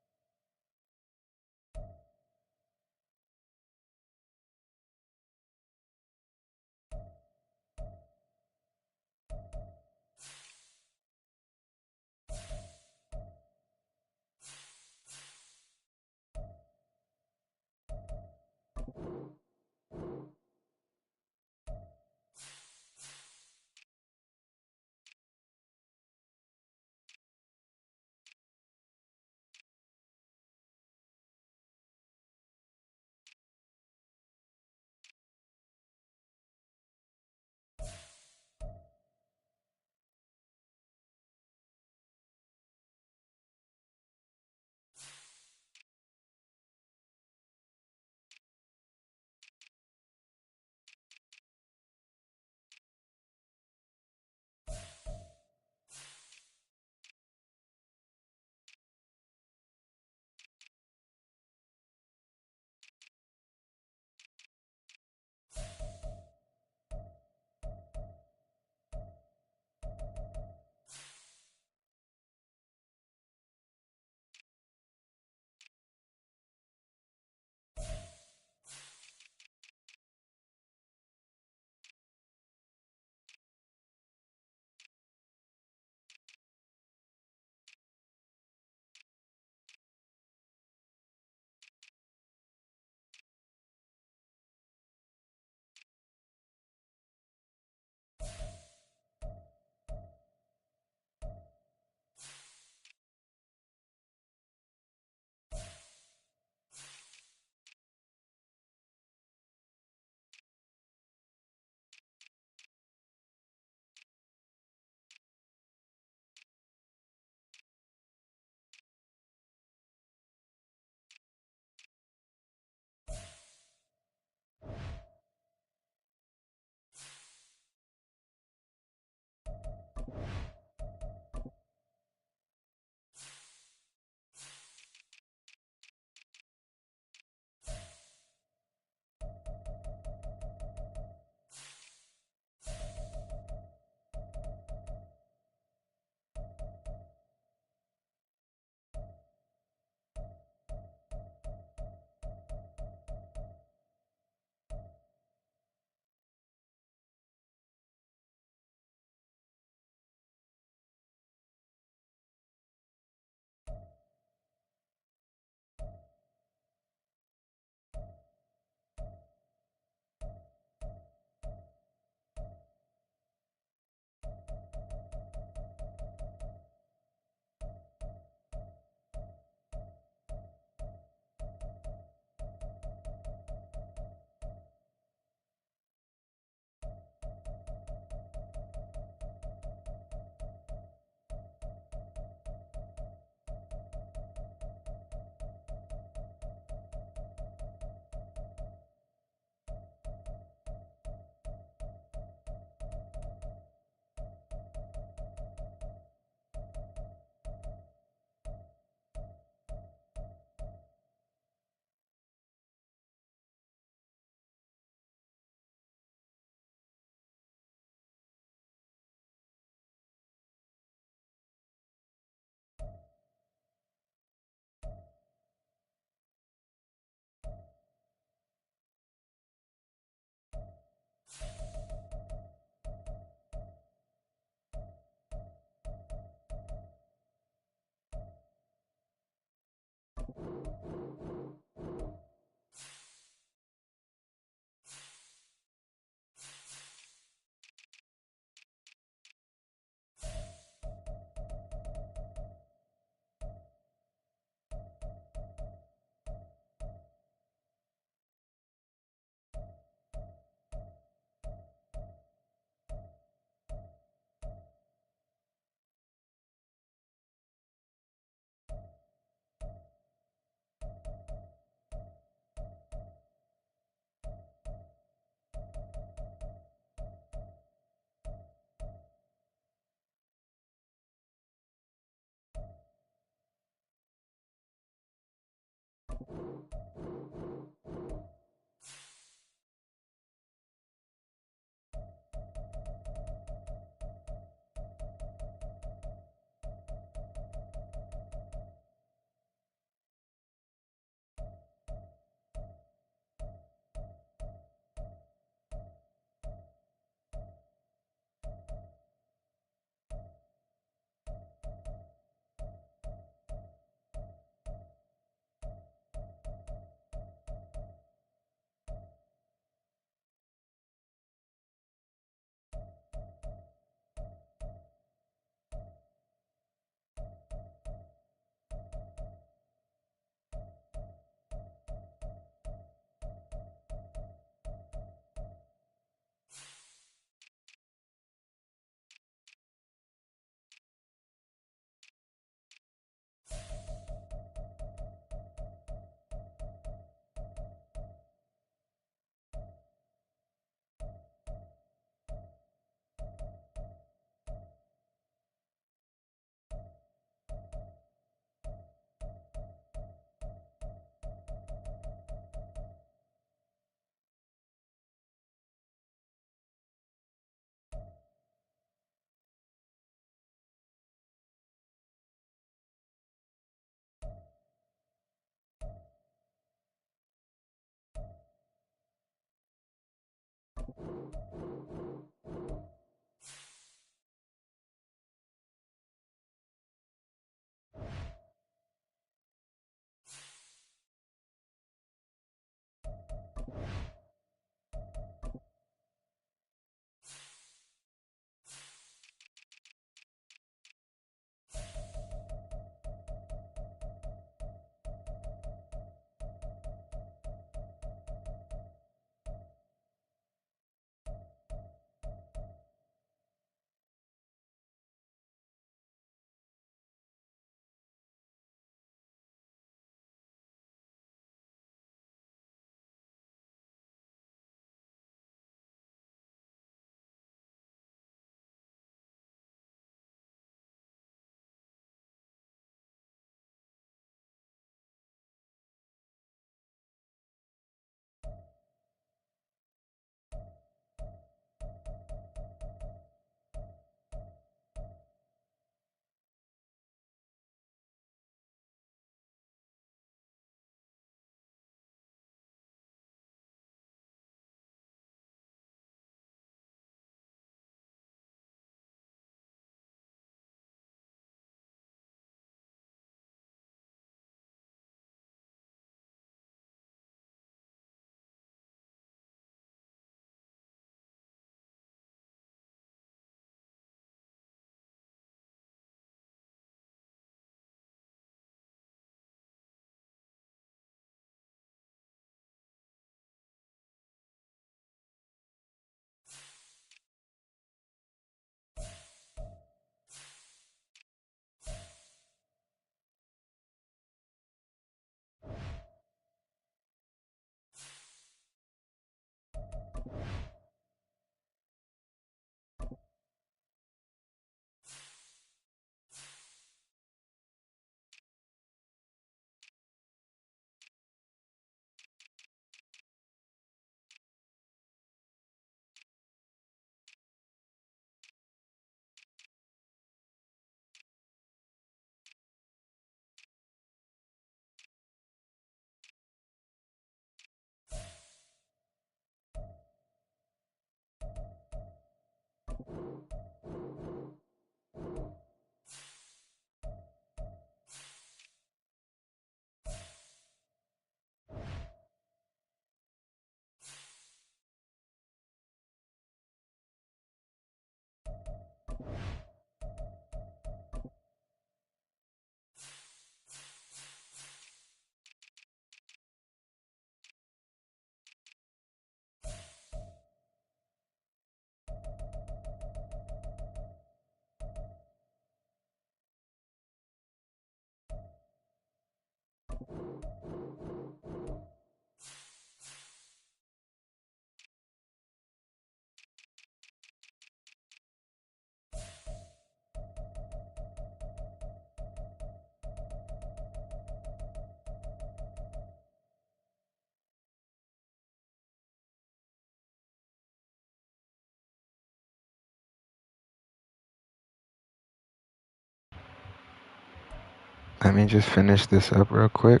Let me just finish this up real quick,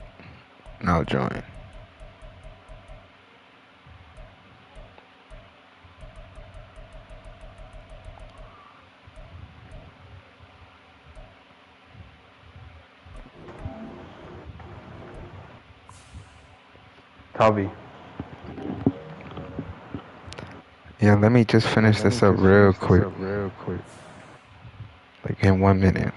and I'll join. Tavi. Yeah, let me just finish this up real quick. Like in 1 minute.